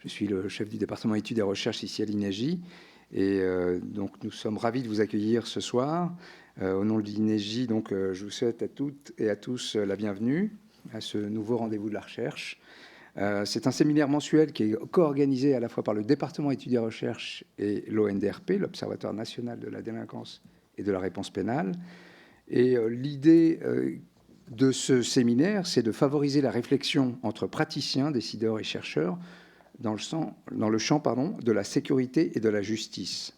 Je suis le chef du département études et recherches ici à l'INEGI. Et donc, nous sommes ravis de vous accueillir ce soir. Au nom de l'INEGI, donc, je vous souhaite à toutes et à tous la bienvenue à ce nouveau rendez-vous de la recherche. C'est un séminaire mensuel qui est co-organisé à la fois par le département études et recherches et l'ONDRP, l'Observatoire national de la délinquance et de la réponse pénale. Et l'idée de ce séminaire, c'est de favoriser la réflexion entre praticiens, décideurs et chercheurs dans le champ de la sécurité et de la justice.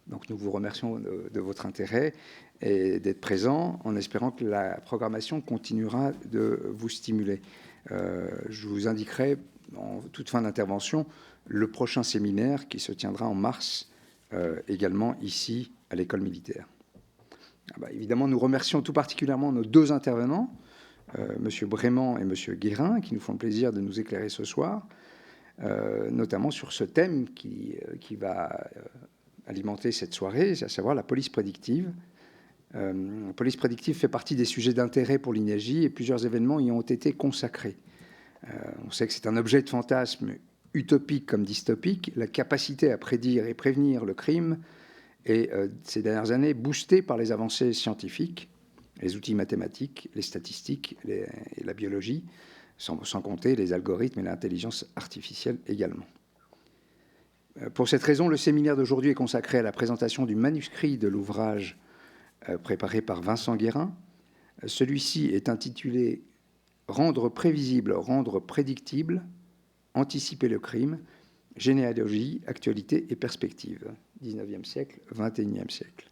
Donc nous vous remercions de votre intérêt et d'être présent, en espérant que la programmation continuera de vous stimuler. Je vous indiquerai en toute fin d'intervention le prochain séminaire qui se tiendra en mars, également ici à l'école militaire. Évidemment, nous remercions tout particulièrement nos deux intervenants, M. Brément et M. Guérin, qui nous font le plaisir de nous éclairer ce soir, notamment sur ce thème qui va alimenter cette soirée, à savoir la police prédictive. La police prédictive fait partie des sujets d'intérêt pour l'INEGI et plusieurs événements y ont été consacrés. On sait que c'est un objet de fantasme utopique comme dystopique, la capacité à prédire et prévenir le crime est, ces dernières années, boostée par les avancées scientifiques, les outils mathématiques, les statistiques et la biologie, sans compter les algorithmes et l'intelligence artificielle également. Pour cette raison, le séminaire d'aujourd'hui est consacré à la présentation du manuscrit de l'ouvrage préparé par Vincent Guérin. Celui-ci est intitulé « Rendre prévisible, rendre prédictible, anticiper le crime, généalogie, actualité et perspective, 19e siècle, 21e siècle ».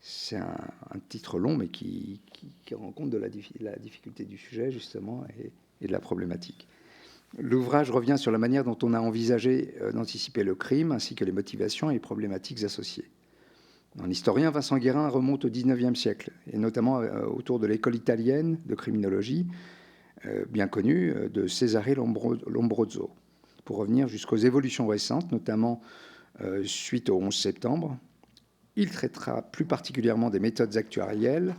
C'est un titre long, mais qui rend compte de la difficulté du sujet, justement, et de la problématique. L'ouvrage revient sur la manière dont on a envisagé d'anticiper le crime, ainsi que les motivations et les problématiques associées. L'historien Vincent Guérin remonte au XIXe siècle, et notamment autour de l'école italienne de criminologie, bien connue, de Cesare Lombroso, pour revenir jusqu'aux évolutions récentes, notamment suite au 11 septembre. Il traitera plus particulièrement des méthodes actuarielles,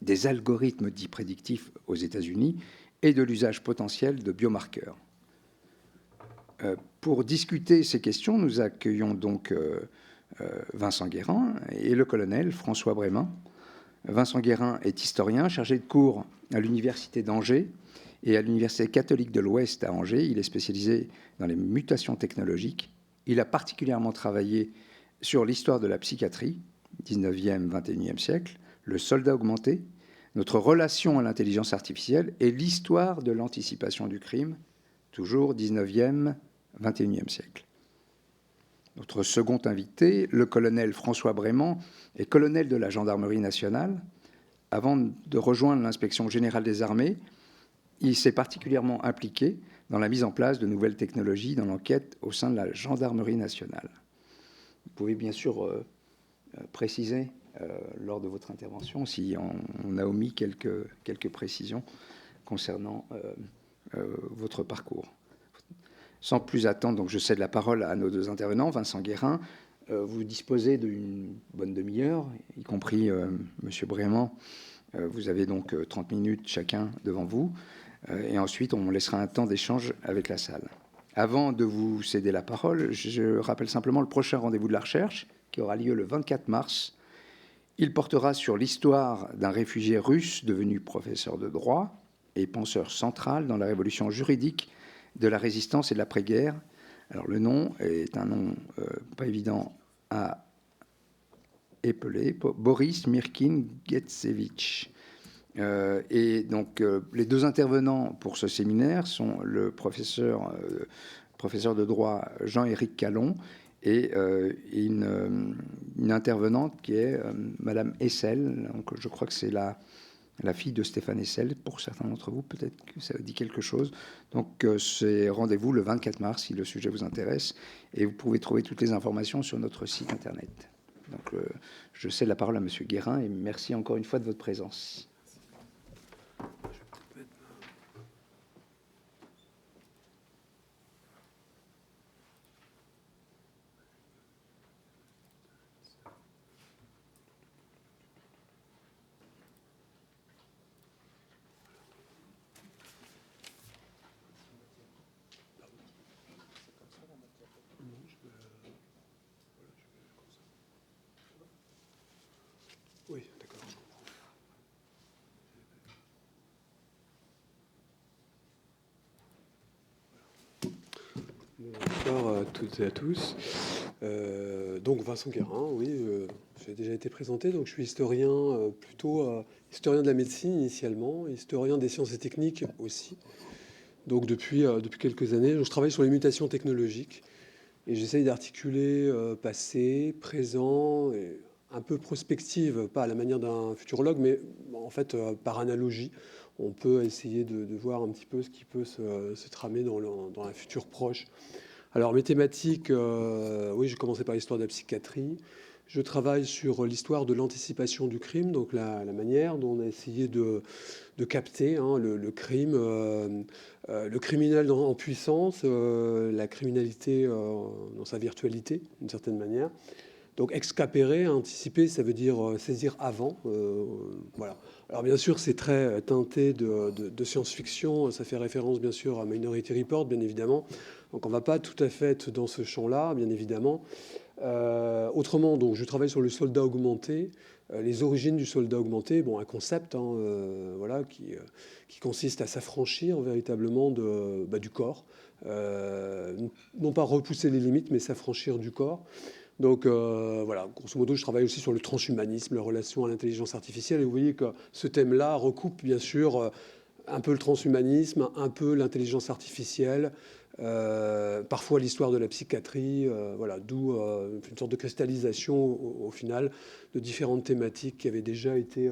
des algorithmes dits prédictifs aux États-Unis et de l'usage potentiel de biomarqueurs. Pour discuter ces questions, nous accueillons donc Vincent Guérin et le colonel François Brément. Vincent Guérin est historien, chargé de cours à l'Université d'Angers et à l'Université catholique de l'Ouest à Angers. Il est spécialisé dans les mutations technologiques. Il a particulièrement travaillé sur l'histoire de la psychiatrie, 19e, 21e siècle, le soldat augmenté, notre relation à l'intelligence artificielle et l'histoire de l'anticipation du crime, toujours 19e, 21e siècle. Notre second invité, le colonel François Brément, est colonel de la gendarmerie nationale. Avant de rejoindre l'inspection générale des armées, il s'est particulièrement impliqué dans la mise en place de nouvelles technologies dans l'enquête au sein de la gendarmerie nationale. Vous pouvez bien sûr préciser lors de votre intervention si on a omis quelques précisions concernant votre parcours. Sans plus attendre, donc je cède la parole à nos deux intervenants. Vincent Guérin, vous disposez d'une bonne demi-heure, y compris M. Brément. Vous avez donc 30 minutes chacun devant vous. Et ensuite, on laissera un temps d'échange avec la salle. Avant de vous céder la parole, je rappelle simplement le prochain rendez-vous de la recherche, qui aura lieu le 24 mars. Il portera sur l'histoire d'un réfugié russe devenu professeur de droit et penseur central dans la révolution juridique de la résistance et de l'après-guerre. Alors le nom est un nom pas évident à épeler, Boris Mirkin Getsevich. Et donc les deux intervenants pour ce séminaire sont le professeur de droit Jean-Éric Callon et une intervenante qui est Madame Hessel. Donc, je crois que c'est la fille de Stéphane Hessel. Pour certains d'entre vous, peut-être que ça dit quelque chose. Donc, c'est rendez-vous le 24 mars si le sujet vous intéresse. Et vous pouvez trouver toutes les informations sur notre site Internet. Donc, je cède la parole à Monsieur Guérin et merci encore une fois de votre présence. Oui, d'accord. Bonsoir à toutes et à tous. Donc Vincent Guérin, oui, j'ai déjà été présenté. Donc je suis historien, historien de la médecine initialement, historien des sciences et techniques aussi. Donc depuis quelques années, je travaille sur les mutations technologiques et j'essaye d'articuler passé, présent et un peu prospective, pas à la manière d'un futurologue, mais en fait par analogie. On peut essayer de voir un petit peu ce qui peut se tramer dans un futur proche. Alors mes thématiques, oui, j'ai commencé par l'histoire de la psychiatrie. Je travaille sur l'histoire de l'anticipation du crime, donc la manière dont on a essayé de capter le crime, le criminel en puissance, la criminalité dans sa virtualité, d'une certaine manière. Donc excapérer, anticiper, ça veut dire saisir avant. Voilà. Alors bien sûr, c'est très teinté de science-fiction. Ça fait référence bien sûr à Minority Report, bien évidemment. Donc on ne va pas tout à fait être dans ce champ-là, bien évidemment. Autrement, donc, je travaille sur le soldat augmenté, les origines du soldat augmenté, bon, un concept voilà, qui consiste à s'affranchir véritablement du corps. Non pas repousser les limites, mais s'affranchir du corps. Donc voilà, grosso modo, je travaille aussi sur le transhumanisme, la relation à l'intelligence artificielle. Et vous voyez que ce thème-là recoupe bien sûr un peu le transhumanisme, un peu l'intelligence artificielle, parfois l'histoire de la psychiatrie, voilà, d'où une sorte de cristallisation au final de différentes thématiques qui avaient déjà été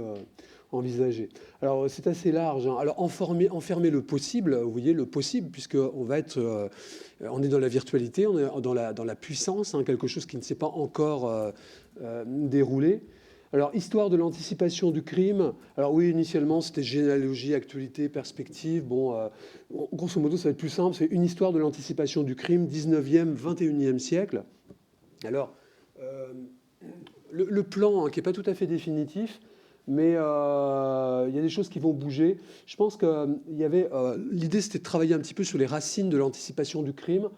envisagées. Alors c'est assez large, hein. Alors enfermer le possible, vous voyez, le possible, puisqu'on va être, on est dans la virtualité, on est dans la puissance, hein, quelque chose qui ne s'est pas encore déroulé. Alors, histoire de l'anticipation du crime. Alors oui, initialement, c'était généalogie, actualité, perspective. Bon, grosso modo, ça va être plus simple. C'est une histoire de l'anticipation du crime, 19e, 21e siècle. Alors, le plan, hein, qui n'est pas tout à fait définitif, mais il y a des choses qui vont bouger. Je pense qu'il y avait... l'idée, c'était de travailler un petit peu sur les racines de l'anticipation du crime.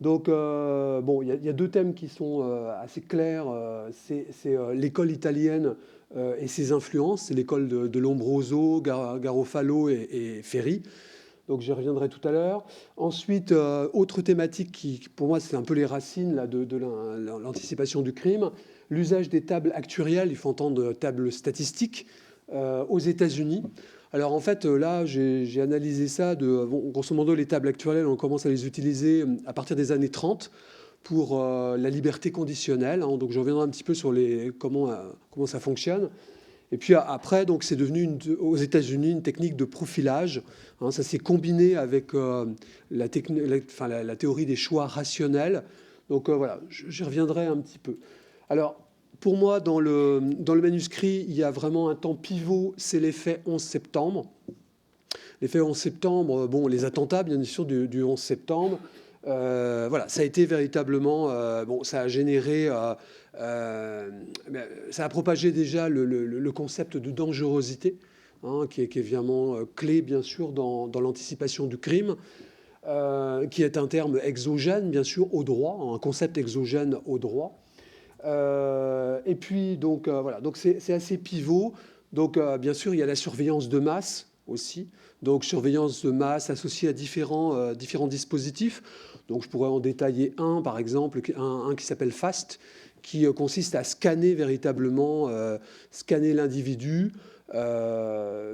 Donc, bon, il y a deux thèmes qui sont assez clairs. C'est l'école italienne et ses influences. C'est l'école de Lombroso, Garofalo et Ferri. Donc, j'y reviendrai tout à l'heure. Ensuite, autre thématique qui, pour moi, c'est un peu les racines là, de l'anticipation du crime. L'usage des tables actuariales, il faut entendre tables statistiques, aux États-Unis. Alors en fait, là, j'ai analysé ça grosso modo, les tables actuelles, on commence à les utiliser à partir des années 30 pour la liberté conditionnelle, hein. Donc je reviendrai un petit peu sur comment ça fonctionne. Et puis après, donc c'est devenu aux États-Unis une technique de profilage, hein. Ça s'est combiné avec la théorie des choix rationnels. Donc voilà, j'y reviendrai un petit peu. Alors, pour moi, dans le manuscrit, il y a vraiment un temps pivot, c'est l'effet 11 septembre. L'effet 11 septembre, bon, les attentats, bien sûr, du 11 septembre. Voilà, ça a été véritablement... bon, ça a généré... ça a propagé déjà le concept de dangerosité, hein, qui est évidemment clé, bien sûr, dans l'anticipation du crime, qui est un terme exogène, bien sûr, au droit, un concept exogène au droit. Et puis, donc, voilà, donc c'est assez pivot. Donc, bien sûr, il y a la surveillance de masse aussi. Donc, surveillance de masse associée à différents dispositifs. Donc, je pourrais en détailler un, par exemple, un qui s'appelle FAST, qui consiste à scanner véritablement, scanner l'individu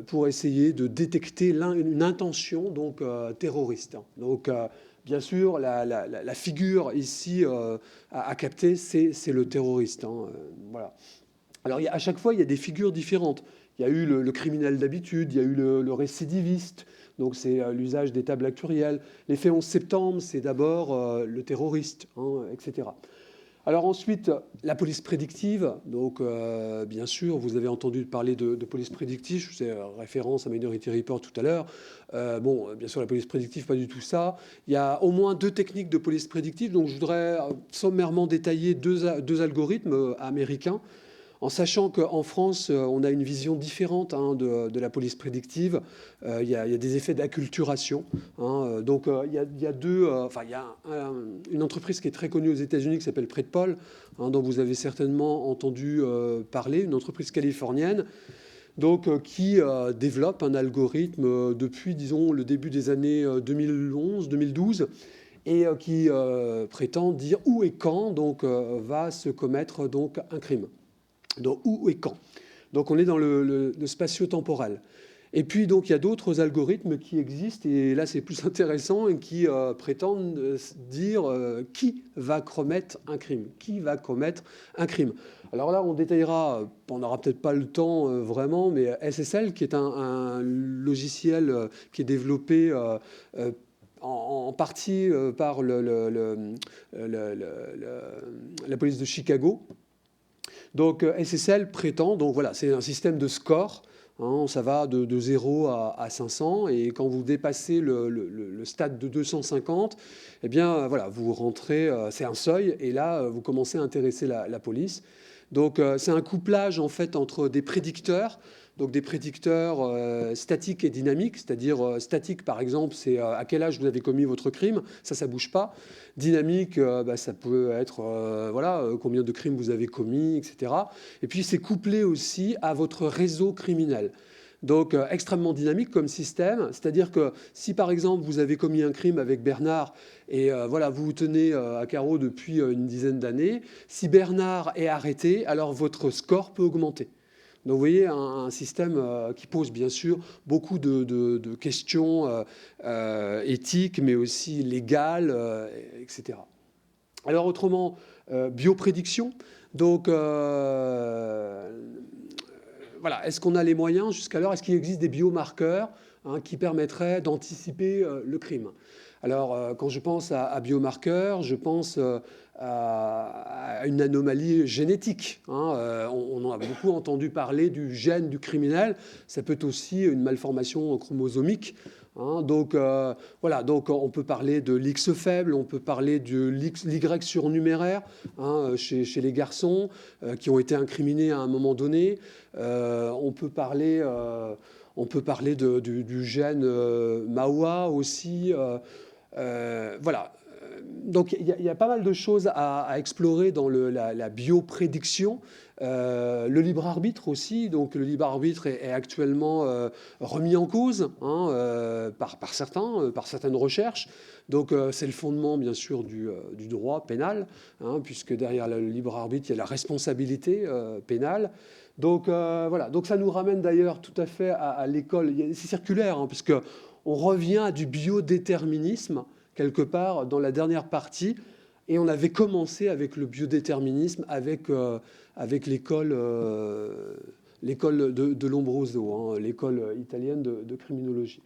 pour essayer de détecter une intention donc, terroriste. Donc, bien sûr, la figure ici à capter, c'est le terroriste, hein, voilà. Alors, à chaque fois, il y a des figures différentes. Il y a eu le criminel d'habitude, il y a eu le récidiviste, donc c'est l'usage des tables actuarielles. L'effet 11 septembre, c'est d'abord le terroriste, hein, etc. Alors ensuite, la police prédictive. Donc, bien sûr, vous avez entendu parler de police prédictive. Je faisais référence à Minority Report tout à l'heure. Bon, bien sûr, la police prédictive, pas du tout ça. Il y a au moins deux techniques de police prédictive. Donc, je voudrais sommairement détailler deux algorithmes américains. en sachant qu'en France, on a une vision différente de la police prédictive. Il y a des effets d'acculturation. Donc, il y a une entreprise qui est très connue aux États-Unis qui s'appelle Predpol, dont vous avez certainement entendu parler, une entreprise californienne. Donc, qui développe un algorithme depuis, disons, le début des années 2011-2012, et qui prétend dire où et quand donc, va se commettre donc, un crime. Donc, où et quand. Donc, on est dans le spatio-temporel. Et puis, donc, il y a d'autres algorithmes qui existent, et là, c'est plus intéressant, et qui prétendent dire qui va commettre un crime. Qui va commettre un crime. Alors là, on détaillera, on n'aura peut-être pas le temps vraiment, mais SSL, qui est un logiciel qui est développé en partie par la police de Chicago. Donc SSL prétend, donc voilà, c'est un système de score. Ça va de 0 à 500, et quand vous dépassez le stade de 250, eh bien voilà, vous rentrez, c'est un seuil, et là vous commencez à intéresser la police. Donc c'est un couplage en fait entre des prédicteurs, donc des prédicteurs statiques et dynamiques, c'est-à-dire statique par exemple, c'est à quel âge vous avez commis votre crime, ça bouge pas. Dynamique, ça peut être combien de crimes vous avez commis, etc. Et puis c'est couplé aussi à votre réseau criminel. Donc extrêmement dynamique comme système, c'est-à-dire que si par exemple vous avez commis un crime avec Bernard et vous vous tenez à carreau depuis une dizaine d'années, si Bernard est arrêté, alors votre score peut augmenter. Donc vous voyez un système qui pose bien sûr beaucoup de questions éthiques, mais aussi légales, etc. Alors autrement, bioprédiction. Donc voilà, est-ce qu'on a les moyens jusqu'alors? Est-ce qu'il existe des biomarqueurs qui permettraient d'anticiper le crime? Alors, quand je pense à biomarqueurs, je pense à une anomalie génétique. On a beaucoup entendu parler du gène du criminel. Ça peut être aussi une malformation chromosomique. Donc on peut parler de l'X faible, on peut parler de l'Y surnuméraire chez les garçons qui ont été incriminés à un moment donné. On peut parler du gène MAOA aussi. Donc il y a pas mal de choses à explorer dans la bioprédiction. Le libre arbitre aussi. Donc le libre arbitre est actuellement remis en cause par certaines recherches. Donc c'est le fondement bien sûr du droit pénal, puisque derrière le libre arbitre il y a la responsabilité pénale. Donc donc ça nous ramène d'ailleurs tout à fait à l'école. C'est circulaire, puisque on revient à du biodéterminisme quelque part dans la dernière partie, et on avait commencé avec le biodéterminisme avec l'école de Lombroso, l'école italienne de criminologie.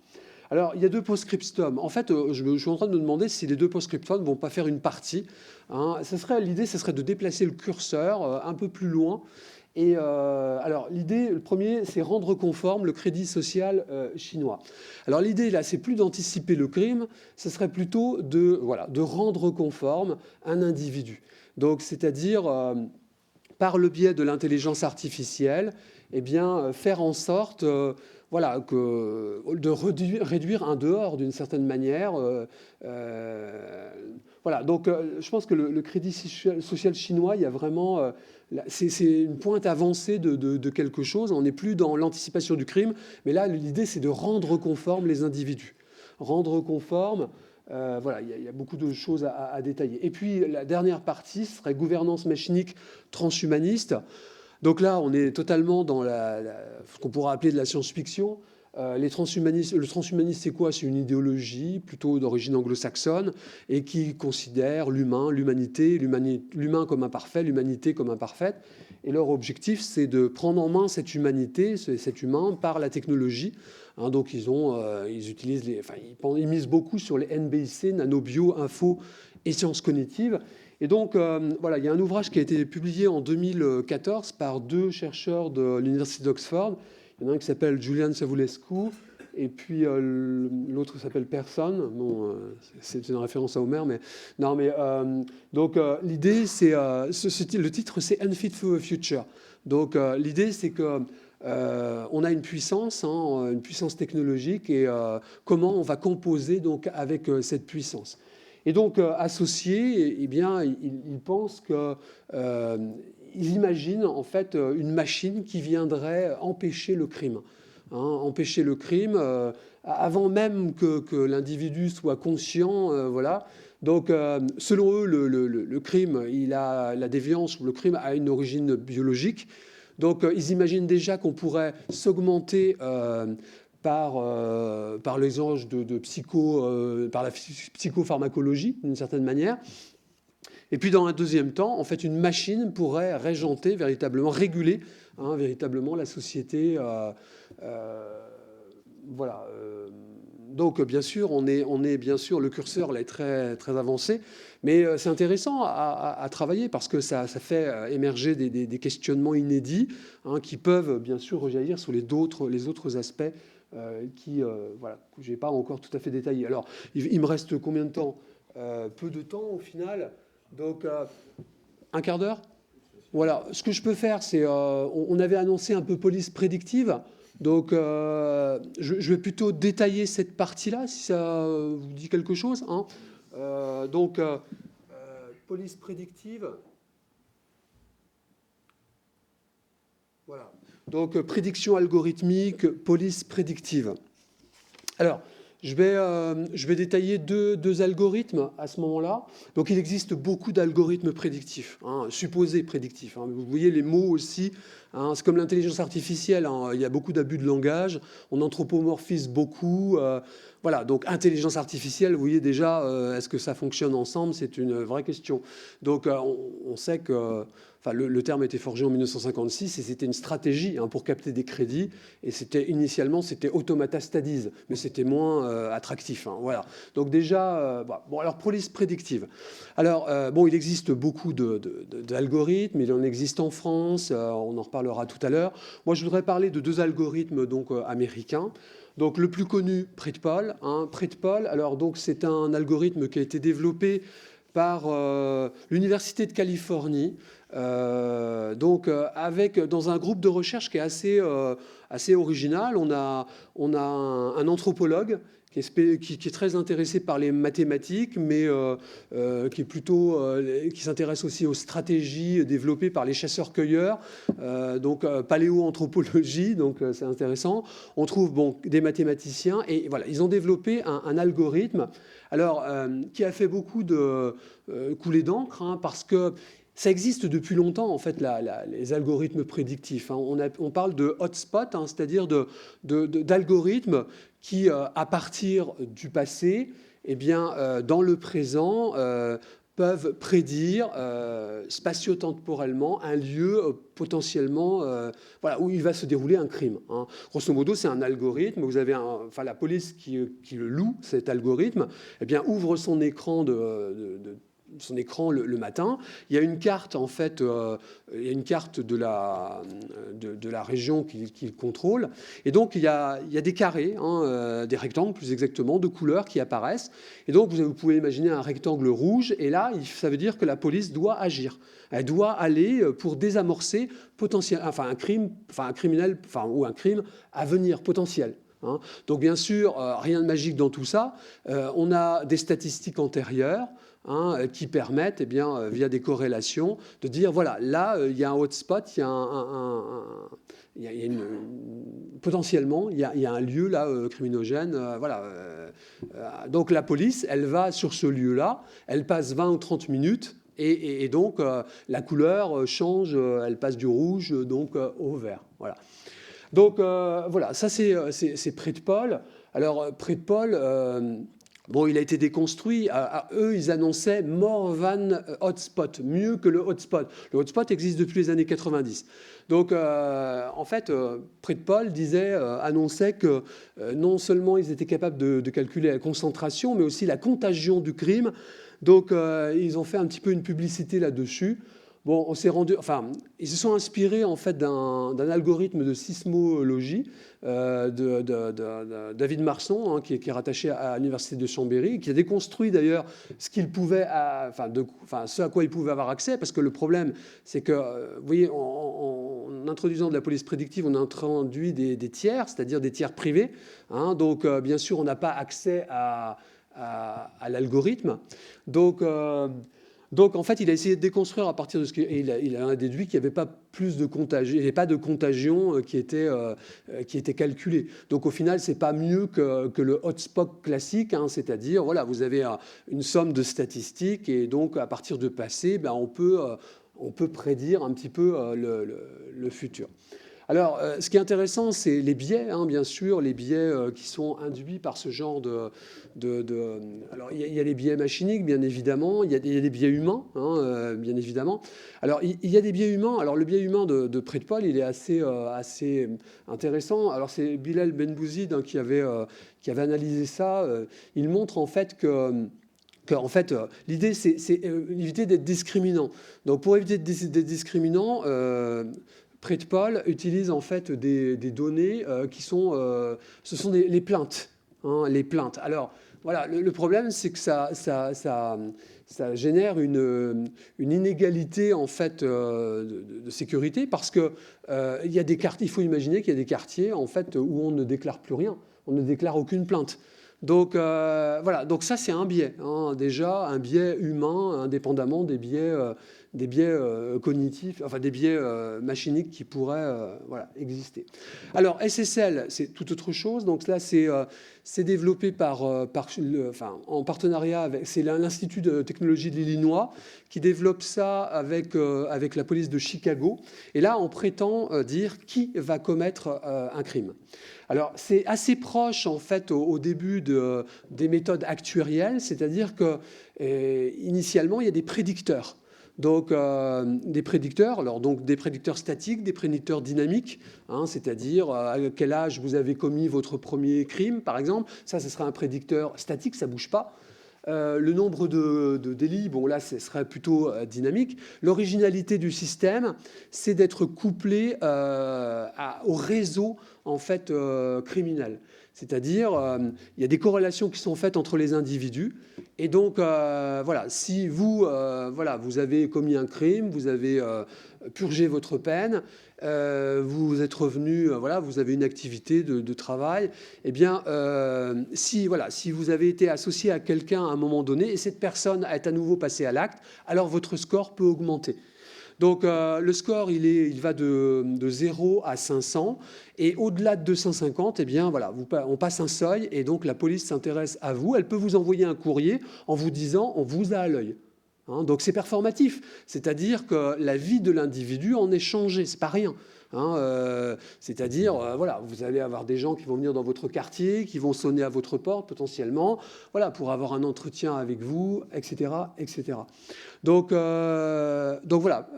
Alors, il y a 2 post-scriptum. En fait, je suis en train de me demander si les 2 post-scriptum ne vont pas faire une partie. L'idée, ce serait de déplacer le curseur un peu plus loin. Et alors, l'idée, le premier, c'est rendre conforme le crédit social chinois. Alors, l'idée, là, c'est plus d'anticiper le crime, ce serait plutôt de rendre conforme un individu. Donc, c'est-à-dire, par le biais de l'intelligence artificielle, faire en sorte de réduire un dehors d'une certaine manière. Donc je pense que le crédit social chinois, il y a vraiment... c'est une pointe avancée de quelque chose. On n'est plus dans l'anticipation du crime, mais là, l'idée, c'est de rendre conforme les individus. Rendre conforme... il y a beaucoup de choses à détailler. Et puis, la dernière partie serait gouvernance machinique transhumaniste. Donc là, on est totalement dans ce qu'on pourrait appeler de la science-fiction. Le transhumanisme, c'est quoi? C'est une idéologie plutôt d'origine anglo-saxonne et qui considère l'humanité, l'humain comme imparfait, l'humanité comme imparfaite. Et leur objectif, c'est de prendre en main cette humanité, cet humain, par la technologie. Donc ils misent beaucoup sur les NBIC, nanobio, info et sciences cognitives. Et donc, il y a un ouvrage qui a été publié en 2014 par 2 chercheurs de l'Université d'Oxford. Il y en a un qui s'appelle Julian Savulescu et puis l'autre s'appelle Personne. Bon, c'est une référence à Homer, mais non, mais donc l'idée, c'est le titre, c'est Unfit for the Future. Donc l'idée, c'est que on a une puissance technologique, et comment on va composer donc avec cette puissance. Et donc associé, eh bien, il pense que ils imaginent en fait une machine qui viendrait empêcher le crime. Empêcher le crime avant même que l'individu soit conscient. Voilà. Donc, selon eux, le crime, la déviance ou le crime a une origine biologique. Donc, ils imaginent déjà qu'on pourrait s'augmenter par les anges par la psychopharmacologie, d'une certaine manière. Et puis, dans un deuxième temps, en fait, une machine pourrait régenter véritablement, réguler véritablement la société. Voilà. Donc, bien sûr, on est bien sûr, le curseur là, est très, très avancé, mais c'est intéressant à travailler parce que ça fait émerger des questionnements inédits qui peuvent bien sûr rejaillir sur les autres aspects voilà, que je n'ai pas encore tout à fait détaillés. Alors, il me reste combien de temps? Peu de temps au final. Donc, un quart d'heure. Voilà. Ce que je peux faire, c'est... on avait annoncé un peu police prédictive. Donc, je vais plutôt détailler cette partie-là, si ça vous dit quelque chose. Donc, police prédictive. Voilà. Donc, prédiction algorithmique, police prédictive. Alors, je vais détailler deux algorithmes à ce moment-là. Donc, il existe beaucoup d'algorithmes prédictifs, supposés prédictifs. Vous voyez les mots aussi. C'est comme l'intelligence artificielle. Il y a beaucoup d'abus de langage. On anthropomorphise beaucoup. Voilà. Donc, intelligence artificielle, vous voyez déjà, est-ce que ça fonctionne ensemble? C'est une vraie question. Donc, on sait que... Enfin, le terme a été forgé en 1956 et c'était une stratégie pour capter des crédits. Et initialement, c'était automata studies, mais c'était moins attractif. Voilà. Donc déjà, bon, alors police prédictive. Alors, bon, il existe beaucoup d'algorithmes. Il en existe en France. On en reparlera tout à l'heure. Moi, je voudrais parler de deux algorithmes donc américains. Donc, le plus connu, PredPol. PredPol. Alors, donc, c'est un algorithme qui a été développé par l'Université de Californie. Dans un groupe de recherche qui est assez original. On a un anthropologue qui est très intéressé par les mathématiques, mais qui s'intéresse aussi aux stratégies développées par les chasseurs-cueilleurs, donc paléoanthropologie, donc c'est intéressant. On trouve des mathématiciens, et voilà, ils ont développé un algorithme, alors qui a fait beaucoup de coulées d'encre, parce que ça existe depuis longtemps, en fait, les algorithmes prédictifs. On parle de hotspot, c'est-à-dire d'algorithmes qui, à partir du passé, eh bien, dans le présent, peuvent prédire spatio-temporellement un lieu potentiellement voilà, où il va se dérouler un crime. Grosso modo, c'est un algorithme. Vous avez la police qui le loue, cet algorithme, eh bien, ouvre son écran le matin. Il y a une carte, en fait, il y a une carte de la région qu'il contrôle. Et donc, il y a des carrés, des rectangles, plus exactement, de couleurs qui apparaissent. Et donc, vous pouvez imaginer un rectangle rouge. Et là, ça veut dire que la police doit agir. Elle doit aller pour désamorcer un criminel, ou un crime à venir potentiel. Donc, bien sûr, rien de magique dans tout ça. On a des statistiques antérieures, qui permettent, eh bien, via des corrélations, de dire, voilà, là, il y a un hotspot, potentiellement, il y a un lieu là criminogène. Voilà. Donc la police, elle va sur ce lieu-là, elle passe 20 ou 30 minutes, et donc la couleur change, elle passe du rouge donc au vert. Voilà. Donc voilà, ça c'est PredPol. Alors PredPol... bon, il a été déconstruit. Eux, ils annonçaient more than hotspot, mieux que le hotspot. Le hotspot existe depuis les années 90. Donc, en fait, PredPol annonçait que non seulement ils étaient capables de calculer la concentration, mais aussi la contagion du crime. Donc, ils ont fait un petit peu une publicité là-dessus. bon, on s'est rendu, enfin, ils se sont inspirés en fait d'un algorithme de sismologie de David Marsan, hein, qui est rattaché à l'université de Chambéry, qui a déconstruit d'ailleurs ce qu'il pouvait, ce à quoi il pouvait avoir accès, parce que le problème, c'est que, vous voyez, en introduisant de la police prédictive, on a introduit des tiers, c'est-à-dire des tiers privés, hein, donc bien sûr, on n'a pas accès à l'algorithme, donc, en fait, il a essayé de déconstruire à partir de ce qu'il il a déduit qu'il n'y avait pas plus de contagion, il n'y avait pas de contagion qui était calculée. Donc, au final, c'est pas mieux que le hotspot classique, hein, c'est-à-dire, voilà, vous avez une somme de statistiques et donc, à partir de passé, ben, on peut prédire un petit peu le futur. Alors, ce qui est intéressant, c'est les biais, hein, bien sûr, les biais qui sont induits par ce genre alors, il y a les biais machiniques, bien évidemment, il y a des biais humains, hein, bien évidemment. Alors, il y a des biais humains. Alors, le biais humain de Predpol, il est assez intéressant. Alors, c'est Bilal Benbouzid, hein, qui avait analysé ça. Il montre en fait en fait, l'idée, c'est éviter d'être discriminant. Donc, pour éviter d'être discriminant, Predpol utilise en fait des données qui sont, ce sont les plaintes, hein, les plaintes. Alors voilà, le problème c'est que ça génère une inégalité en fait de sécurité parce que il y a des quartiers, il faut imaginer qu'il y a des quartiers en fait où on ne déclare plus rien, on ne déclare aucune plainte. Donc voilà, donc ça c'est un biais, hein, déjà un biais humain indépendamment des biais cognitifs, enfin des biais machiniques qui pourraient voilà, exister. Alors SSL, c'est tout autre chose. Donc là, c'est développé en partenariat avec, c'est l'Institut de technologie de l'Illinois qui développe ça avec la police de Chicago. Et là, on prétend dire qui va commettre un crime. Alors, c'est assez proche, en fait, au début des méthodes actuarielles, c'est-à-dire que initialement, il y a des prédicteurs. Donc, des prédicteurs, alors donc des prédicteurs statiques, des prédicteurs dynamiques, hein, c'est-à-dire à quel âge vous avez commis votre premier crime, par exemple. Ça, ce serait un prédicteur statique, ça ne bouge pas. Le nombre de délits, bon là, ce serait plutôt dynamique. L'originalité du système, c'est d'être couplé au réseau en fait criminel. C'est-à-dire, il y a des corrélations qui sont faites entre les individus. Et donc, voilà, si vous avez commis un crime, vous avez purgé votre peine, vous êtes revenu, voilà, vous avez une activité de travail, eh bien, si vous avez été associé à quelqu'un à un moment donné et cette personne est à nouveau passée à l'acte, alors votre score peut augmenter. Donc le score, il va de 0 à 500. Et au-delà de 250, eh bien, voilà, on passe un seuil. Et donc la police s'intéresse à vous. Elle peut vous envoyer un courrier en vous disant « on vous a à l'œil ». Hein, donc c'est performatif. C'est-à-dire que la vie de l'individu en est changée. Ce n'est pas rien. Hein, c'est-à-dire, voilà, vous allez avoir des gens qui vont venir dans votre quartier, qui vont sonner à votre porte potentiellement, voilà, pour avoir un entretien avec vous, etc., etc. Donc voilà,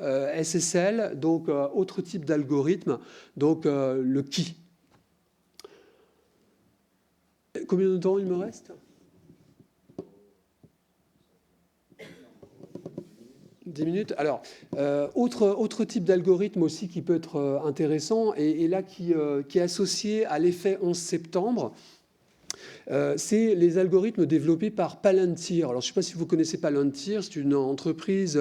SSL, donc autre type d'algorithme, donc le qui. Combien de temps il me reste ? 10 minutes. Alors, autre type d'algorithme aussi qui peut être intéressant et là qui est associé à l'effet 11 septembre, c'est les algorithmes développés par Palantir. Alors, je ne sais pas si vous connaissez Palantir, c'est une entreprise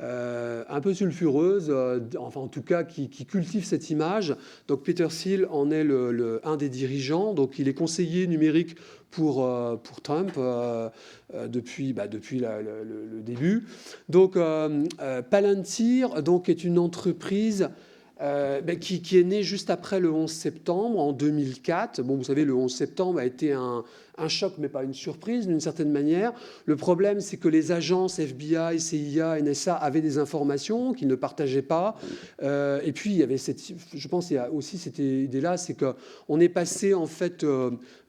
un peu sulfureuse, enfin en tout cas qui cultive cette image. Donc Peter Thiel en est un des dirigeants, donc il est conseiller numérique pour Trump depuis le début. Donc Palantir donc, est une entreprise qui est née juste après le 11 septembre, en 2004. Bon, vous savez, le 11 septembre a été un choc, mais pas une surprise, d'une certaine manière. Le problème, c'est que les agences FBI, CIA, NSA avaient des informations qu'ils ne partageaient pas. Et puis, il y avait je pense qu'il y a aussi cette idée-là, c'est qu'on est passé, en fait,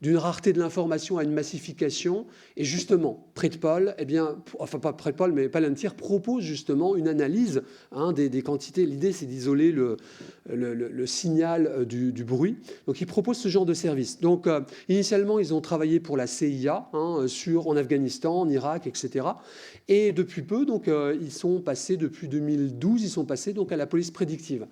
d'une rareté de l'information à une massification. Et justement, Predpol, enfin, pas Predpol, mais Palantir propose justement une analyse des quantités. L'idée, c'est d'isoler le signal du bruit. Donc, ils proposent ce genre de service. Donc, initialement, ils ont travaillé pour la CIA en Afghanistan, en Irak, etc. Et depuis peu, donc, ils sont passés, depuis 2012, ils sont passés donc, à la police prédictive.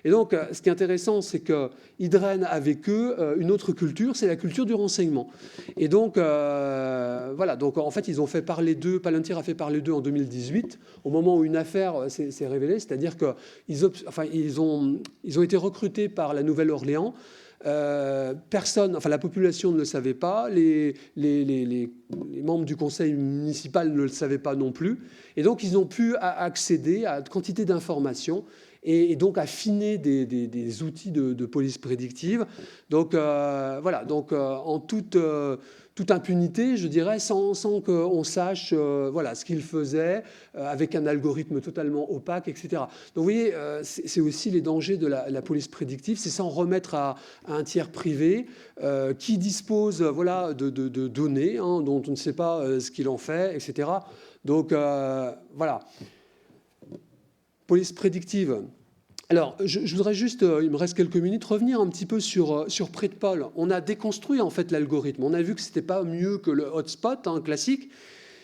Et donc, ce qui est intéressant, c'est qu'ils drainent avec eux une autre culture, c'est la culture du renseignement. Et donc, voilà. Donc, en fait, ils ont fait parler d'eux, Palantir a fait parler d'eux en 2018, au moment où une affaire s'est révélée, c'est-à-dire qu'ils ont été recrutés par la Nouvelle-Orléans. La population ne le savait pas, les membres du conseil municipal ne le savaient pas non plus. Et donc, ils ont pu accéder à une quantité d'informations et donc affiner des outils de police prédictive. Donc, voilà, donc en toute impunité, je dirais, sans qu'on sache voilà, ce qu'ils faisaient, avec un algorithme totalement opaque, etc. Donc, vous voyez, c'est aussi les dangers de la police prédictive, c'est s'en remettre à un tiers privé qui dispose voilà, de données dont on ne sait pas ce qu'il en fait, etc. Donc, voilà. Police prédictive. Alors, je voudrais juste, il me reste quelques minutes, revenir un petit peu sur Predpol. On a déconstruit en fait l'algorithme. On a vu que c'était pas mieux que le hotspot classique.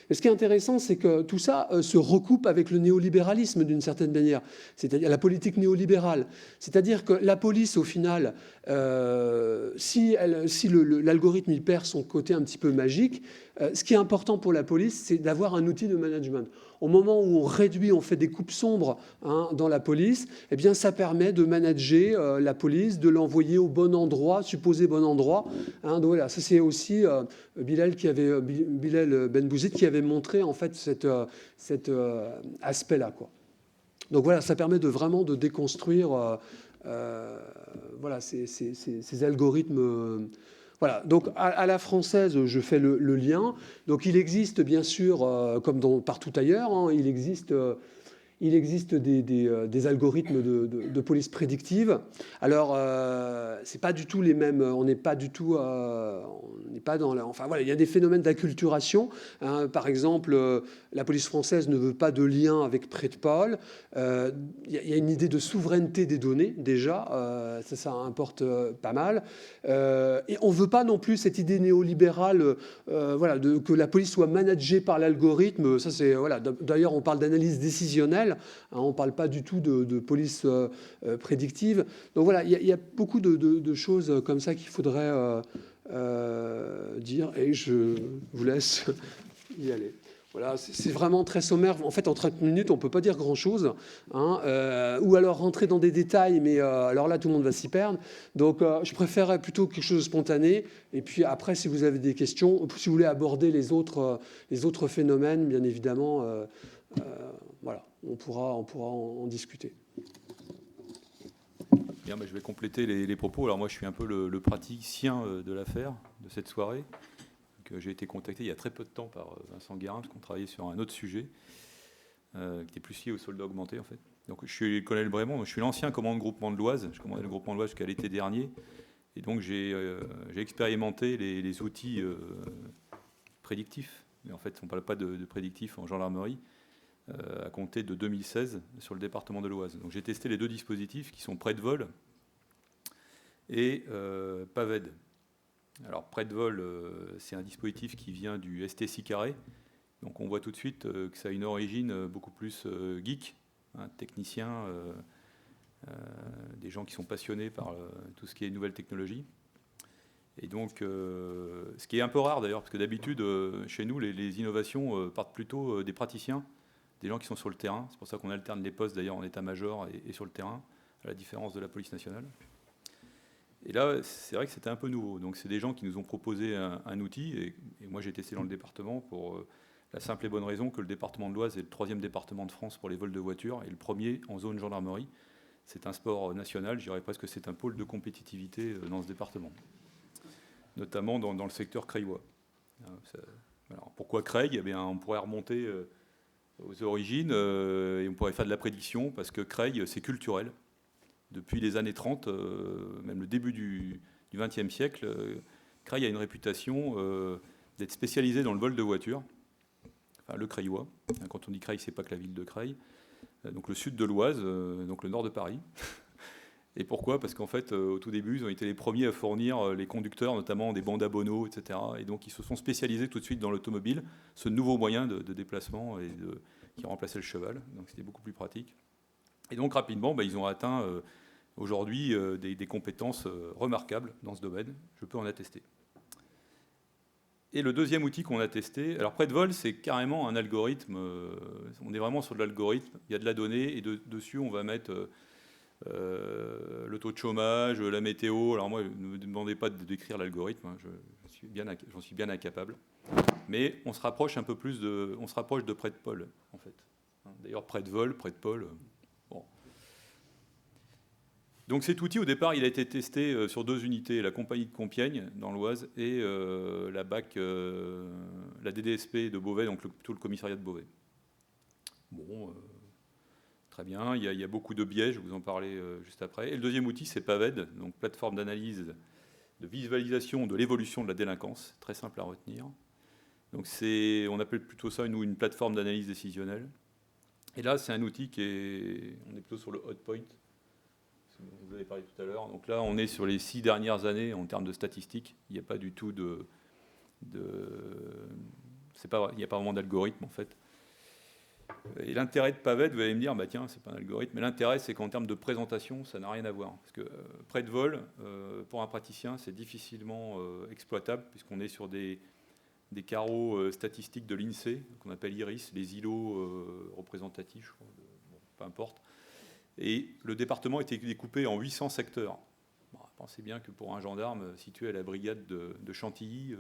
Mais ce qui est intéressant, c'est que tout ça se recoupe avec le néolibéralisme d'une certaine manière, c'est-à-dire la politique néolibérale. C'est-à-dire que la police, au final, si l'algorithme il perd son côté un petit peu magique, ce qui est important pour la police, c'est d'avoir un outil de management. Au moment où on réduit, on fait des coupes sombres dans la police, eh bien, ça permet de manager la police, de l'envoyer au bon endroit, supposé bon endroit. Donc voilà, ça c'est aussi Bilal Benbouzid qui avait montré en fait cet aspect-là, quoi. Donc voilà, ça permet vraiment de déconstruire voilà, ces algorithmes. Voilà, donc à la française, je fais le lien. Donc il existe bien sûr, comme partout ailleurs, il existe des algorithmes de police prédictive. Alors, c'est pas du tout les mêmes. On n'est pas du tout. On n'est pas dans. Enfin voilà, il y a des phénomènes d'acculturation. Par exemple, la police française ne veut pas de lien avec Predpol. Il y a une idée de souveraineté des données déjà. Ça importe pas mal. Et on veut pas non plus cette idée néolibérale. Voilà, que la police soit managée par l'algorithme. Ça c'est voilà. D'ailleurs, on parle d'analyse décisionnelle. On ne parle pas du tout de police prédictive. Donc voilà, il y a beaucoup de choses comme ça qu'il faudrait dire. Et je vous laisse y aller. Voilà, c'est vraiment très sommaire. En fait, en 30 minutes, on ne peut pas dire grand-chose. Ou alors rentrer dans des détails, mais alors là, tout le monde va s'y perdre. Donc, je préférerais plutôt quelque chose de spontané. Et puis après, si vous avez des questions, si vous voulez aborder les autres phénomènes, bien évidemment, voilà, on pourra en discuter. Bien, je vais compléter les propos. Alors moi, je suis un peu le praticien de l'affaire, de cette soirée. J'ai été contacté il y a très peu de temps par Vincent Guérin, parce qu'on travaillait sur un autre sujet, qui était plus lié aux soldats augmentés, en fait. Donc je suis colonel Brémond, je suis l'ancien commandant de groupement de l'Oise. Je commandais le groupement de l'Oise jusqu'à l'été dernier. Et donc j'ai expérimenté les outils prédictifs. Mais en fait, on ne parle pas de prédictifs en gendarmerie, à compter de 2016 sur le département de l'Oise. Donc j'ai testé les deux dispositifs qui sont Predvol et Paved. Alors Predvol, c'est un dispositif qui vient du STSI carré. Donc on voit tout de suite que ça a une origine beaucoup plus geek, technicien, des gens qui sont passionnés par tout ce qui est nouvelles technologies. Et donc, ce qui est un peu rare d'ailleurs, parce que d'habitude, chez nous, les innovations partent plutôt des praticiens, des gens qui sont sur le terrain. C'est pour ça qu'on alterne les postes d'ailleurs en état-major et sur le terrain, à la différence de la police nationale. Et là, c'est vrai que c'était un peu nouveau. Donc c'est des gens qui nous ont proposé un outil, et moi j'ai testé dans le département pour la simple et bonne raison que le département de l'Oise est le 3e département de France pour les vols de voitures, et le 1er en zone gendarmerie. C'est un sport national, je dirais presque que c'est un pôle de compétitivité dans ce département, notamment dans le secteur crayois. Alors, pourquoi Creil ? Eh bien, on pourrait remonter aux origines et on pourrait faire de la prédiction, parce que Creil, c'est culturel. Depuis les années 30, même le début du XXe siècle, Creil a une réputation d'être spécialisé dans le vol de voitures, enfin le Creillois. Quand on dit Creil, c'est pas que la ville de Creil. Donc le sud de l'Oise, donc le nord de Paris. Et pourquoi? Parce qu'en fait, au tout début, ils ont été les premiers à fournir les conducteurs, notamment des bandes à Bono, etc. Et donc, ils se sont spécialisés tout de suite dans l'automobile, ce nouveau moyen de déplacement qui remplaçait le cheval. Donc, c'était beaucoup plus pratique. Et donc, rapidement, ils ont atteint aujourd'hui des compétences remarquables dans ce domaine. Je peux en attester. Et le deuxième outil qu'on a testé, alors PredVol, c'est carrément un algorithme. On est vraiment sur de l'algorithme. Il y a de la donnée et dessus, on va mettre le taux de chômage, la météo. Alors moi, ne me demandez pas de décrire l'algorithme, hein, j'en suis bien incapable. Mais on se rapproche un peu plus on se rapproche de PredPol, en fait. D'ailleurs, PredVol, PredPol. Bon. Donc cet outil, au départ, il a été testé sur 2 unités, la compagnie de Compiègne, dans l'Oise, et la BAC, la DDSP de Beauvais, donc plutôt le commissariat de Beauvais. Bon, très bien, il y a beaucoup de biais, je vais vous en parler juste après. Et le deuxième outil, c'est PAVED, donc plateforme d'analyse, de visualisation de l'évolution de la délinquance, très simple à retenir. Donc on appelle plutôt ça une plateforme d'analyse décisionnelle. Et là, c'est un outil on est plutôt sur le hot point, vous avez parlé tout à l'heure. Donc là, on est sur les 6 dernières années en termes de statistiques. Il n'y a pas du tout il n'y a pas vraiment d'algorithme en fait. Et l'intérêt de PAVED, vous allez me dire, tiens, c'est pas un algorithme, mais l'intérêt, c'est qu'en termes de présentation, ça n'a rien à voir. Parce que PredVol, pour un praticien, c'est difficilement exploitable, puisqu'on est sur des carreaux statistiques de l'INSEE, qu'on appelle IRIS, les îlots représentatifs, je crois, peu importe. Et le département était découpé en 800 secteurs. Pensez bien que pour un gendarme situé à la brigade de Chantilly,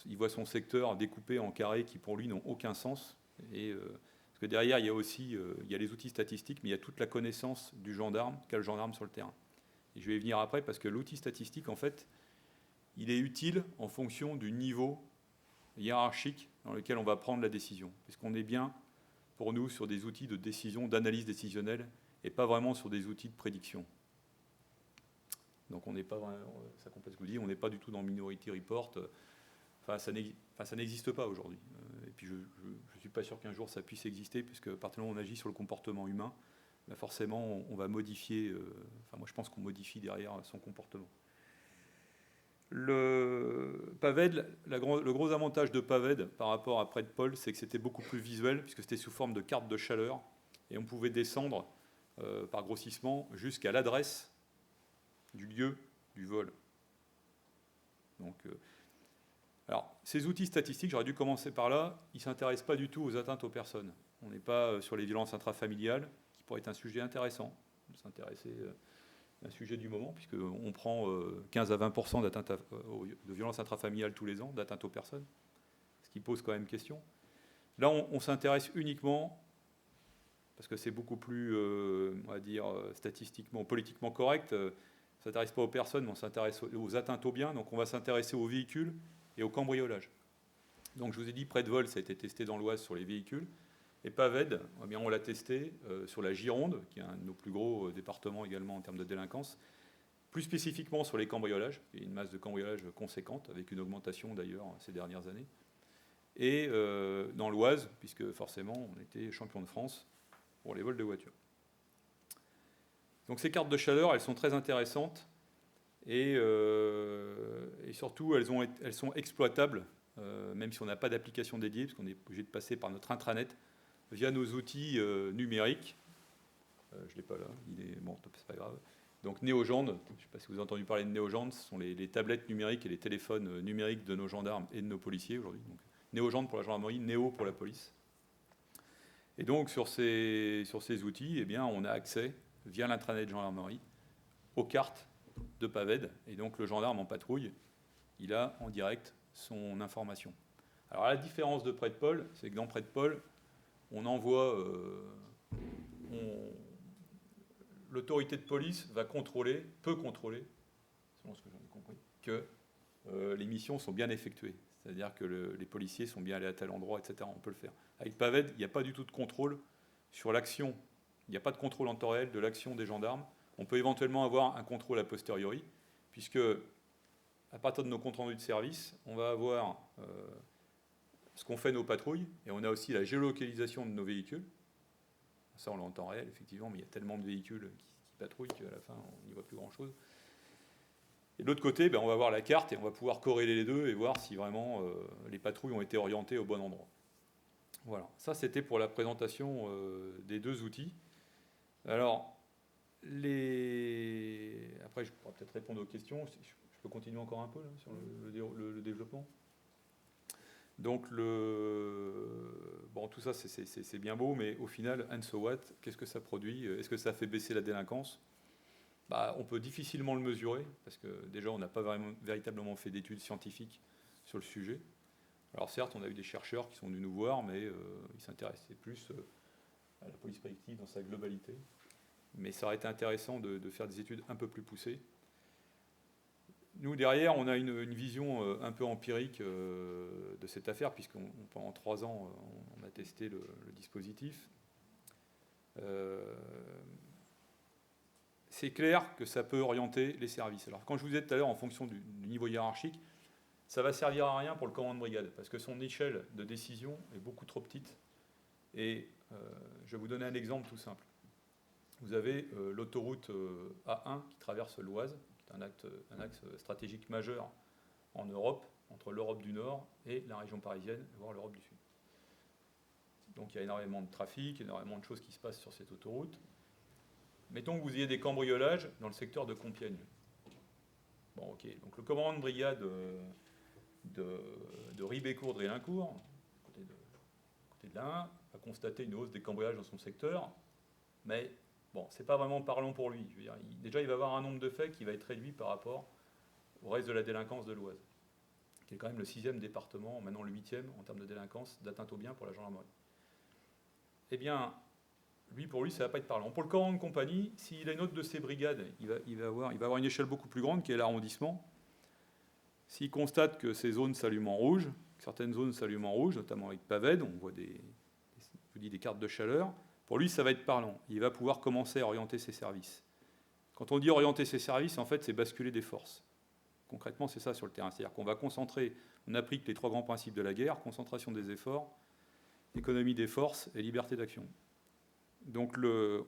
il voit son secteur découpé en carrés qui, pour lui, n'ont aucun sens. Parce que derrière, il y a aussi les outils statistiques, mais il y a toute la connaissance du gendarme qu'a le gendarme sur le terrain. Et je vais y venir après, parce que l'outil statistique, en fait, il est utile en fonction du niveau hiérarchique dans lequel on va prendre la décision. Puisqu'on est bien, pour nous, sur des outils de décision, d'analyse décisionnelle, et pas vraiment sur des outils de prédiction. Donc on n'est pas vraiment, ça complète ce que je dis, on n'est pas du tout dans Minority Report. Ça n'existe pas aujourd'hui. Et puis je ne suis pas sûr qu'un jour ça puisse exister, puisque à partir du moment où on agit sur le comportement humain, forcément on va modifier, moi je pense qu'on modifie derrière son comportement. Le PAVED, le gros avantage de PAVED par rapport à PredPol, c'est que c'était beaucoup plus visuel, puisque c'était sous forme de carte de chaleur, et on pouvait descendre par grossissement jusqu'à l'adresse du lieu du vol. Donc, alors, ces outils statistiques, j'aurais dû commencer par là, ils ne s'intéressent pas du tout aux atteintes aux personnes. On n'est pas sur les violences intrafamiliales, qui pourrait être un sujet intéressant, de s'intéresser à un sujet du moment, puisqu'on prend 15 à 20% de violences intrafamiliales tous les ans, d'atteintes aux personnes, ce qui pose quand même question. Là, on s'intéresse uniquement, parce que c'est beaucoup plus, on va dire, statistiquement, politiquement correct, on ne s'intéresse pas aux personnes, mais on s'intéresse aux atteintes aux biens, donc on va s'intéresser aux véhicules et au cambriolage. Donc je vous ai dit, PredVol, ça a été testé dans l'Oise sur les véhicules, et PAVED, on l'a testé sur la Gironde, qui est un de nos plus gros départements également en termes de délinquance, plus spécifiquement sur les cambriolages, il y a une masse de cambriolage conséquente, avec une augmentation d'ailleurs ces dernières années, et dans l'Oise, puisque forcément on était champion de France pour les vols de voitures. Donc ces cartes de chaleur, elles sont très intéressantes et surtout elles sont exploitables, même si on n'a pas d'application dédiée, parce qu'on est obligé de passer par notre intranet via nos outils numériques. Je ne l'ai pas là, bon, c'est pas grave. Donc Néogende, je ne sais pas si vous avez entendu parler de Néogende, ce sont les tablettes numériques et les téléphones numériques de nos gendarmes et de nos policiers aujourd'hui. Donc Néogende pour la gendarmerie, Néo pour la police. Et donc sur ces outils, eh bien, on a accès via l'intranet de gendarmerie aux cartes de PAVED. Et donc le gendarme en patrouille, il a en direct son information. Alors la différence de PredPol, c'est que dans PredPol, on envoie, l'autorité de police peut contrôler, selon ce que j'en ai compris, que les missions sont bien effectuées. C'est-à-dire que les policiers sont bien allés à tel endroit, etc. On peut le faire. Avec PAVED, il n'y a pas du tout de contrôle sur l'action. Il n'y a pas de contrôle en temps réel de l'action des gendarmes. On peut éventuellement avoir un contrôle a posteriori, puisque à partir de nos comptes rendus de service, on va avoir ce qu'on fait nos patrouilles, et on a aussi la géolocalisation de nos véhicules. Ça, on l'a en temps réel, effectivement, mais il y a tellement de véhicules qui patrouilles qu'à la fin, on n'y voit plus grand-chose. Et de l'autre côté, on va voir la carte et on va pouvoir corréler les deux et voir si vraiment les patrouilles ont été orientées au bon endroit. Voilà, ça c'était pour la présentation des deux outils. Alors, après je pourrais peut-être répondre aux questions. Je peux continuer encore un peu là, sur le développement. Donc, tout ça c'est bien beau, mais au final, and so what, qu'est-ce que ça produit? Est-ce que ça fait baisser la délinquance? On peut difficilement le mesurer, parce que déjà, on n'a pas véritablement fait d'études scientifiques sur le sujet. Alors certes, on a eu des chercheurs qui sont venus nous voir, mais ils s'intéressaient plus à la police prédictive dans sa globalité. Mais ça aurait été intéressant de faire des études un peu plus poussées. Nous, derrière, on a une vision un peu empirique de cette affaire, pendant 3 ans, on a testé le dispositif. C'est clair que ça peut orienter les services. Alors, quand je vous disais tout à l'heure, en fonction du niveau hiérarchique, ça va servir à rien pour le commandant de brigade, parce que son échelle de décision est beaucoup trop petite. Et je vais vous donner un exemple tout simple. Vous avez l'autoroute A1 qui traverse l'Oise, qui est un axe stratégique majeur en Europe, entre l'Europe du Nord et la région parisienne, voire l'Europe du Sud. Donc il y a énormément de trafic, énormément de choses qui se passent sur cette autoroute. Mettons que vous ayez des cambriolages dans le secteur de Compiègne. Bon, ok. Donc le commandant de brigade de Ribécourt-Drélincourt, côté de l'Ain, a constaté une hausse des cambriolages dans son secteur, mais bon, c'est pas vraiment parlant pour lui. Je veux dire, déjà, il va avoir un nombre de faits qui va être réduit par rapport au reste de la délinquance de l'Oise, qui est quand même le 6e département, maintenant le 8e en termes de délinquance d'atteinte aux biens pour la gendarmerie. Eh bien, pour lui, ça ne va pas être parlant. Pour le commandant de compagnie, s'il a une autre de ses brigades, il va avoir une échelle beaucoup plus grande qui est l'arrondissement. S'il constate que ces zones s'allument en rouge, certaines zones s'allument en rouge, notamment avec Paved, on voit des cartes de chaleur, pour lui, ça va être parlant. Il va pouvoir commencer à orienter ses services. Quand on dit orienter ses services, en fait, c'est basculer des forces. Concrètement, c'est ça sur le terrain. C'est-à-dire qu'on va concentrer, on applique les 3 grands principes de la guerre, concentration des efforts, économie des forces et liberté d'action. Donc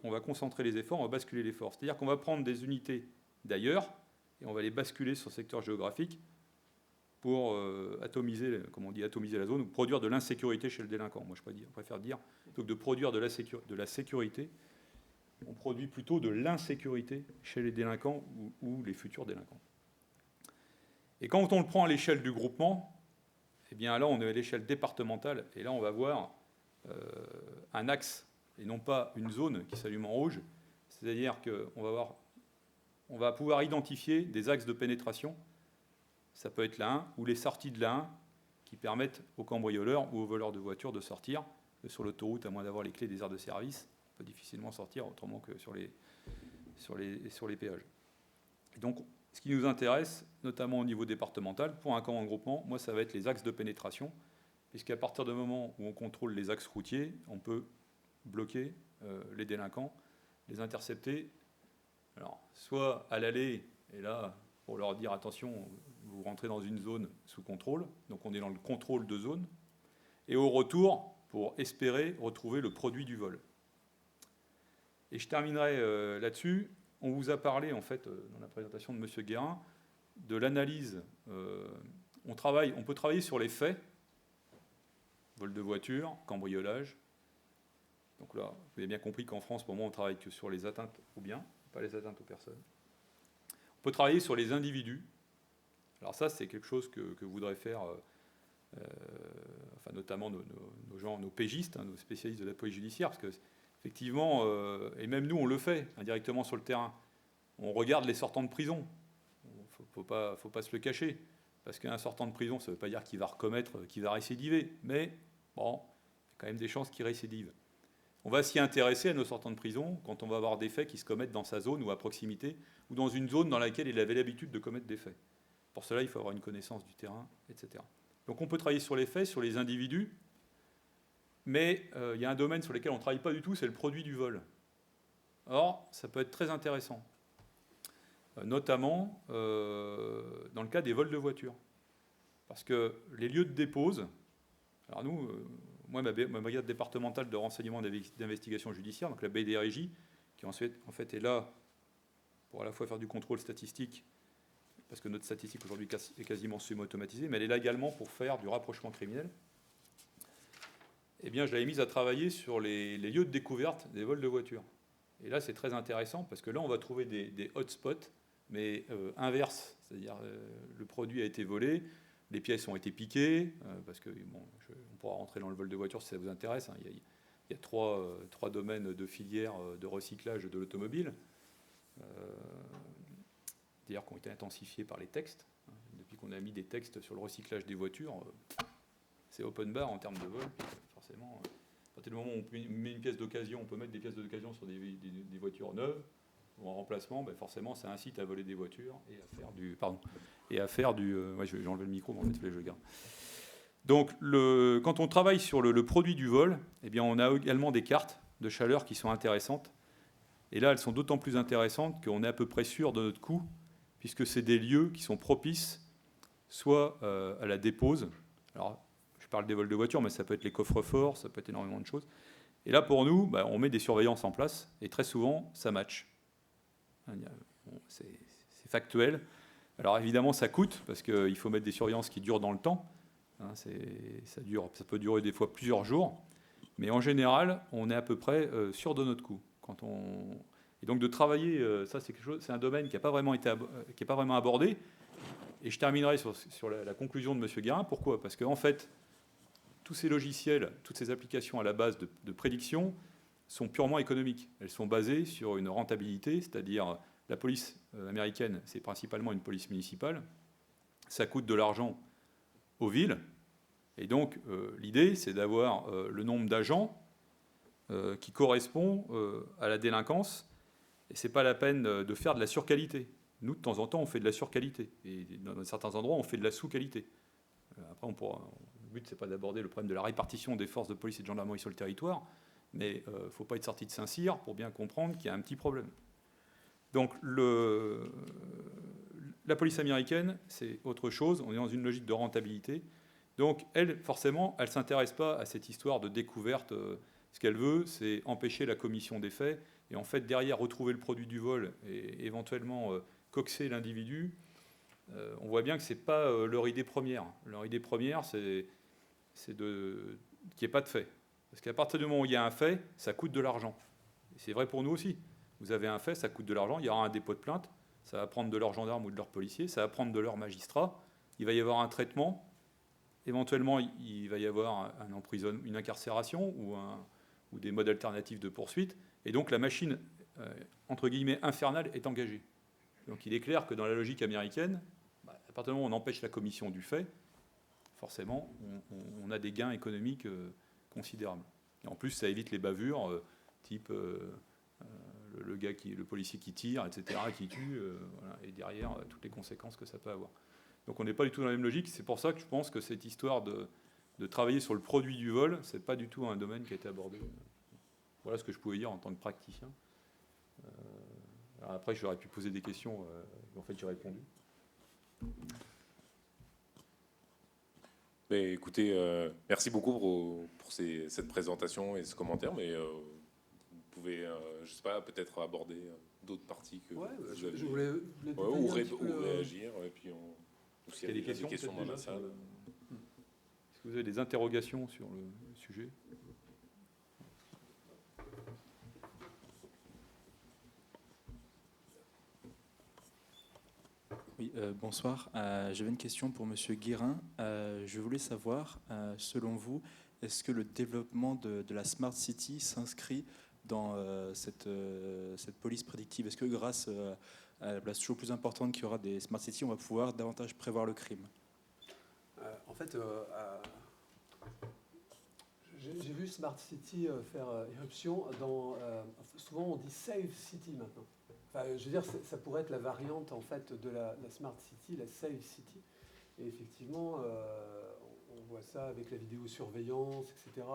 on va concentrer les efforts, on va basculer les forces. C'est-à-dire qu'on va prendre des unités d'ailleurs et on va les basculer sur le secteur géographique pour atomiser la zone ou produire de l'insécurité chez le délinquant. Moi, je préfère dire, plutôt que de produire de la sécurité, on produit plutôt de l'insécurité chez les délinquants ou les futurs délinquants. Et quand on le prend à l'échelle du groupement, eh bien là, on est à l'échelle départementale, et là, on va voir un axe, et non pas une zone qui s'allume en rouge. C'est-à-dire qu'on va pouvoir identifier des axes de pénétration. Ça peut être l'A1 ou les sorties de l'A1 qui permettent aux cambrioleurs ou aux voleurs de voitures de sortir. Sur l'autoroute, à moins d'avoir les clés des aires de service, on peut difficilement sortir autrement que sur les péages. Et donc, ce qui nous intéresse, notamment au niveau départemental, pour un commandant de groupement, moi, ça va être les axes de pénétration, puisqu'à partir du moment où on contrôle les axes routiers, on peut bloquer les délinquants, les intercepter, alors, soit à l'aller, et là, pour leur dire attention, vous rentrez dans une zone sous contrôle, donc on est dans le contrôle de zone, et au retour, pour espérer retrouver le produit du vol. Et je terminerai là-dessus. On vous a parlé, en fait, dans la présentation de M. Guérin, de l'analyse. On peut travailler sur les faits, vol de voiture, cambriolage. Donc là, vous avez bien compris qu'en France, pour moi, on travaille que sur les atteintes aux biens, pas les atteintes aux personnes. On peut travailler sur les individus. Alors ça, c'est quelque chose que voudraient faire, notamment nos pégistes, nos spécialistes de la police judiciaire, parce que effectivement, et même nous, on le fait indirectement sur le terrain. On regarde les sortants de prison. Faut pas se le cacher, parce qu'un sortant de prison, ça ne veut pas dire qu'il va recommettre, qu'il va récidiver, mais bon, il y a quand même des chances qu'il récidive. On va s'y intéresser à nos sortants de prison quand on va avoir des faits qui se commettent dans sa zone ou à proximité, ou dans une zone dans laquelle il avait l'habitude de commettre des faits. Pour cela, il faut avoir une connaissance du terrain, etc. Donc on peut travailler sur les faits, sur les individus, mais il y a un domaine sur lequel on ne travaille pas du tout, c'est le produit du vol. Or, ça peut être très intéressant, notamment dans le cas des vols de voitures. Parce que les lieux de dépose, alors nous, moi, ma brigade départementale de renseignement et d'investigation judiciaire, donc la BDRJ, qui ensuite, en fait, est là pour à la fois faire du contrôle statistique, parce que notre statistique aujourd'hui est quasiment semi-automatisée, mais elle est là également pour faire du rapprochement criminel. Eh bien, je l'avais mise à travailler sur les lieux de découverte des vols de voitures. Et là, c'est très intéressant, parce que là, on va trouver des hotspots, mais inverse, c'est-à-dire le produit a été volé, les pièces ont été piquées, parce que, bon, on pourra rentrer dans le vol de voiture si ça vous intéresse, hein. Il y a trois domaines de filière de recyclage de l'automobile, d'ailleurs qui ont été intensifiés par les textes. Depuis qu'on a mis des textes sur le recyclage des voitures, c'est open bar en termes de vol. Forcément, à partir du moment où on met une pièce d'occasion, on peut mettre des pièces d'occasion sur des voitures neuves ou en remplacement, ben forcément ça incite à voler des voitures et à faire du... Pardon. Et à faire du... ouais, j'ai enlevé le micro, mais en fait, je le garde. Donc, quand on travaille sur le produit du vol, eh bien, on a également des cartes de chaleur qui sont intéressantes. Et là, elles sont d'autant plus intéressantes qu'on est à peu près sûr de notre coût, puisque c'est des lieux qui sont propices soit à la dépose. Alors, je parle des vols de voitures, mais ça peut être les coffres-forts, ça peut être énormément de choses. Et là, pour nous, on met des surveillances en place, et très souvent, ça match. C'est factuel. Alors, évidemment, ça coûte, parce qu'il faut mettre des surveillances qui durent dans le temps. Ça peut durer des fois plusieurs jours. Mais en général, on est à peu près sûr de notre coût. Et donc, de travailler, ça, c'est un domaine qui n'a pas vraiment abordé. Et je terminerai sur la conclusion de M. Guérin. Pourquoi ? Parce qu'en fait, tous ces logiciels, toutes ces applications à la base de prédiction sont purement économiques. Elles sont basées sur une rentabilité, c'est-à-dire la police américaine, c'est principalement une police municipale. Ça coûte de l'argent aux villes. Et donc, l'idée, c'est d'avoir le nombre d'agents qui correspond à la délinquance. Et ce n'est pas la peine de faire de la surqualité. Nous, de temps en temps, on fait de la surqualité. Et dans certains endroits, on fait de la sous-qualité. Après, le but, ce n'est pas d'aborder le problème de la répartition des forces de police et de gendarmerie sur le territoire, mais il ne faut pas être sorti de Saint-Cyr pour bien comprendre qu'il y a un petit problème. Donc, la police américaine, c'est autre chose. On est dans une logique de rentabilité. Donc, elle, forcément, elle ne s'intéresse pas à cette histoire de découverte. Ce qu'elle veut, c'est empêcher la commission des faits. Et en fait, derrière, retrouver le produit du vol et éventuellement coxer l'individu. On voit bien que ce n'est pas leur idée première. Leur idée première, c'est qu'il n'y ait pas de fait. Parce qu'à partir du moment où il y a un fait, ça coûte de l'argent. Et c'est vrai pour nous aussi. Vous avez un fait, ça coûte de l'argent. Il y aura un dépôt de plainte. Ça va prendre de leurs gendarmes ou de leurs policiers. Ça va prendre de leurs magistrats. Il va y avoir un traitement. Éventuellement, il va y avoir une incarcération ou des modes alternatifs de poursuite. Et donc, la machine, entre guillemets, infernale est engagée. Donc, il est clair que dans la logique américaine, à partir du moment où on empêche la commission du fait, forcément, on a des gains économiques considérables. Et en plus, ça évite les bavures, type le policier qui tire, etc., qui tue, voilà, et derrière, toutes les conséquences que ça peut avoir. Donc, on n'est pas du tout dans la même logique. C'est pour ça que je pense que cette histoire de travailler sur le produit du vol, ce n'est pas du tout un domaine qui a été abordé. Voilà ce que je pouvais dire en tant que praticien. Alors après, j'aurais pu poser des questions. En fait, j'ai répondu. Mais écoutez, merci beaucoup pour cette présentation et ce commentaire. Mais vous pouvez, je ne sais pas, peut-être aborder d'autres parties que vous avez. Je voulais ou réagir. Et puis s'il y a des questions dans la salle. Est-ce que vous avez des interrogations sur le sujet ? Oui, bonsoir. J'avais une question pour Monsieur Guérin. Je voulais savoir, selon vous, est-ce que le développement de la Smart City s'inscrit dans cette police prédictive ? Est-ce que grâce à la place toujours plus importante qu'il y aura des Smart Cities, on va pouvoir davantage prévoir le crime ? En fait, j'ai vu Smart City faire éruption dans... souvent, on dit Safe City maintenant. Enfin, je veux dire, ça pourrait être la variante en fait de la Smart City, la Safe City. Et effectivement, on voit ça avec la vidéosurveillance, etc.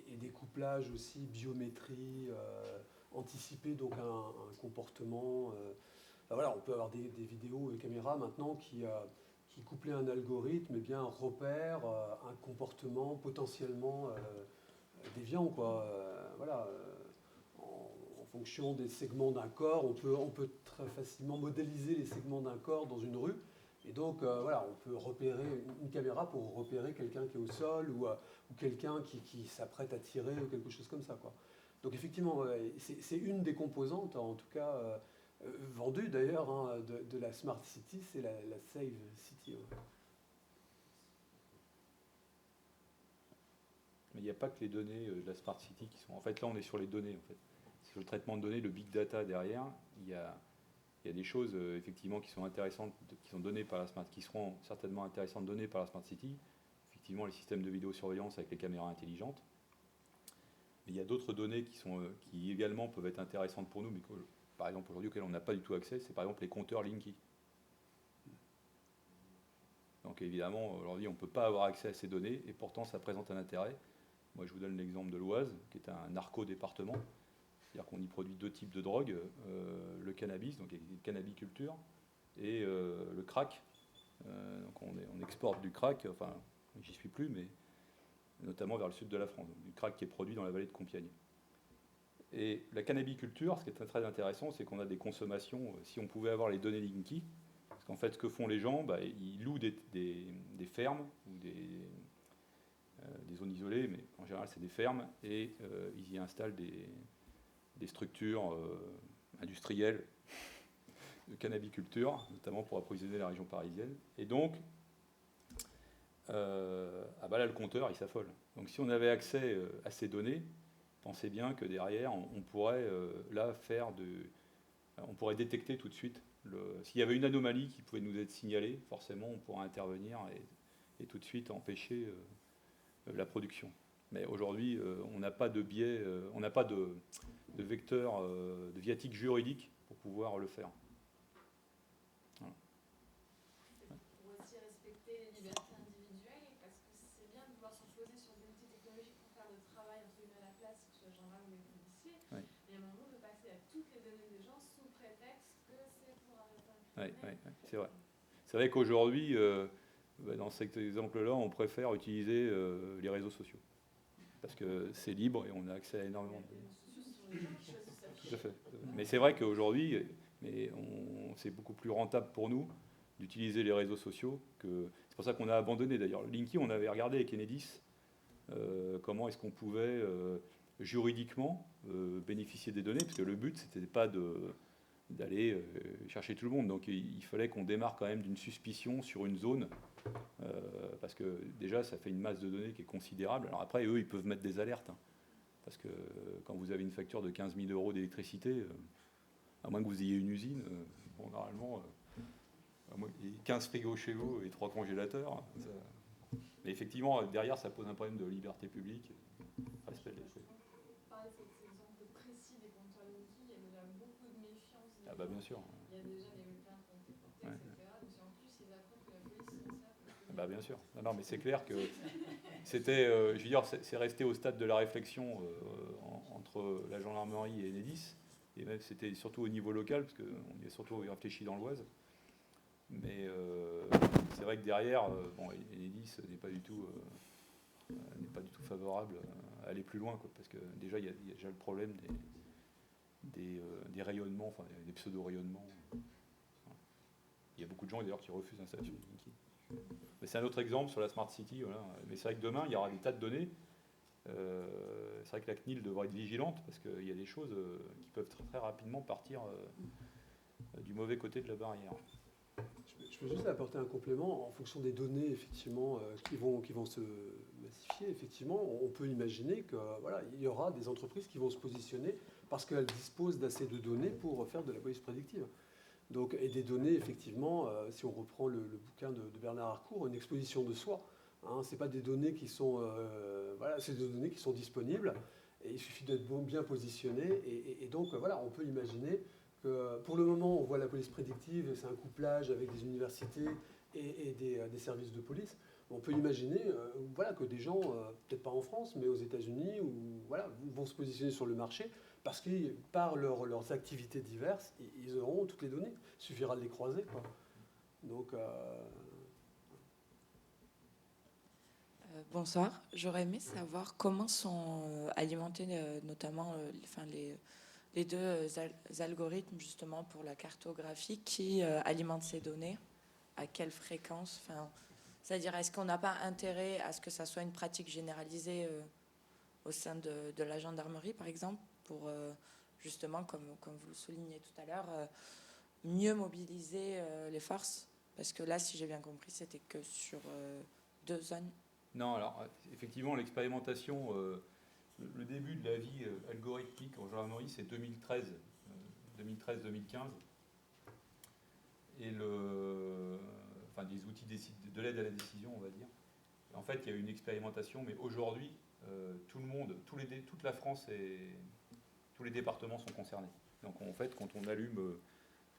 Et des couplages aussi, biométrie, anticiper donc un comportement. Voilà, on peut avoir des vidéos et caméras maintenant qui couplent un algorithme, eh bien repèrent un comportement potentiellement déviant, quoi. Voilà. En fonction des segments d'un corps. On peut très facilement modéliser les segments d'un corps dans une rue. Et donc, voilà, on peut repérer une caméra pour repérer quelqu'un qui est au sol ou quelqu'un qui s'apprête à tirer ou quelque chose comme ça, quoi. Donc, effectivement, c'est une des composantes, en tout cas, vendue d'ailleurs, hein, de la Smart City, c'est la Save City. Ouais. Mais il n'y a pas que les données de la Smart City qui sont... En fait, là, on est sur les données, en fait. Sur le traitement de données, le big data derrière, il y a des choses effectivement qui sont intéressantes, qui sont données par la Smart, qui seront certainement intéressantes données par la Smart City. Effectivement, les systèmes de vidéosurveillance avec les caméras intelligentes. Mais il y a d'autres données qui également peuvent être intéressantes pour nous, mais que, par exemple aujourd'hui auxquelles on n'a pas du tout accès, c'est par exemple les compteurs Linky. Donc évidemment, aujourd'hui, on ne peut pas avoir accès à ces données, et pourtant ça présente un intérêt. Moi, je vous donne l'exemple de l'Oise, qui est un narco-département. C'est-à-dire qu'on y produit 2 types de drogues, le cannabis, donc la cannabiculture, et le crack. Donc on exporte du crack, enfin, j'y suis plus, mais notamment vers le sud de la France. Donc, du crack qui est produit dans la vallée de Compiègne. Et la cannabiculture, ce qui est très, très intéressant, c'est qu'on a des consommations, si on pouvait avoir les données Linky, parce qu'en fait, ce que font les gens, ils louent des fermes ou des zones isolées, mais en général, c'est des fermes, et ils y installent des structures industrielles de cannabiculture, notamment pour approvisionner la région parisienne. Et donc, là, le compteur, il s'affole. Donc, si on avait accès à ces données, pensez bien que derrière, on pourrait on pourrait détecter tout de suite. S'il y avait une anomalie qui pouvait nous être signalée, forcément, on pourrait intervenir et tout de suite empêcher la production. Mais aujourd'hui, on n'a pas de biais, on n'a pas de vecteur, de viatique juridique pour pouvoir le faire. Voilà. Pour aussi respecter les libertés individuelles, parce que c'est bien de pouvoir se reposer sur des outils technologiques pour faire le travail entre guillemets à la place, que ce soit gendarme ou les policiers. Oui. Mais à un moment, on peut passer à toutes les données des gens sous prétexte que c'est pour arrêter un criminel. Oui, c'est vrai. C'est vrai qu'aujourd'hui, dans cet exemple-là, on préfère utiliser les réseaux sociaux. Parce que c'est libre et on a accès à énormément de données. Tout à fait. Mais c'est vrai qu'aujourd'hui, c'est beaucoup plus rentable pour nous d'utiliser les réseaux sociaux. C'est pour ça qu'on a abandonné d'ailleurs. Linky, on avait regardé avec Enedis comment est-ce qu'on pouvait juridiquement bénéficier des données, parce que le but, c'était pas d'aller chercher tout le monde. Donc il fallait qu'on démarre quand même d'une suspicion sur une zone, parce que déjà ça fait une masse de données qui est considérable. Alors après, eux, ils peuvent mettre des alertes, hein, parce que quand vous avez une facture de 15 000 euros d'électricité, à moins que vous ayez une usine, normalement, à moins qu'il y ait 15 frigos chez vous et 3 congélateurs, mais effectivement, derrière, ça pose un problème de liberté publique, respect des faits. Parler de cet exemple précis des compteurs Linky, il y a déjà beaucoup de méfiance. Ah bah bien sûr. Il y a déjà des plaintes qui ont été portées, etc. Donc si en plus ils apprennent que la police s'en sert. Bah bien sûr. Non, mais c'est clair que c'était, je veux dire, c'est resté au stade de la réflexion entre la gendarmerie et Enedis, et même c'était surtout au niveau local, parce qu'on y a surtout réfléchi dans l'Oise. Mais c'est vrai que derrière, Enedis n'est pas du tout favorable à aller plus loin, quoi, parce que déjà il y a déjà le problème des rayonnements, enfin des pseudo-rayonnements. Il y a beaucoup de gens d'ailleurs qui refusent l'installation de Linky. Mais c'est un autre exemple sur la Smart City. Voilà. Mais c'est vrai que demain, il y aura des tas de données. C'est vrai que la CNIL devrait être vigilante, parce qu'il y a des choses qui peuvent très, très rapidement partir du mauvais côté de la barrière. Je peux juste apporter un complément en fonction des données effectivement qui vont se massifier. Effectivement, on peut imaginer que voilà, il y aura des entreprises qui vont se positionner parce qu'elles disposent d'assez de données pour faire de la police prédictive. Donc, et des données effectivement, si on reprend le bouquin de Bernard Harcourt, une exposition de soi. Hein, c'est pas des données qui sont voilà, c'est des données qui sont disponibles. Et il suffit d'être bien positionné. Et donc voilà, on peut imaginer que pour le moment, on voit la police prédictive, c'est un couplage avec des universités et des services de police. On peut imaginer voilà, que des gens, peut-être pas en France, mais aux États-Unis, voilà, vont se positionner sur le marché parce que par leurs activités diverses, ils auront toutes les données. Il suffira de les croiser, quoi. Donc, bonsoir. J'aurais aimé savoir comment sont alimentés notamment les deux algorithmes justement pour la cartographie qui alimentent ces données, à quelle fréquence, enfin, c'est-à-dire est-ce qu'on n'a pas intérêt à ce que ça soit une pratique généralisée au sein de la gendarmerie par exemple pour justement, comme vous le soulignez tout à l'heure, mieux mobiliser les forces, parce que là, si j'ai bien compris, c'était que sur 2 zones. Non, alors effectivement, l'expérimentation, le début de la vie algorithmique en gendarmerie, c'est 2013, 2013-2015. Et enfin, des outils de l'aide à la décision, on va dire. Et en fait, il y a eu une expérimentation, mais aujourd'hui, tout le monde, toute la France et tous les départements sont concernés. Donc en fait, quand on allume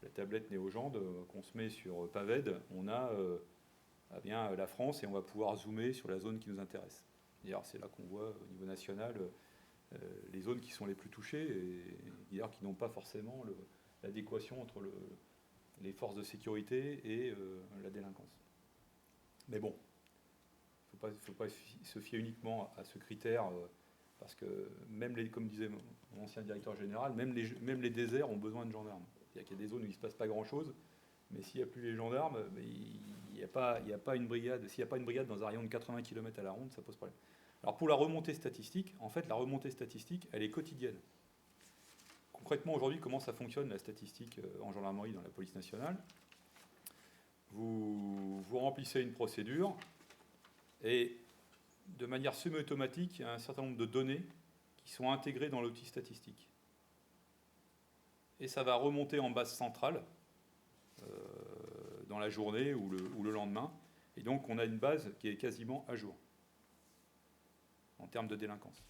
la tablette NeoGend, qu'on se met sur Paved, on a bien la France et on va pouvoir zoomer sur la zone qui nous intéresse. D'ailleurs, c'est là qu'on voit au niveau national les zones qui sont les plus touchées et d'ailleurs qui n'ont pas forcément l'adéquation entre les forces de sécurité et la délinquance. Mais bon, il ne faut pas se fier uniquement à ce critère, parce que même comme disait mon ancien directeur général, même les déserts ont besoin de gendarmes. C'est-à-dire qu'il y a des zones où il ne se passe pas grand-chose, mais s'il n'y a plus les gendarmes, il n'y a pas une brigade. S'il n'y a pas une brigade dans un rayon de 80 km à la ronde, ça pose problème. Alors pour la remontée statistique, en fait, la remontée statistique, elle est quotidienne. Concrètement, aujourd'hui, comment ça fonctionne, la statistique en gendarmerie dans la police nationale ? Vous remplissez une procédure et de manière semi-automatique, il y a un certain nombre de données qui sont intégrées dans l'outil statistique. Et ça va remonter en base centrale dans la journée ou le lendemain. Et donc, on a une base qui est quasiment à jour en termes de délinquance.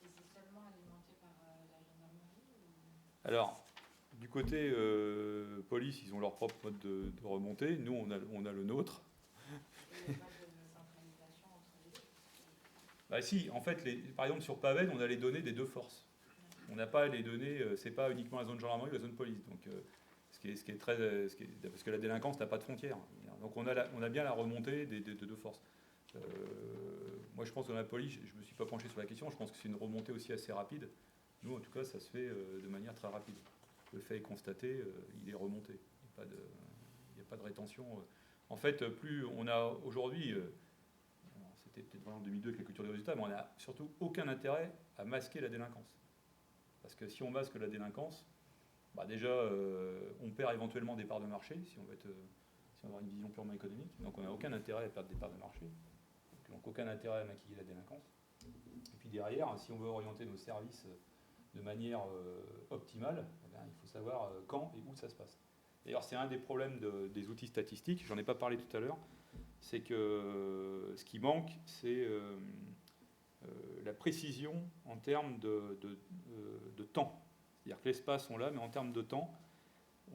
Et c'est seulement alimenté par la gendarmerie Alors, du côté police, ils ont leur propre mode de remontée. Nous, on a le nôtre. Il n'y a pas de centralisation entre les deux. Bah si, en fait, par exemple, sur Paved, on a les données des deux forces. On n'a pas les données, c'est pas uniquement la zone gendarmerie ou la zone police. Donc, parce que la délinquance n'a pas de frontières. Donc, on a bien la remontée des deux forces. Moi, je pense que dans la police, je ne me suis pas penché sur la question, je pense que c'est une remontée aussi assez rapide. Nous, en tout cas, ça se fait de manière très rapide. Le fait est constaté, il est remonté. Il n'y a pas de rétention. En fait, plus on a aujourd'hui, c'était peut-être en 2002 avec la culture des résultats, mais on n'a surtout aucun intérêt à masquer la délinquance. Parce que si on masque la délinquance, bah déjà, on perd éventuellement des parts de marché, si on veut avoir une vision purement économique. Donc on n'a aucun intérêt à perdre des parts de marché. Donc aucun intérêt à maquiller la délinquance. Et puis derrière, si on veut orienter nos services de manière optimale, eh bien, il faut savoir quand et où ça se passe. D'ailleurs, c'est un des problèmes des outils statistiques, j'en ai pas parlé tout à l'heure, c'est que ce qui manque, c'est la précision en termes de temps. C'est-à-dire que l'espace, on l'a, mais en termes de temps,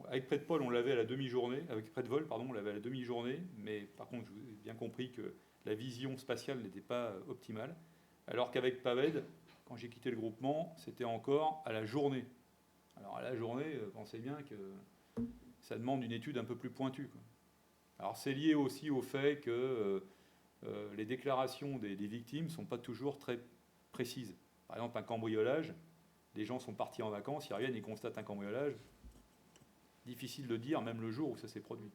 avec Predpol, on l'avait à la demi-journée, avec Predvol, pardon, on l'avait à la demi-journée, mais par contre, j'ai bien compris que la vision spatiale n'était pas optimale, alors qu'avec Paved, quand j'ai quitté le groupement, c'était encore à la journée. Alors à la journée, pensez bien que ça demande une étude un peu plus pointue, quoi. Alors c'est lié aussi au fait que les déclarations des victimes ne sont pas toujours très précises. Par exemple, un cambriolage, les gens sont partis en vacances, ils reviennent, ils constatent un cambriolage. Difficile de dire, même le jour où ça s'est produit.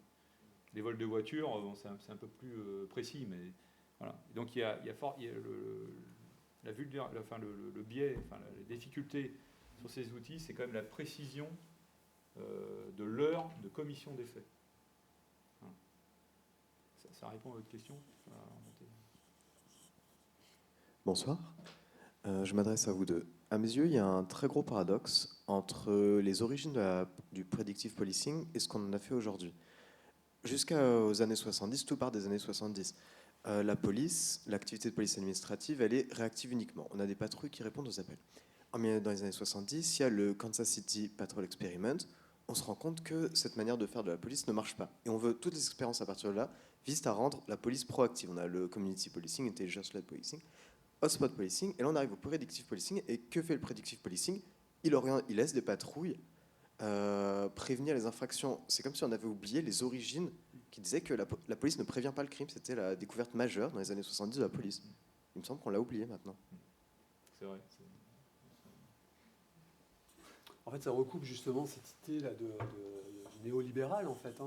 Les vols de voitures, bon, c'est un peu plus précis, mais voilà. Donc il y a le biais, les difficultés sur ces outils, c'est quand même la précision de l'heure de commission des faits. Voilà. Ça répond à votre question. Bonsoir. Je m'adresse à vous deux. À mes yeux, il y a un très gros paradoxe entre les origines du predictive policing et ce qu'on en a fait aujourd'hui. Jusqu'aux années 70, tout part des années 70. La police, l'activité de police administrative, elle est réactive uniquement. On a des patrouilles qui répondent aux appels. Dans les années 70, il y a le Kansas City Patrol Experiment. On se rend compte que cette manière de faire de la police ne marche pas. Et on veut, toutes les expériences à partir de là visent à rendre la police proactive. On a le community policing, intelligence-led policing, hotspot policing, et là on arrive au predictive policing. Et que fait le predictive policing ? Il laisse des patrouilles prévenir les infractions. C'est comme si on avait oublié les origines qui disaient que la police ne prévient pas le crime. C'était la découverte majeure dans les années 70 de la police. Il me semble qu'on l'a oublié maintenant. C'est vrai. En fait, ça recoupe justement cette idée là de néolibérale, en fait.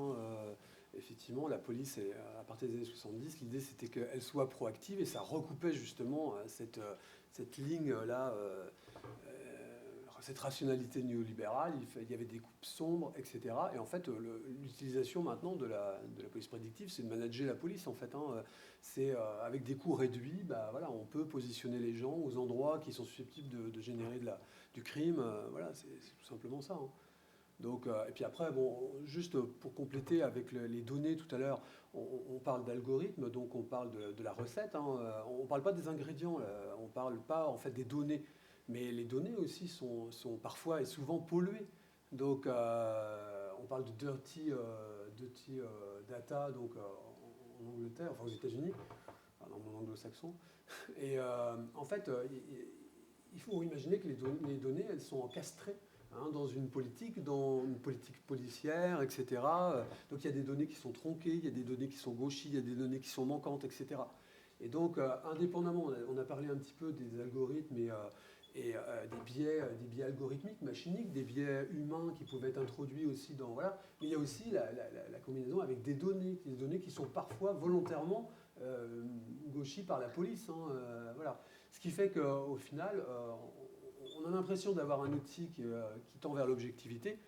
Effectivement, la police, à partir des années 70, l'idée c'était qu'elle soit proactive et ça recoupait justement cette ligne-là, cette rationalité néolibérale. Il y avait des coupes sombres, etc. Et en fait, l'utilisation maintenant de la police prédictive, c'est de manager la police, en fait. C'est avec des coûts réduits, voilà, on peut positionner les gens aux endroits qui sont susceptibles de générer du crime. Voilà, c'est tout simplement ça. Donc, et puis après, bon, juste pour compléter avec les données tout à l'heure, on parle d'algorithmes, donc on parle de la recette. On ne parle pas des ingrédients, on ne parle pas en fait des données. Mais les données aussi sont parfois et souvent polluées. Donc on parle de dirty data donc, en Angleterre, enfin aux États-Unis, dans le monde anglo-saxon. Et en fait, il faut imaginer que les données, elles sont encastrées dans une politique policière, etc. Donc il y a des données qui sont tronquées, il y a des données qui sont gauchies, il y a des données qui sont manquantes, etc. Et donc, indépendamment, on a parlé un petit peu des algorithmes et des biais algorithmiques, machiniques, des biais humains qui pouvaient être introduits aussi dans... Voilà. Mais il y a aussi la combinaison avec des données qui sont parfois volontairement gauchies par la police. Voilà. Ce qui fait qu'au final, on a l'impression d'avoir un outil qui tend vers l'objectivité.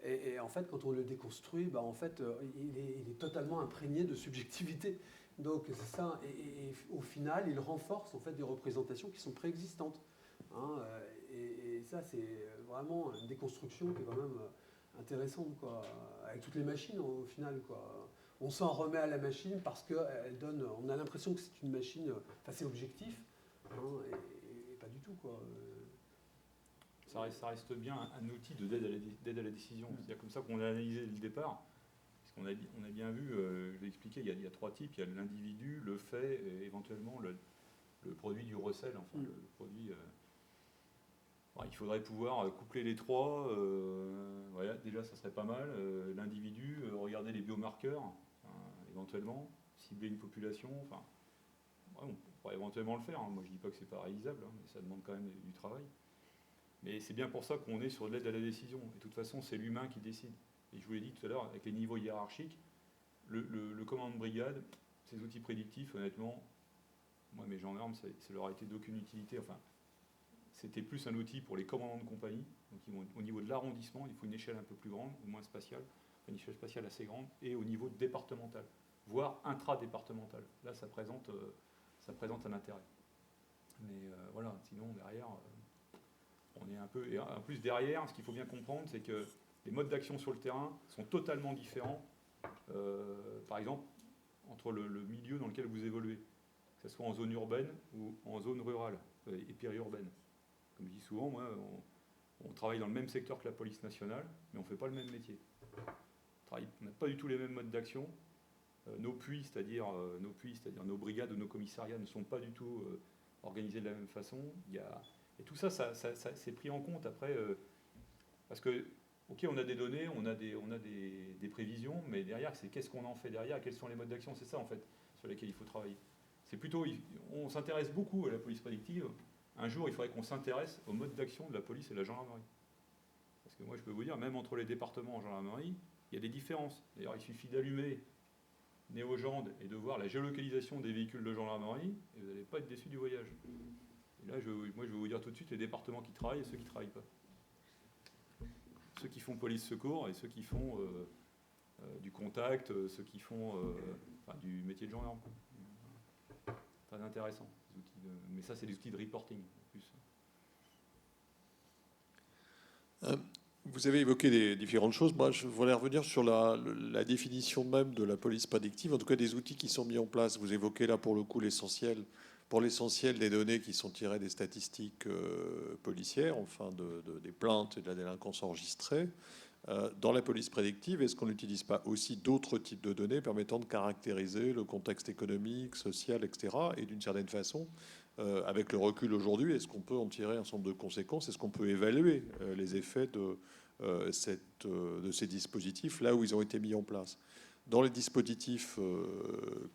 Et en fait, quand on le déconstruit, en fait, il est totalement imprégné de subjectivité. Donc c'est ça. Et au final, il renforce en fait des représentations qui sont préexistantes. Et ça, c'est vraiment une déconstruction qui est quand même intéressante, quoi. Avec toutes les machines, au final, quoi. On s'en remet à la machine parce qu'elle donne... On a l'impression que c'est une machine... Enfin, c'est objectif, et pas du tout, quoi. Ça reste bien un outil d'aide à la décision. C'est comme ça qu'on l'a analysé dès le départ. Parce qu'on a bien vu, je l'ai expliqué, il y a trois types. Il y a l'individu, le fait, et éventuellement le produit du recel. Enfin, le produit... il faudrait pouvoir coupler les trois. Voilà, déjà, ça serait pas mal. L'individu, regarder les biomarqueurs, éventuellement, cibler une population. Enfin, on pourrait éventuellement le faire. Moi, je dis pas que c'est pas réalisable, mais ça demande quand même du travail. Mais c'est bien pour ça qu'on est sur l'aide à la décision. Et de toute façon, c'est l'humain qui décide. Et je vous l'ai dit tout à l'heure, avec les niveaux hiérarchiques, le commandant de brigade, ces outils prédictifs, honnêtement, moi, mes gendarmes, ça leur a été d'aucune utilité. Enfin, c'était plus un outil pour les commandants de compagnie. Donc, au niveau de l'arrondissement, il faut une échelle un peu plus grande, ou moins spatiale, une échelle spatiale assez grande, et au niveau départemental, voire intra-départemental. Là, ça présente un intérêt. Mais voilà, sinon, derrière... on est un peu... Et en plus, derrière, ce qu'il faut bien comprendre, c'est que les modes d'action sur le terrain sont totalement différents, par exemple, entre le milieu dans lequel vous évoluez, que ce soit en zone urbaine ou en zone rurale et périurbaine. Comme je dis souvent, moi, on travaille dans le même secteur que la police nationale, mais on ne fait pas le même métier. On n'a pas du tout les mêmes modes d'action. Nos puits, c'est-à-dire nos brigades ou nos commissariats, ne sont pas du tout organisés de la même façon. Et tout ça, c'est pris en compte après, parce que, ok, on a des données, on a des prévisions, mais derrière, c'est qu'est-ce qu'on en fait derrière, quels sont les modes d'action, c'est ça en fait sur lesquels il faut travailler. C'est plutôt, on s'intéresse beaucoup à la police prédictive. Un jour, il faudrait qu'on s'intéresse aux modes d'action de la police et de la gendarmerie. Parce que moi, je peux vous dire, même entre les départements en gendarmerie, il y a des différences. D'ailleurs, il suffit d'allumer Néogende et de voir la géolocalisation des véhicules de gendarmerie, et vous n'allez pas être déçu du voyage. Et là, moi, je vais vous dire tout de suite les départements qui travaillent et ceux qui ne travaillent pas. Ceux qui font police-secours et ceux qui font du contact, ceux qui font du métier de gendarme. Très intéressant. Ces outils mais ça, c'est des outils de reporting en plus. Vous avez évoqué des différentes choses. Moi, je voulais revenir sur la définition même de la police prédictive, en tout cas des outils qui sont mis en place. Vous évoquez là, pour le coup, pour l'essentiel des données qui sont tirées des statistiques policières, enfin des plaintes et de la délinquance enregistrée. Dans la police prédictive, est-ce qu'on n'utilise pas aussi d'autres types de données permettant de caractériser le contexte économique, social, etc. Et d'une certaine façon, avec le recul aujourd'hui, est-ce qu'on peut en tirer un certain nombre de conséquences? Est-ce qu'on peut évaluer les effets de ces dispositifs là où ils ont été mis en place? Dans les dispositifs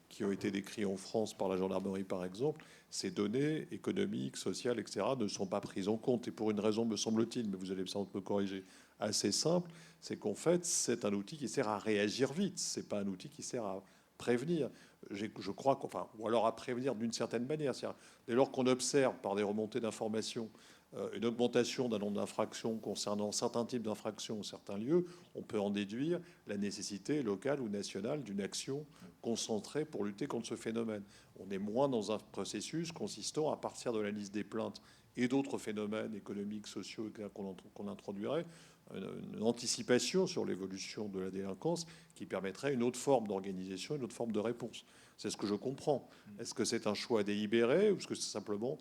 qui ont été décrits en France par la gendarmerie, par exemple, ces données économiques, sociales, etc., ne sont pas prises en compte. Et pour une raison, me semble-t-il, mais vous allez sans doute me corriger, assez simple, c'est qu'en fait, c'est un outil qui sert à réagir vite. C'est pas un outil qui sert à prévenir. Je crois qu'enfin, ou alors à prévenir d'une certaine manière. Dès lors qu'on observe par des remontées d'informations une augmentation d'un nombre d'infractions concernant certains types d'infractions ou certains lieux, on peut en déduire la nécessité locale ou nationale d'une action concentrée pour lutter contre ce phénomène. On est moins dans un processus consistant, à partir de la liste des plaintes et d'autres phénomènes économiques, sociaux qu'on introduirait, une anticipation sur l'évolution de la délinquance qui permettrait une autre forme d'organisation, une autre forme de réponse. C'est ce que je comprends. Est-ce que c'est un choix délibéré ou est-ce que c'est simplement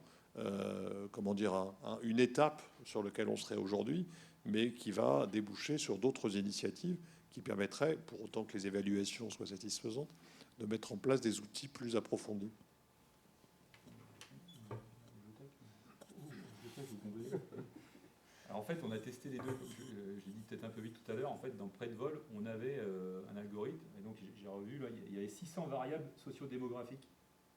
une étape sur laquelle on serait aujourd'hui, mais qui va déboucher sur d'autres initiatives qui permettraient, pour autant que les évaluations soient satisfaisantes, de mettre en place des outils plus approfondis. Alors en fait, on a testé les deux. J'ai dit peut-être un peu vite tout à l'heure. En fait, dans près de vol, on avait un algorithme. Et donc, j'ai revu, là, il y avait 600 variables sociodémographiques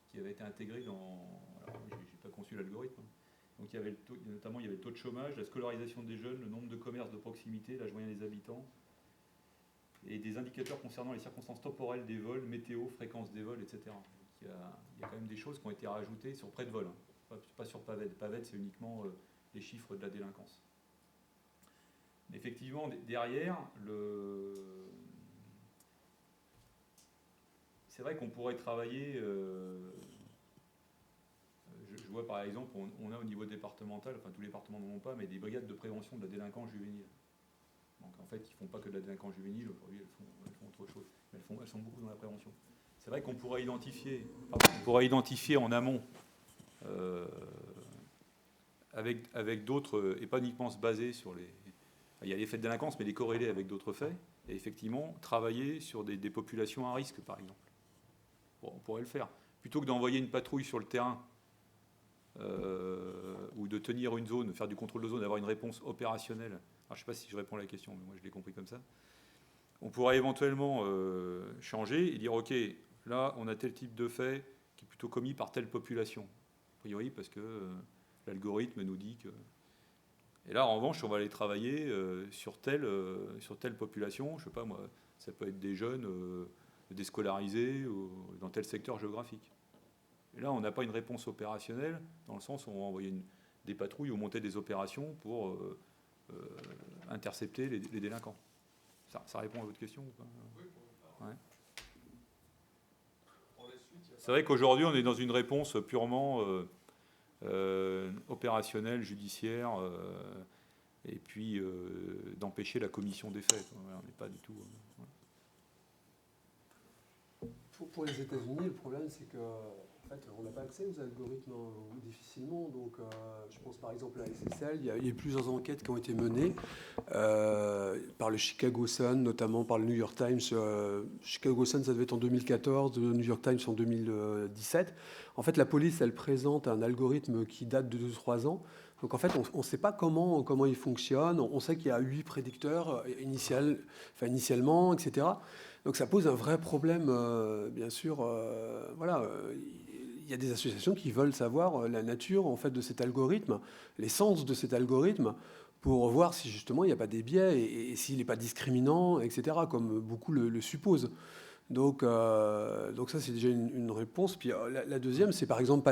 qui avaient été intégrées dans... Alors, je n'ai pas conçu l'algorithme. Donc, notamment, il y avait le taux de chômage, la scolarisation des jeunes, le nombre de commerces de proximité, l'âge moyen des habitants, et des indicateurs concernant les circonstances temporelles des vols, météo, fréquence des vols, etc. Donc, il y a quand même des choses qui ont été rajoutées sur près de vol, hein. Pas sur PAVED. PAVED, c'est uniquement les chiffres de la délinquance. Mais effectivement, derrière, c'est vrai qu'on pourrait travailler... Je vois par exemple, on a au niveau départemental, enfin tous les départements n'en ont pas, mais des brigades de prévention de la délinquance juvénile. Donc en fait, ils ne font pas que de la délinquance juvénile, aujourd'hui elles font autre chose. Mais elles sont beaucoup dans la prévention. C'est vrai qu'on pourrait identifier en amont, avec d'autres, et pas uniquement se baser sur les... Il y a les faits de délinquance, mais les corréler avec d'autres faits, et effectivement travailler sur des populations à risque, par exemple. Bon, on pourrait le faire. Plutôt que d'envoyer une patrouille sur le terrain, ou de tenir une zone, faire du contrôle de zone, d'avoir une réponse opérationnelle. Alors, je ne sais pas si je réponds à la question, mais moi je l'ai compris comme ça. On pourrait éventuellement changer et dire, OK, là on a tel type de fait qui est plutôt commis par telle population. A priori, parce que l'algorithme nous dit que... Et là, en revanche, on va aller travailler sur telle population. Je ne sais pas, moi, ça peut être des jeunes déscolarisés ou dans tel secteur géographique. Et là, on n'a pas une réponse opérationnelle, dans le sens où on va envoyer des patrouilles ou monter des opérations pour intercepter les délinquants. Ça répond à votre question ou pas? Ouais. C'est vrai qu'aujourd'hui, on est dans une réponse purement opérationnelle, judiciaire, et puis d'empêcher la commission des faits. On n'est pas du tout... Pour les États-Unis, le problème, c'est que en fait, on n'a pas accès aux algorithmes difficilement. Donc, je pense par exemple à SSL. Il y a plusieurs enquêtes qui ont été menées par le Chicago Sun, notamment par le New York Times. Chicago Sun, ça devait être en 2014, le New York Times en 2017. En fait, la police, elle présente un algorithme qui date de 2-3 ans. Donc, en fait, on ne sait pas comment il fonctionne. On sait qu'il y a 8 prédicteurs initialement, etc. Donc ça pose un vrai problème, bien sûr. Il y a des associations qui veulent savoir la nature en fait de cet algorithme, l'essence de cet algorithme, pour voir si justement il n'y a pas des biais et s'il n'est pas discriminant, etc., comme beaucoup le supposent. Donc ça, c'est déjà une réponse. Puis la deuxième, c'est par exemple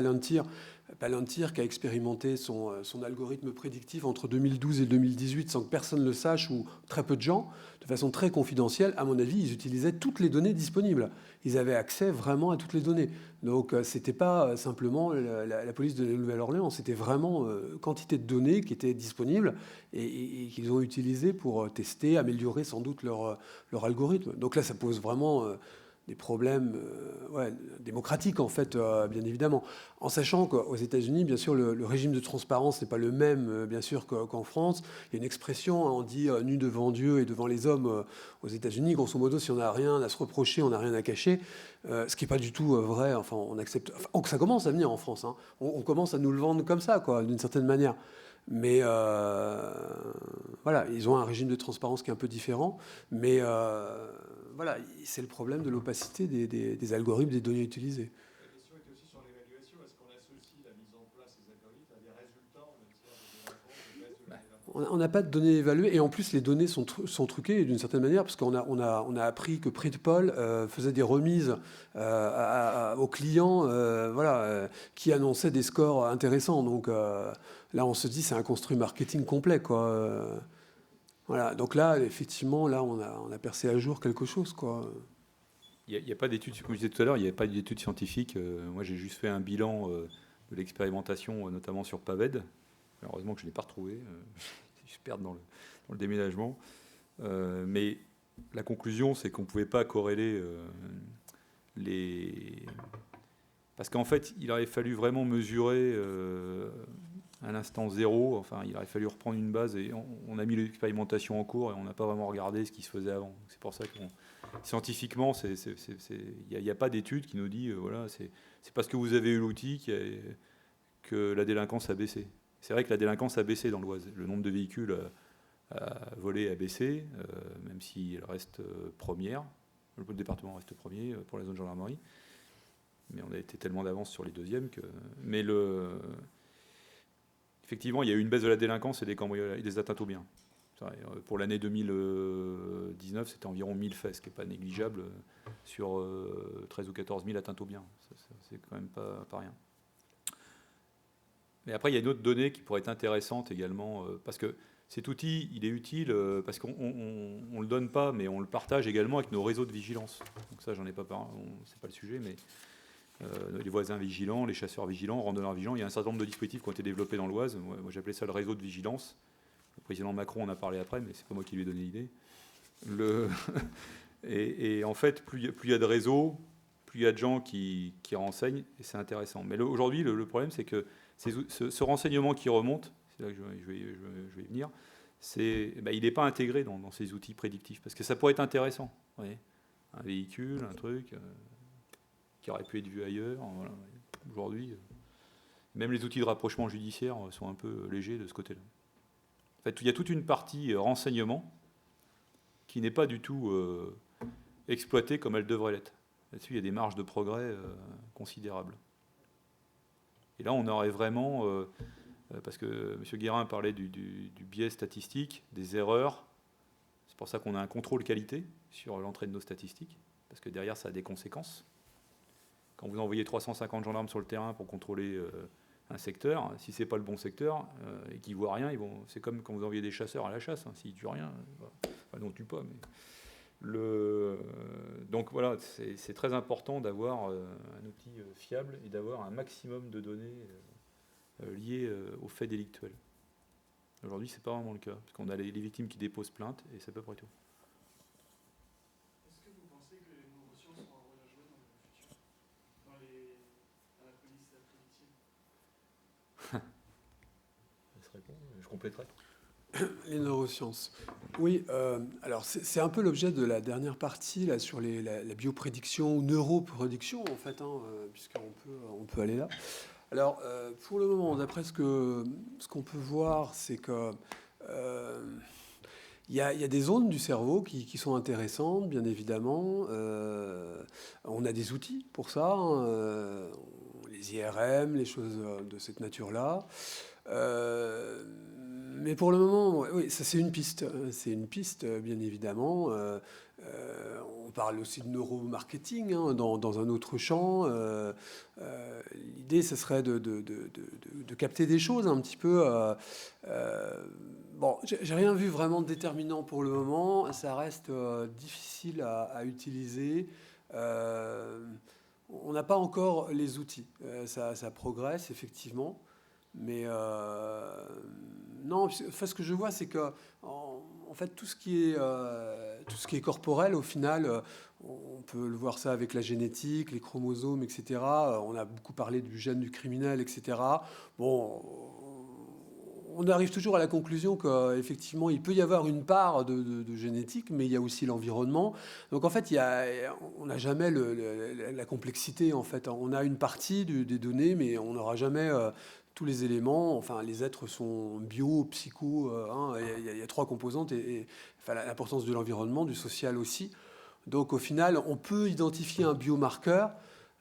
Palantir qui a expérimenté son algorithme prédictif entre 2012 et 2018 sans que personne le sache ou très peu de gens, de façon très confidentielle. À mon avis, ils utilisaient toutes les données disponibles. Ils avaient accès vraiment à toutes les données. Donc c'était pas simplement la police de la Nouvelle-Orléans, c'était vraiment quantité de données qui étaient disponibles et qu'ils ont utilisées pour tester, améliorer sans doute leur algorithme. Donc là, ça pose vraiment... des problèmes démocratiques, en fait, bien évidemment. En sachant qu'aux États-Unis, bien sûr, le régime de transparence n'est pas le même, bien sûr, qu'en France. Il y a une expression, on dit « nu devant Dieu et devant les hommes » aux États-Unis. Grosso modo, si on n'a rien à se reprocher, on n'a rien à cacher. Ce qui n'est pas du tout vrai. Enfin, on accepte... Enfin, ça commence à venir en France. Hein. On commence à nous le vendre comme ça, quoi, d'une certaine manière. Mais voilà, ils ont un régime de transparence qui est un peu différent. Mais... voilà, c'est le problème de l'opacité des algorithmes, des données utilisées. La question était aussi sur l'évaluation. Est-ce qu'on associe on n'a pas de données évaluées, et en plus les données sont truquées d'une certaine manière, parce qu'on a appris que Pridpol faisait des remises aux clients qui annonçaient des scores intéressants. Donc là, on se dit c'est un construit marketing complet, quoi. Voilà. Donc là, effectivement, là, on a percé à jour quelque chose, quoi. Il n'y a pas d'études, comme je disais tout à l'heure, il n'y a pas d'études scientifiques. Moi, j'ai juste fait un bilan de l'expérimentation, notamment sur Paved. Heureusement que je ne l'ai pas retrouvé. Je perds dans le déménagement. Mais la conclusion, c'est qu'on ne pouvait pas corréler les... Parce qu'en fait, il aurait fallu vraiment mesurer à l'instant zéro. Enfin, il aurait fallu reprendre une base. Et on a mis l'expérimentation en cours et on n'a pas vraiment regardé ce qui se faisait avant. C'est pour ça que scientifiquement, il n'y a pas d'étude qui nous dit voilà, c'est parce que vous avez eu l'outil que la délinquance a baissé. C'est vrai que la délinquance a baissé dans l'Oise. Le nombre de véhicules volés a baissé, même si elle reste première. Le département reste premier pour la zone gendarmerie. Mais on a été tellement d'avance sur les deuxièmes que... Mais effectivement, il y a eu une baisse de la délinquance et des atteintes aux biens. Pour l'année 2019, c'était environ 1000 faits, ce qui n'est pas négligeable sur 13 ou 14 000 atteintes aux biens. C'est quand même pas rien. Mais après, il y a une autre donnée qui pourrait être intéressante également, parce que cet outil, il est utile parce qu'on ne le donne pas, mais on le partage également avec nos réseaux de vigilance. Donc ça, j'en ai pas parlé, c'est pas le sujet, mais les voisins vigilants, les chasseurs vigilants, randonneurs vigilants, il y a un certain nombre de dispositifs qui ont été développés dans l'Oise. Moi, j'appelais ça le réseau de vigilance. Le président Macron en a parlé après, mais c'est pas moi qui lui ai donné l'idée. Et en fait, plus il y a de réseaux, plus il y a de gens qui renseignent, et c'est intéressant. Mais aujourd'hui, le problème, c'est que ce renseignement qui remonte, c'est là que je vais y venir, il n'est pas intégré dans ces outils prédictifs, parce que ça pourrait être intéressant. Vous voyez, un véhicule, un truc qui aurait pu être vu ailleurs. Voilà. Aujourd'hui, même les outils de rapprochement judiciaire sont un peu légers de ce côté-là. En fait, il y a toute une partie renseignement qui n'est pas du tout exploitée comme elle devrait l'être. Là-dessus, il y a des marges de progrès considérables. Et là, on aurait vraiment, parce que M. Guérin parlait du biais statistique, des erreurs. C'est pour ça qu'on a un contrôle qualité sur l'entrée de nos statistiques, parce que derrière, ça a des conséquences. Quand vous envoyez 350 gendarmes sur le terrain pour contrôler un secteur, si ce n'est pas le bon secteur et qu'ils ne voient rien, c'est comme quand vous envoyez des chasseurs à la chasse. S'ils ne tuent rien, enfin, non, on ne tue pas. Mais donc voilà, c'est très important d'avoir un outil fiable et d'avoir un maximum de données liées aux faits délictuels. Aujourd'hui, ce n'est pas vraiment le cas, parce qu'on a les victimes qui déposent plainte et c'est à peu près tout. Est-ce que vous pensez que les neurosciences ont un rôle à jouer dans le futur, à la police prédictive? Ça se répond, je compléterai. Les neurosciences. Oui, alors c'est un peu l'objet de la dernière partie là, sur la bioprédiction ou neuroprédiction, en fait, puisqu'on peut aller là. Alors, pour le moment, d'après ce qu'on peut voir, c'est que il y a des zones du cerveau qui sont intéressantes, bien évidemment. On a des outils pour ça, les IRM, les choses de cette nature-là. Mais pour le moment, oui, ça c'est une piste. C'est une piste, bien évidemment. On parle aussi de neuromarketing dans un autre champ. L'idée, ce serait de capter des choses un petit peu. Bon, j'ai rien vu vraiment de déterminant pour le moment. Ça reste difficile à utiliser. On n'a pas encore les outils. Ça progresse, effectivement. Mais non, enfin, ce que je vois, c'est que en fait, tout ce qui est corporel, au final, on peut le voir ça avec la génétique, les chromosomes, etc. On a beaucoup parlé du gène du criminel, etc. Bon, on arrive toujours à la conclusion qu'effectivement, il peut y avoir une part de génétique, mais il y a aussi l'environnement. Donc, en fait, on n'a jamais la complexité. En fait, on a une partie des données, mais on n'aura jamais tous les éléments. Enfin, les êtres sont bio, psycho. Il y a 3 composantes et enfin, l'importance de l'environnement, du social aussi. Donc, au final, on peut identifier un biomarqueur,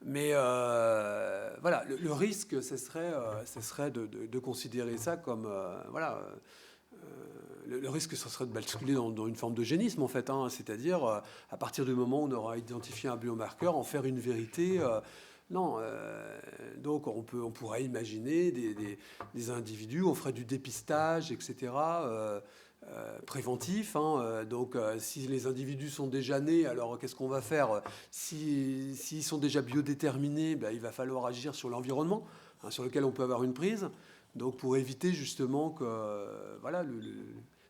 mais le risque, ce serait de considérer ça comme le risque, ce serait de basculer dans une forme d'eugénisme, en fait. C'est-à-dire, à partir du moment où on aura identifié un biomarqueur, en faire une vérité. Non. Donc, on pourrait imaginer des individus, on ferait du dépistage, etc., préventif. Donc, si les individus sont déjà nés, alors qu'est-ce qu'on va faire? S'ils sont déjà biodéterminés, ben, il va falloir agir sur l'environnement, sur lequel on peut avoir une prise. Donc, pour éviter justement que voilà,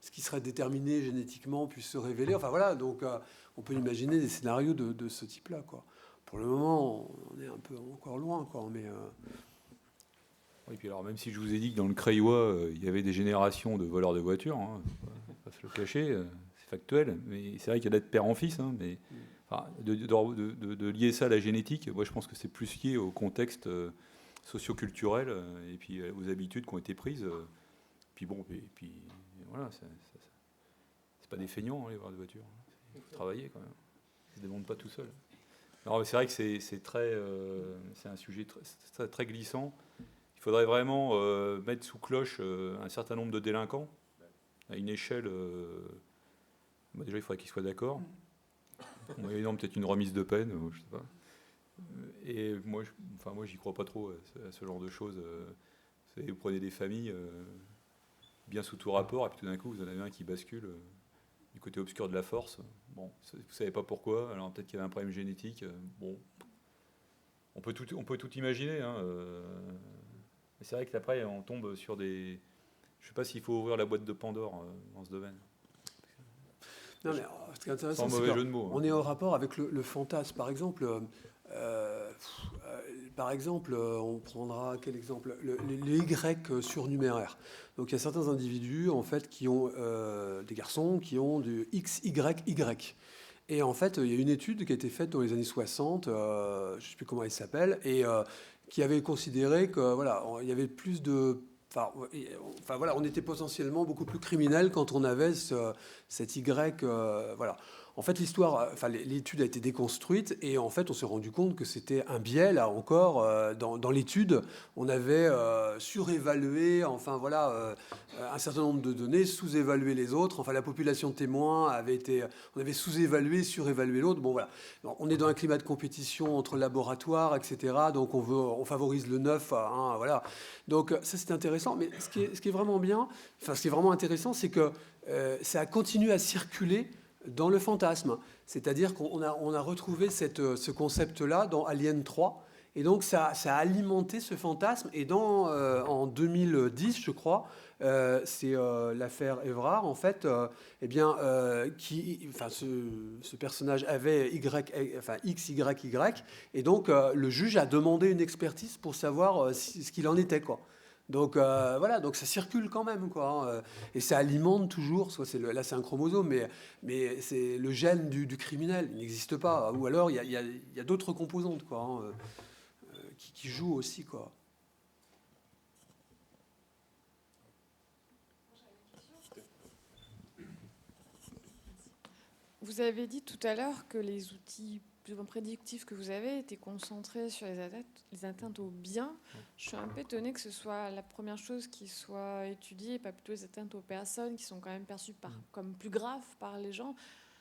ce qui serait déterminé génétiquement puisse se révéler. Enfin voilà, donc on peut imaginer des scénarios de ce type-là, quoi. Pour le moment, on est un peu encore loin, quoi. Mais oui, puis alors même si je vous ai dit que dans le Crayois, il y avait des générations de voleurs de voitures, on va se le cacher, c'est factuel, mais c'est vrai qu'il y a d'être père en fils, mais enfin, de lier ça à la génétique, moi je pense que c'est plus lié au contexte socioculturel et puis aux habitudes qui ont été prises. Puis bon, et puis voilà, c'est pas des feignants, les voleurs de voitures. Il faut travailler quand même. Ils ne se démontent pas tout seuls. Alors c'est vrai que c'est un sujet très glissant. Il faudrait vraiment mettre sous cloche un certain nombre de délinquants à une échelle. Déjà, il faudrait qu'ils soient d'accord. Peut-être une remise de peine, je sais pas. Et moi, j'y crois pas trop à ce genre de choses. Vous prenez des familles bien sous tout rapport, et puis tout d'un coup, vous en avez un qui bascule du côté obscur de la force. Bon, vous savez pas pourquoi. Alors peut-être qu'il y avait un problème génétique. Bon, on peut tout imaginer. Mais c'est vrai qu'après, on tombe sur des. Je sais pas s'il faut ouvrir la boîte de Pandore dans ce domaine. Non, mais ce qui est intéressant, c'est jeu de mots, on est en rapport avec le fantasme. Par exemple, on prendra quel exemple? Les Y surnuméraires. Donc il y a certains individus en fait qui ont des garçons qui ont du XYY. Et en fait, il y a une étude qui a été faite dans les années 60, je ne sais plus comment elle s'appelle, et qui avait considéré que voilà, il y avait plus de Enfin, voilà, on était potentiellement beaucoup plus criminel quand on avait cet Y. Voilà. En fait, l'étude a été déconstruite et en fait, on s'est rendu compte que c'était un biais, là encore, dans l'étude. On avait surévalué, enfin voilà, un certain nombre de données, sous-évalué les autres. Enfin, la population témoin on avait sous-évalué, surévalué l'autre. Bon, voilà. On est dans un climat de compétition entre laboratoires, etc. Donc, on favorise le neuf, voilà. Donc, ça, c'est intéressant. Mais ce qui est vraiment bien, ce qui est vraiment intéressant, c'est que ça continue à circuler dans le fantasme. C'est-à-dire qu'on a retrouvé ce concept-là dans Alien 3. Et donc, ça a alimenté ce fantasme. Et en 2010, je crois, c'est l'affaire Evrard, en fait, ce personnage avait XYY. Et donc, le juge a demandé une expertise pour savoir ce qu'il en était, quoi. Donc voilà, donc ça circule quand même, quoi. Et ça alimente toujours. Là, c'est un chromosome, mais c'est le gène du criminel. Il n'existe pas. Ou alors, il y a d'autres composantes, quoi, qui jouent aussi, quoi. Vous avez dit tout à l'heure que les outils plus prédictifs que vous avez étaient concentrés sur les atteintes au bien. Je suis un peu étonnée que ce soit la première chose qui soit étudiée, et pas plutôt les atteintes aux personnes qui sont quand même perçues comme plus graves par les gens.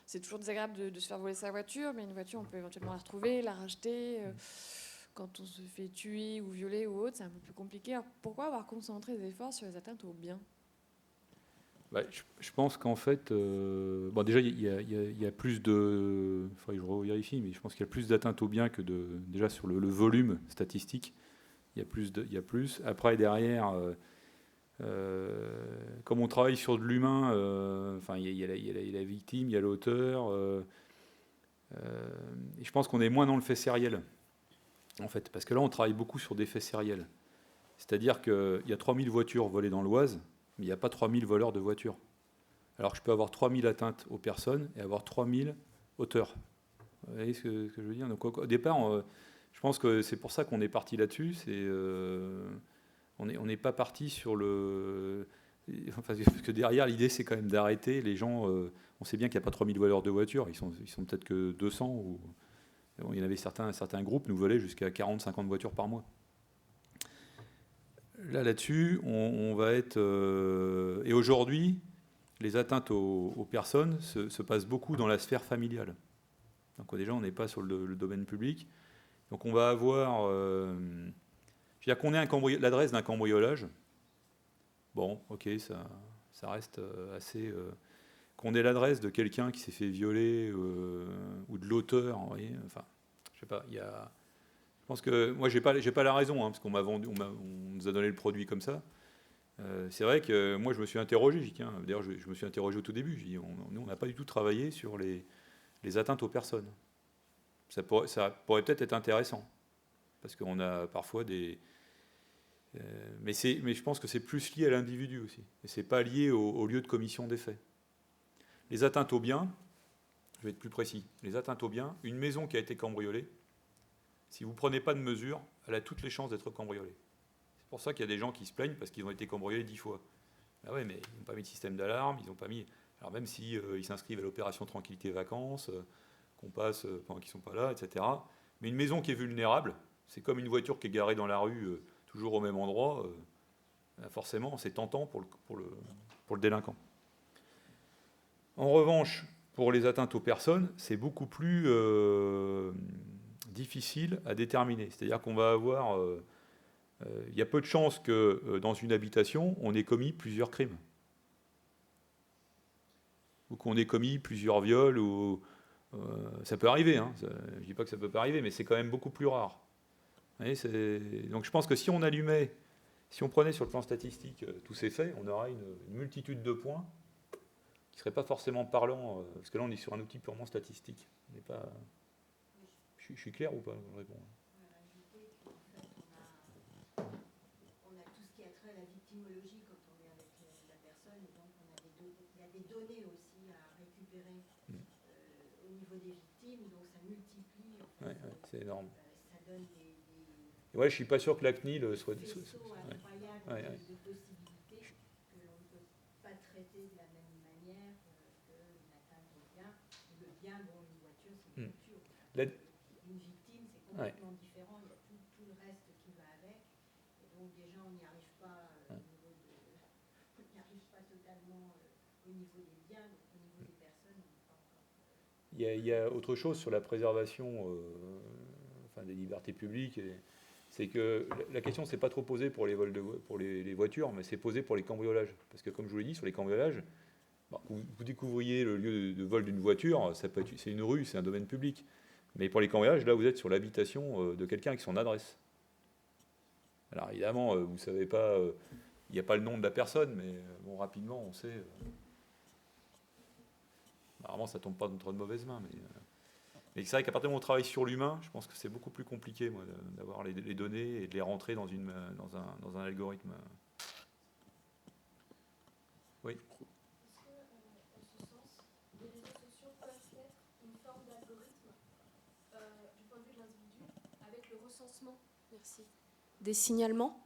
C'est toujours désagréable de se faire voler sa voiture, mais une voiture, on peut éventuellement la retrouver, la racheter. Quand on se fait tuer ou violer ou autre, c'est un peu plus compliqué. Alors, pourquoi avoir concentré les efforts sur les atteintes au bien ? Je pense qu'en fait, déjà, il y a plus de... Il faudrait que je revérifie, mais je pense qu'il y a plus d'atteintes au bien que déjà sur le volume statistique. Il y a plus. Après, derrière, comme on travaille sur de l'humain, il y a la victime, il y a l'auteur. Et je pense qu'on est moins dans le fait sériel, en fait. Parce que là, on travaille beaucoup sur des faits sériels. C'est-à-dire qu'il y a 3000 voitures volées dans l'Oise, mais il n'y a pas 3000 voleurs de voitures. Alors que je peux avoir 3000 atteintes aux personnes et avoir 3000 auteurs. Vous voyez ce que je veux dire ? Donc, au départ, je pense que c'est pour ça qu'on est parti là-dessus. On n'est pas parti sur le... parce que derrière, l'idée, c'est quand même d'arrêter les gens. On sait bien qu'il n'y a pas 3000 voleurs de voitures. Ils sont peut-être que 200. Ou... Il y en avait certains groupes nous volaient jusqu'à 40-50 voitures par mois. là-dessus, on va être... et aujourd'hui, les atteintes aux personnes se passent beaucoup dans la sphère familiale. Donc déjà, on n'est pas sur le domaine public. Donc on va avoir... c'est-à-dire qu'on ait l'adresse d'un cambriolage. Bon, ok, ça reste assez... qu'on ait l'adresse de quelqu'un qui s'est fait violer ou de l'auteur, vous voyez, enfin, je sais pas, il y a... Je pense que moi, j'ai pas la raison, hein, parce qu'on on nous a donné le produit comme ça. C'est vrai que moi, je me suis interrogé. D'ailleurs, je me suis interrogé au tout début. Nous, on n'a pas du tout travaillé sur les atteintes aux personnes. Ça pourrait peut-être être intéressant, parce qu'on a parfois des... mais je pense que c'est plus lié à l'individu aussi, et c'est pas lié au lieu de commission des faits. Les atteintes aux biens, je vais être plus précis. Les atteintes aux biens, une maison qui a été cambriolée, si vous ne prenez pas de mesures, elle a toutes les chances d'être cambriolée. C'est pour ça qu'il y a des gens qui se plaignent parce qu'ils ont été cambriolés 10 fois. Ah ouais, mais ils n'ont pas mis de système d'alarme, ils n'ont pas mis... Alors même si ils s'inscrivent à l'opération Tranquillité Vacances, qu'on passe pendant qu'ils ne sont pas là, etc. Mais une maison qui est vulnérable, c'est comme une voiture qui est garée dans la rue, toujours au même endroit, forcément, c'est tentant pour le délinquant. En revanche, pour les atteintes aux personnes, c'est beaucoup plus difficile à déterminer. C'est-à-dire qu'on va avoir... il y a peu de chances que dans une habitation, on ait commis plusieurs crimes. Ou qu'on ait commis plusieurs viols. Ça peut arriver. Hein. Je ne dis pas que ça ne peut pas arriver, mais c'est quand même beaucoup plus rare. Vous voyez, donc je pense que si on prenait sur le plan statistique tous ces faits, on aurait une multitude de points qui ne seraient pas forcément parlants, parce que là on est sur un outil purement statistique. On n'est pas... Je suis clair ou pas? Je réponds. On a tout ce qui a trait à la victimologie quand on est avec la personne, et donc il y a des données aussi à récupérer au niveau des victimes, donc ça multiplie. En fait, c'est énorme. Ça donne des ouais, je ne suis pas sûr que la CNIL soit... incroyable de possibilités que l'on ne peut pas traiter de la même manière qu'une atteinte au bien. Le bien, bon, une voiture, c'est une voiture. Une victime, c'est complètement différent. Il y a tout le reste qui va avec. Et donc déjà, on n'y arrive pas on n'y arrive pas totalement au niveau des biens, donc au niveau des personnes, on n'est pas encore... Il y a autre chose sur la préservation des libertés publiques. C'est que la question ne s'est pas trop posée pour les vols pour les voitures, mais c'est posée pour les cambriolages. Parce que comme je vous l'ai dit, sur les cambriolages, vous découvriez le lieu de vol d'une voiture, c'est une rue, c'est un domaine public. Mais pour les cambriolages, là, vous êtes sur l'habitation de quelqu'un avec son adresse. Alors évidemment, vous ne savez pas, il n'y a pas le nom de la personne, mais bon, rapidement, on sait. Normalement, ça ne tombe pas dans trop de mauvaises mains. Mais c'est vrai qu'à partir du moment où on travaille sur l'humain, je pense que c'est beaucoup plus compliqué, moi, d'avoir les données et de les rentrer dans un algorithme. Oui. Est-ce que, en ce sens, les réseaux sociaux peuvent être une forme d'algorithme du point de vue de l'individu, avec le recensement des signalements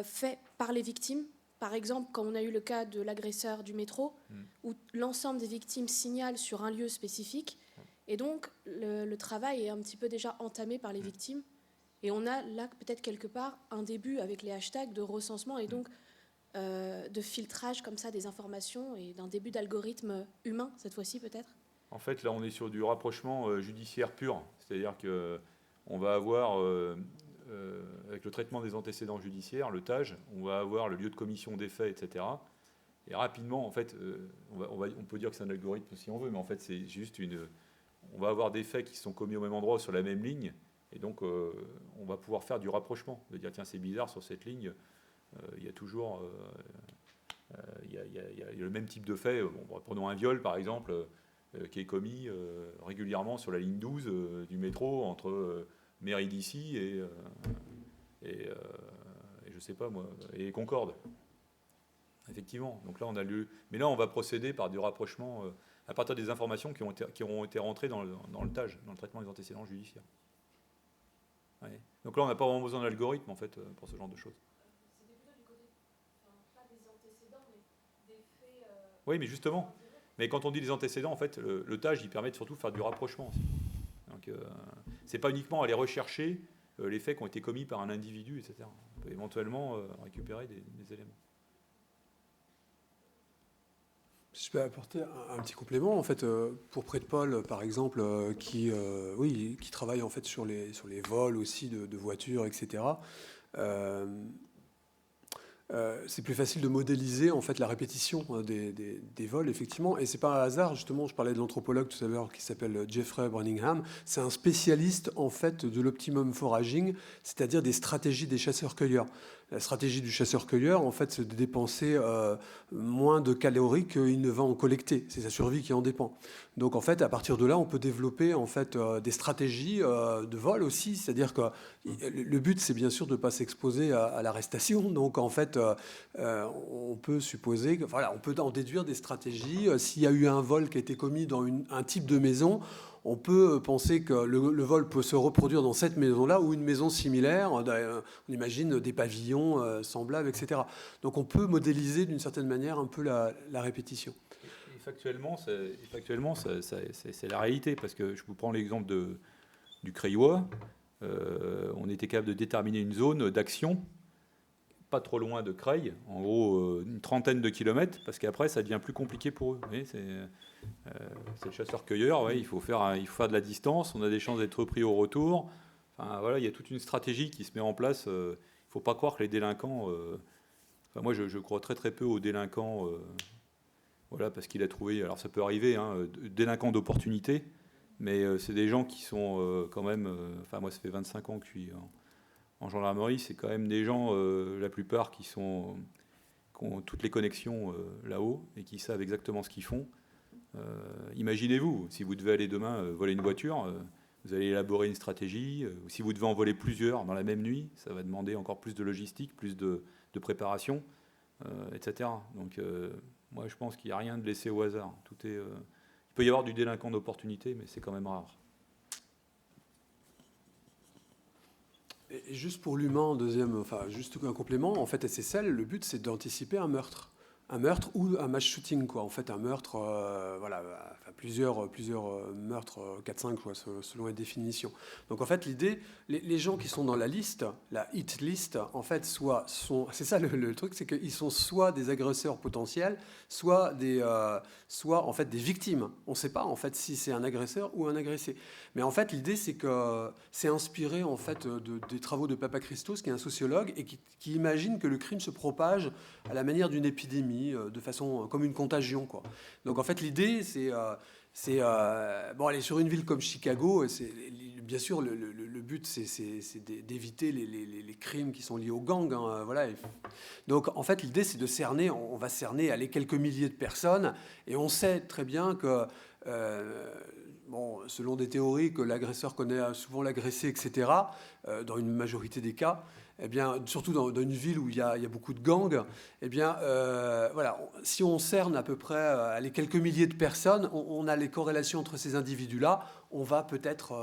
faits par les victimes? Par exemple, quand on a eu le cas de l'agresseur du métro, où l'ensemble des victimes signalent sur un lieu spécifique, et donc le travail est un petit peu déjà entamé par les victimes, et on a là peut-être quelque part un début avec les hashtags de recensement et donc de filtrage comme ça des informations et d'un début d'algorithme humain cette fois-ci peut-être. En fait, là, on est sur du rapprochement judiciaire pur, c'est-à-dire qu'on va avoir avec le traitement des antécédents judiciaires, le TAJ, on va avoir le lieu de commission des faits, etc. Et rapidement, en fait, on peut dire que c'est un algorithme si on veut, mais en fait, c'est juste on va avoir des faits qui sont commis au même endroit, sur la même ligne, et donc on va pouvoir faire du rapprochement, de dire, tiens, c'est bizarre, sur cette ligne, il y a toujours... il y a le même type de fait. Bon, prenons un viol, par exemple, qui est commis régulièrement sur la ligne 12 du métro, entre... mairie d'ici et je sais pas moi, et Concorde. Effectivement. Donc là, on a lieu. Mais là, on va procéder par du rapprochement à partir des informations qui auront été rentrées dans le TAJ, dans le traitement des antécédents judiciaires. Ouais. Donc là, on n'a pas vraiment besoin d'algorithme, en fait, pour ce genre de choses. C'était plutôt du côté, pas des antécédents, mais des faits... Oui, mais justement. Mais quand on dit des antécédents, en fait, le TAJ, il permet surtout de faire du rapprochement aussi. Donc, c'est pas uniquement aller rechercher les faits qui ont été commis par un individu, etc. peut éventuellement récupérer des éléments. Si je peux apporter un petit complément, en fait, pour Près de Paul, par exemple, qui travaille en fait sur les vols aussi de voitures, etc. C'est plus facile de modéliser en fait la répétition des vols, effectivement. Et c'est pas un hasard, justement, je parlais de l'anthropologue tout à l'heure qui s'appelle Jeffrey Branningham. C'est un spécialiste en fait de l'optimum foraging, c'est-à-dire des stratégies des chasseurs-cueilleurs. La stratégie du chasseur-cueilleur, en fait, c'est de dépenser moins de calories qu'il ne va en collecter. C'est sa survie qui en dépend. Donc, en fait, à partir de là, on peut développer en fait des stratégies de vol aussi. C'est-à-dire que le but, c'est bien sûr de ne pas s'exposer à l'arrestation. Donc, en fait, on peut supposer que, voilà, on peut en déduire des stratégies. S'il y a eu un vol qui a été commis dans un type de maison, on peut penser que le vol peut se reproduire dans cette maison-là ou une maison similaire. On imagine des pavillons semblables, etc. Donc on peut modéliser d'une certaine manière un peu la répétition. Et factuellement, c'est la réalité, parce que je vous prends l'exemple du Crayois. On était capable de déterminer une zone d'action pas trop loin de Creil, en gros une trentaine de kilomètres, parce qu'après ça devient plus compliqué pour eux. Vous voyez, c'est le chasseur-cueilleur, ouais, il faut faire de la distance, on a des chances d'être repris au retour. Enfin, voilà, il y a toute une stratégie qui se met en place. Il ne faut pas croire que les délinquants... Enfin, moi, je crois très très peu aux délinquants, voilà, parce qu'il a trouvé... Alors ça peut arriver, délinquants d'opportunité, mais c'est des gens qui sont quand même... Enfin, moi, ça fait 25 ans que je suis... En gendarmerie, c'est quand même des gens, la plupart, qui ont toutes les connexions là-haut et qui savent exactement ce qu'ils font. Imaginez-vous, si vous devez aller demain voler une voiture, vous allez élaborer une stratégie. Si vous devez en voler plusieurs dans la même nuit, ça va demander encore plus de logistique, plus de préparation, etc. Donc, moi, je pense qu'il n'y a rien de laissé au hasard. Il peut y avoir du délinquant d'opportunité, mais c'est quand même rare. Et juste pour l'humain, juste un complément, en fait, SSL, le but, c'est d'anticiper un meurtre ou un mass shooting, quoi. En fait, un meurtre, plusieurs meurtres, 4-5, quoi, selon les définitions. Donc, en fait, l'idée, les gens qui sont dans la liste, la hit list, en fait, c'est ça le truc, c'est qu'ils sont soit des agresseurs potentiels, soit en fait des victimes. On ne sait pas en fait si c'est un agresseur ou un agressé. Mais en fait, l'idée, c'est que c'est inspiré en fait des travaux de Papachristos, qui est un sociologue et qui imagine que le crime se propage à la manière d'une épidémie, de façon comme une contagion, quoi. Donc en fait, l'idée, c'est aller sur une ville comme Chicago. Bien sûr, le but, c'est d'éviter les crimes qui sont liés aux gangs. Voilà. Donc en fait, l'idée, c'est de cerner. On va cerner les quelques milliers de personnes, et on sait très bien que selon des théories, que l'agresseur connaît souvent l'agressé, etc., dans une majorité des cas, eh bien, surtout dans une ville où il y a beaucoup de gangs, eh bien, voilà, si on cerne à peu près les quelques milliers de personnes, on a les corrélations entre ces individus-là, on va peut-être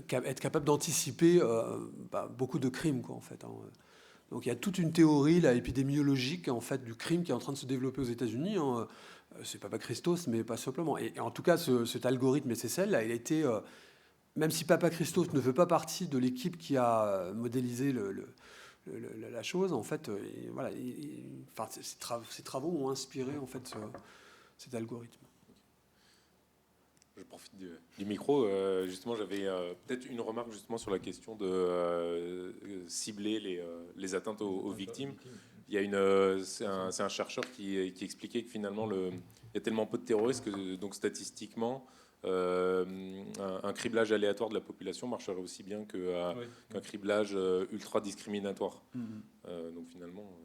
être capable d'anticiper beaucoup de crimes, quoi, en fait. Donc il y a toute une théorie là, épidémiologique en fait, du crime qui est en train de se développer aux États-Unis. C'est Papachristos, mais pas simplement. Et en tout cas, cet algorithme SSL, là, il a été, même si Papachristos ne fait pas partie de l'équipe qui a modélisé la chose, en fait, ces travaux ont inspiré en fait cet algorithme. Je profite du micro. Justement, j'avais peut-être une remarque justement sur la question de cibler les atteintes aux victimes. Il y a c'est un chercheur qui expliquait que finalement, il y a tellement peu de terroristes que donc statistiquement, un criblage aléatoire de la population marcherait aussi bien qu'un criblage ultra discriminatoire. Donc finalement,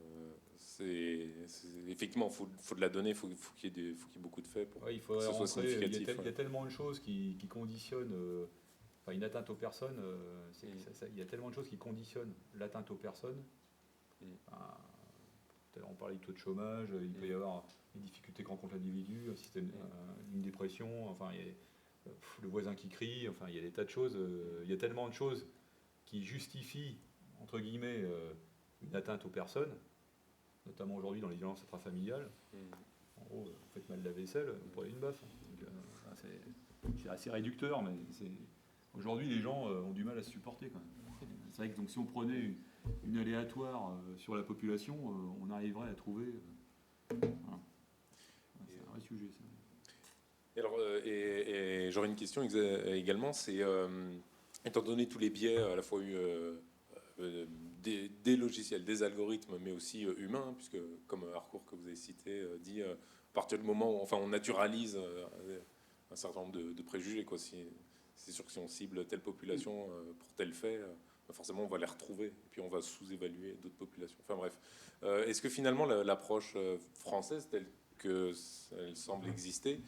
effectivement, faut de la donnée, faut qu'il y ait beaucoup de faits pour que ce soit significatif. Il y a tellement de choses qui conditionnent une atteinte aux personnes. Il y a tellement de choses qui conditionnent l'atteinte aux personnes. On parlait du taux de chômage, il peut y avoir les difficultés que rencontre l'individu, une dépression, le voisin qui crie, il y a des tas de choses. Il y a tellement de choses qui justifient, entre guillemets, une atteinte aux personnes, notamment aujourd'hui dans les violences intrafamiliales. En gros, vous faites mal la vaisselle, vous prenez une baffe. C'est assez réducteur, mais aujourd'hui, les gens ont du mal à se supporter, quand même. C'est vrai que donc, si on prenait une aléatoire sur la population, on arriverait à trouver. Voilà. C'est un vrai sujet, ça. Et alors, et j'aurais une question également, c'est étant donné tous les biais à la fois des logiciels, des algorithmes, mais aussi humains, hein, puisque comme Harcourt que vous avez cité dit, à partir du moment où on naturalise un certain nombre de préjugés, quoi. C'est sûr que si on cible telle population pour tel fait, forcément on va les retrouver, et puis on va sous-évaluer d'autres populations. Enfin bref, est-ce que finalement l'approche française telle qu'elle semble exister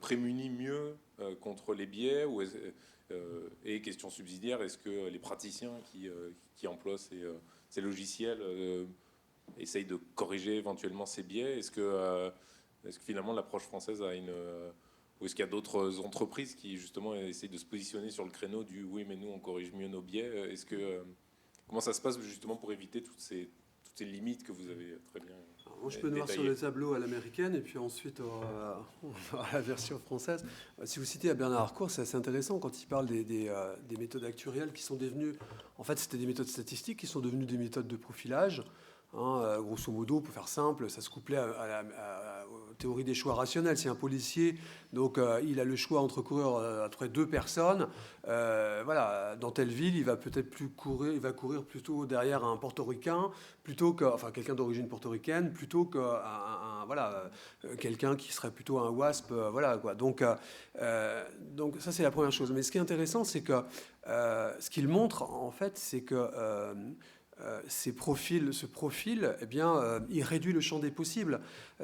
prémunit mieux contre les biais et question subsidiaire, est-ce que les praticiens qui emploient ces logiciels essayent de corriger éventuellement ces biais? Est-ce que finalement l'approche française a ou est-ce qu'il y a d'autres entreprises qui justement essayent de se positionner sur le créneau du oui mais nous on corrige mieux nos biais? Comment ça se passe justement pour éviter toutes ces limites que vous avez très bien moi, je peux nous voir sur le tableau à l'américaine et puis ensuite on va à la version française. Si vous citez à Bernard Harcourt, c'est assez intéressant quand il parle des méthodes actuarielles qui sont devenues, en fait c'était des méthodes statistiques qui sont devenues des méthodes de profilage. Hein, grosso modo, pour faire simple, ça se couplait aux théories des choix rationnels. C'est un policier, donc il a le choix entre courir entre deux personnes. Voilà, dans telle ville, il va peut-être plus courir, il va courir plutôt derrière un portoricain, enfin quelqu'un d'origine portoricaine, plutôt que quelqu'un qui serait plutôt un WASP. Voilà quoi. Donc ça c'est la première chose. Mais ce qui est intéressant, c'est que ce qu'il montre en fait, c'est que ce profil, eh bien, il réduit le champ des possibles.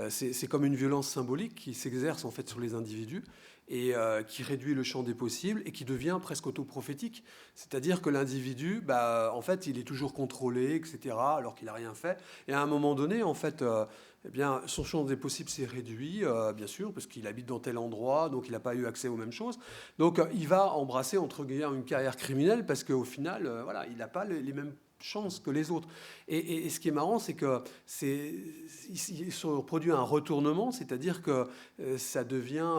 C'est comme une violence symbolique qui s'exerce en fait sur les individus et qui réduit le champ des possibles et qui devient presque autoprophétique. C'est-à-dire que l'individu, en fait, il est toujours contrôlé, etc., alors qu'il n'a rien fait. Et à un moment donné, en fait, eh bien, son champ des possibles s'est réduit, bien sûr, parce qu'il habite dans tel endroit, donc il n'a pas eu accès aux mêmes choses. Donc il va embrasser, entre guillemets, une carrière criminelle parce qu'au final, voilà, il n'a pas les mêmes chance que les autres. Et ce qui est marrant, c'est que il se produit un retournement, c'est-à-dire que ça devient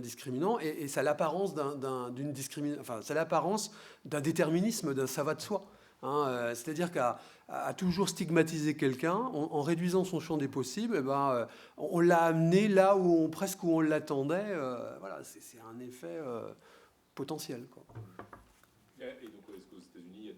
discriminant et ça a l'apparence d'une discrimination, enfin, ça a l'apparence d'un déterminisme, d'un ça va de soi. Hein, c'est-à-dire qu'à toujours stigmatiser quelqu'un, en réduisant son champ des possibles, on l'a amené là où on l'attendait. Voilà, c'est un effet potentiel, quoi. Et donc, est-ce qu'aux États-Unis,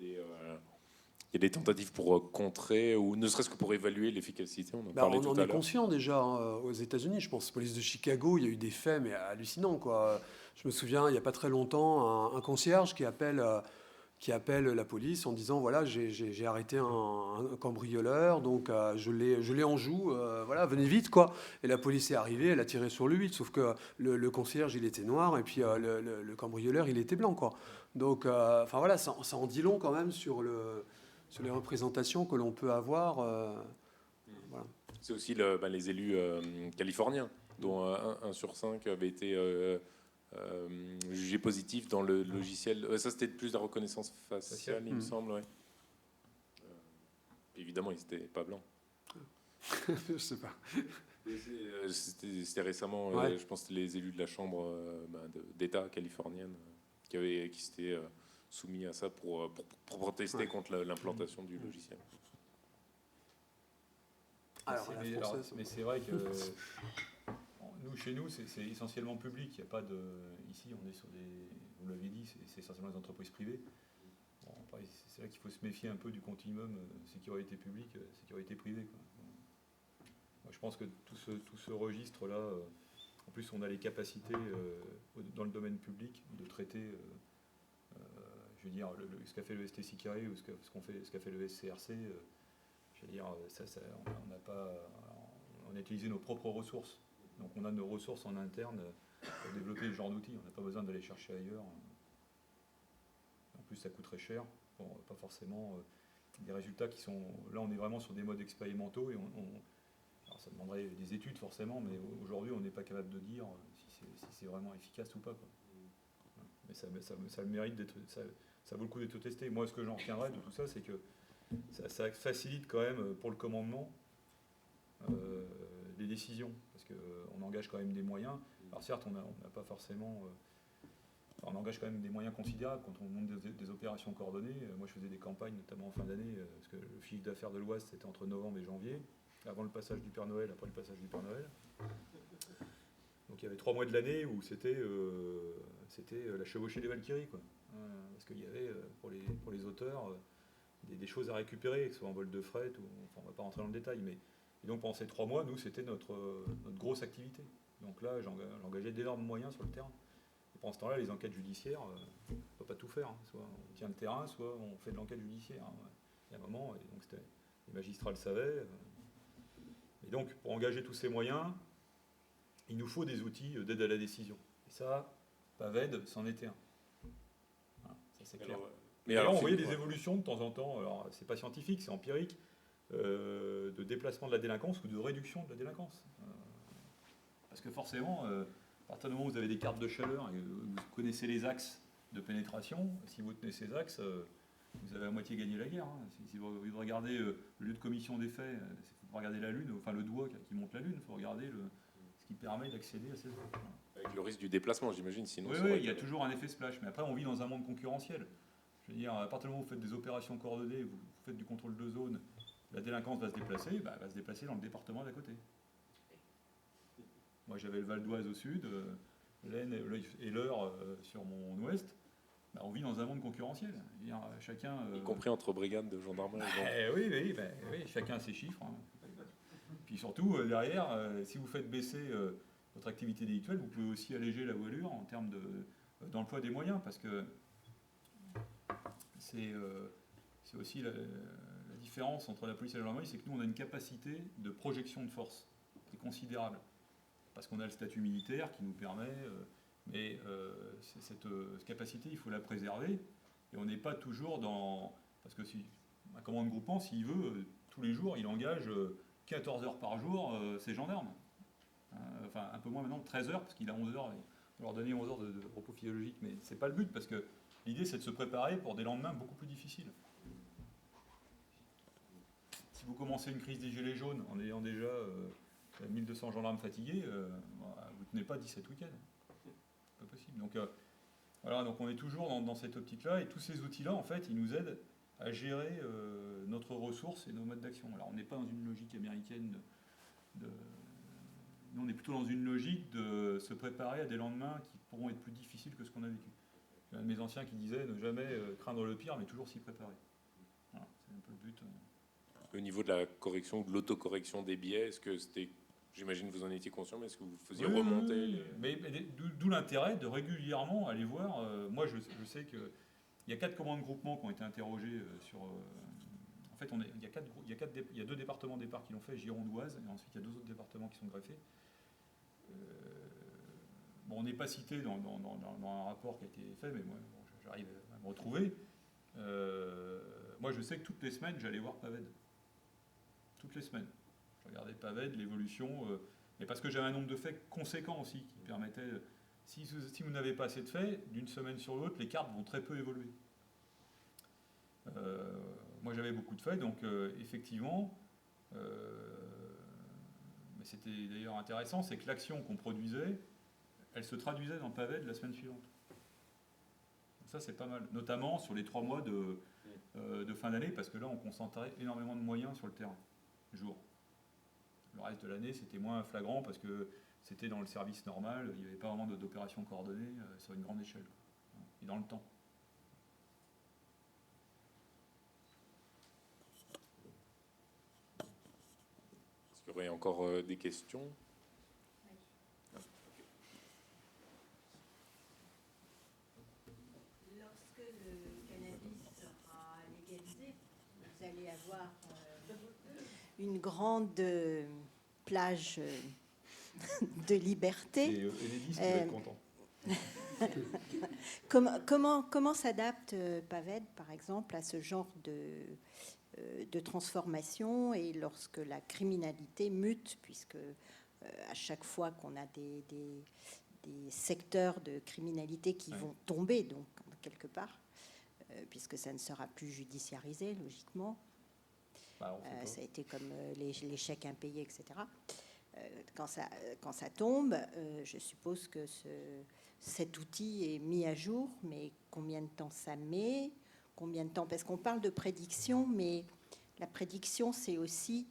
il y a des tentatives pour contrer, ou ne serait-ce que pour évaluer l'efficacité? On en parlait tout à l'heure. On en est conscient déjà aux États-Unis. Je pense, police de Chicago, il y a eu des faits mais hallucinants, quoi. Je me souviens, il n'y a pas très longtemps, un concierge qui appelle la police en disant voilà, j'ai arrêté un cambrioleur, donc je l'ai en joue, voilà, venez vite, quoi. Et la police est arrivée, elle a tiré sur lui, sauf que le concierge il était noir et puis le cambrioleur il était blanc, quoi. Donc enfin voilà, ça en dit long quand même sur les représentations que l'on peut avoir. Voilà. C'est aussi les élus californiens, dont 1 sur 5 avait été jugé positif dans le logiciel. Ça, c'était plus de la reconnaissance faciale, il me semble. Ouais. Évidemment, ils n'étaient pas blancs. Je sais pas. C'était récemment, je pense que c'était les élus de la Chambre d'État californienne qui s'étaient soumis à ça pour protester contre l'implantation du logiciel. Mais c'est vrai que nous, chez nous, c'est essentiellement public. Il y a pas de. Ici, on est sur des. Vous l'avez dit, c'est essentiellement des entreprises privées. Bon, après, c'est là qu'il faut se méfier un peu du continuum sécurité publique, sécurité privée, quoi. Moi, je pense que tout ce registre-là, en plus, on a les capacités dans le domaine public de traiter. Je veux dire, ce qu'a fait le STC Carré ou ce qu'a fait le SCRC, je veux dire, on a utilisé nos propres ressources. Donc on a nos ressources en interne pour développer ce genre d'outils. On n'a pas besoin d'aller chercher ailleurs. En plus, ça coûte très cher. Bon, pas forcément des résultats qui sont... Là, on est vraiment sur des modes expérimentaux. Et alors, ça demanderait des études forcément, mais aujourd'hui, on n'est pas capable de dire si c'est vraiment efficace ou pas, quoi. Mais ça le mérite d'être... Ça vaut le coup d'être testé. Moi, ce que j'en retiendrai de tout ça, c'est que ça facilite quand même pour le commandement les décisions, parce qu'on engage quand même des moyens. Alors certes, on n'a pas forcément... on engage quand même des moyens considérables quand on monte des opérations coordonnées. Moi, je faisais des campagnes, notamment en fin d'année, parce que le chiffre d'affaires de l'Ouest, c'était entre novembre et janvier, avant le passage du Père Noël, après le passage du Père Noël. Donc il y avait 3 mois de l'année où c'était la chevauchée des Valkyries, quoi. Parce qu'il y avait, pour les auteurs, des choses à récupérer, que ce soit en vol de fret, ou, enfin, on ne va pas rentrer dans le détail, mais et donc pendant ces 3 mois, nous, c'était notre grosse activité. Donc là, j'engageais d'énormes moyens sur le terrain. Et pendant ce temps-là, les enquêtes judiciaires, on ne peut pas tout faire. Hein. Soit on tient le terrain, soit on fait de l'enquête judiciaire. Hein. Il y a un moment, et donc les magistrats le savaient. Et donc, pour engager tous ces moyens, il nous faut des outils d'aide à la décision. Et ça, PAVED, c'en était un. Voilà, ça c'est clair. Mais alors, on voyait des évolutions de temps en temps. Alors, c'est pas scientifique, c'est empirique, de déplacement de la délinquance ou de réduction de la délinquance. Parce que forcément, à partir du moment où vous avez des cartes de chaleur et vous connaissez les axes de pénétration, si vous tenez ces axes, vous avez à moitié gagné la guerre. Hein. Si vous regardez le lieu de commission des faits, il faut regarder la Lune, enfin le doigt qui monte la Lune, il faut regarder ce qui permet d'accéder à ces zones. Avec le risque du déplacement, j'imagine. Sinon, oui, il y a toujours un effet splash. Mais après, on vit dans un monde concurrentiel. Je veux dire, à partir du moment où vous faites des opérations coordonnées, vous faites du contrôle de zone, la délinquance va se déplacer, elle va se déplacer dans le département d'à côté. Moi, j'avais le Val d'Oise au sud, l'Aisne et l'Eure sur mon ouest. On vit dans un monde concurrentiel. Je veux dire, chacun, y compris entre brigades de gendarmerie. Oui, chacun a ses chiffres. Hein. Puis surtout, derrière, si vous faites baisser votre activité délictuelle, vous pouvez aussi alléger la voilure en termes d'emploi des moyens, parce que c'est aussi la différence entre la police et la gendarmerie, c'est que nous, on a une capacité de projection de force qui est considérable. Parce qu'on a le statut militaire qui nous permet, mais cette capacité, il faut la préserver. Et on n'est pas toujours dans... Parce que si un commandant de groupement, s'il veut, tous les jours, il engage 14 heures par jour ses gendarmes. Enfin, un peu moins maintenant, 13 heures, parce qu'il a 11 heures. On leur donner 11 heures de repos physiologique. Mais c'est pas le but, parce que l'idée, c'est de se préparer pour des lendemains beaucoup plus difficiles. Si vous commencez une crise des gilets jaunes en ayant déjà 1200 gendarmes fatigués, vous ne tenez pas 17 week-ends. C'est pas possible. Donc, voilà, donc on est toujours dans cette optique-là, et tous ces outils-là, en fait, ils nous aident à gérer notre ressource et nos modes d'action. Alors, on n'est pas dans une logique américaine nous, on est plutôt dans une logique de se préparer à des lendemains qui pourront être plus difficiles que ce qu'on a vécu. Il y a un de mes anciens qui disait ne jamais craindre le pire, mais toujours s'y préparer. Voilà, c'est un peu le but. Au niveau de la correction, de l'autocorrection des biais, est-ce que c'était... J'imagine que vous en étiez conscient, mais est-ce que vous faisiez remonter mais d'où l'intérêt de régulièrement aller voir. Moi, je sais qu'il y a 4 commandants de groupement qui ont été interrogés sur... en fait, il y a 2 départements de départ qui l'ont fait, Gironde, Oise, et ensuite il y a 2 autres départements qui sont greffés. Bon, on n'est pas cité dans un rapport qui a été fait, mais moi, j'arrive à me retrouver. Moi, je sais que toutes les semaines, j'allais voir PAVED. Toutes les semaines. Je regardais PAVED, l'évolution, mais parce que j'avais un nombre de faits conséquent aussi qui permettait, si vous n'avez pas assez de faits, d'une semaine sur l'autre, les cartes vont très peu évoluer. Moi j'avais beaucoup de faits, donc effectivement, mais c'était d'ailleurs intéressant, c'est que l'action qu'on produisait, elle se traduisait dans PAVED la semaine suivante. Donc ça c'est pas mal, notamment sur les 3 mois de fin d'année, parce que là on concentrait énormément de moyens sur le terrain, jour. Le reste de l'année, c'était moins flagrant parce que c'était dans le service normal, il n'y avait pas vraiment d'opérations coordonnées sur une grande échelle, et dans le temps. Est-ce qu'il y aurait encore des questions ? Lorsque le cannabis sera légalisé, vous allez avoir une grande plage de liberté. Et Enedis qui va être content. Comment s'adapte PAVED, par exemple, à ce genre de transformation, et lorsque la criminalité mute, puisque à chaque fois qu'on a des secteurs de criminalité qui vont tomber, donc quelque part, puisque ça ne sera plus judiciarisé, logiquement. Ça a été comme les chèques impayés, etc. quand ça tombe, je suppose que cet outil est mis à jour, mais combien de temps ça met? Combien de temps? Parce qu'on parle de prédiction, mais la prédiction, c'est aussi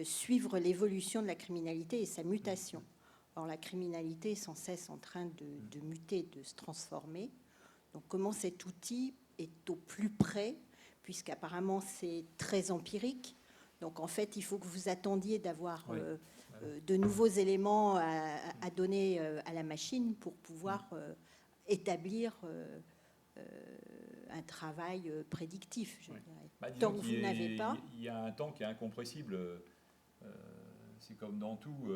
suivre l'évolution de la criminalité et sa mutation. Or, la criminalité est sans cesse en train de muter, de se transformer. Donc, comment cet outil est au plus près, puisqu'apparemment, c'est très empirique. Donc, en fait, il faut que vous attendiez d'avoir de nouveaux éléments à donner à la machine pour pouvoir établir un travail prédictif. Je dirais. Tant que vous n'avez pas... Il y a un temps qui est incompressible. C'est comme dans tout.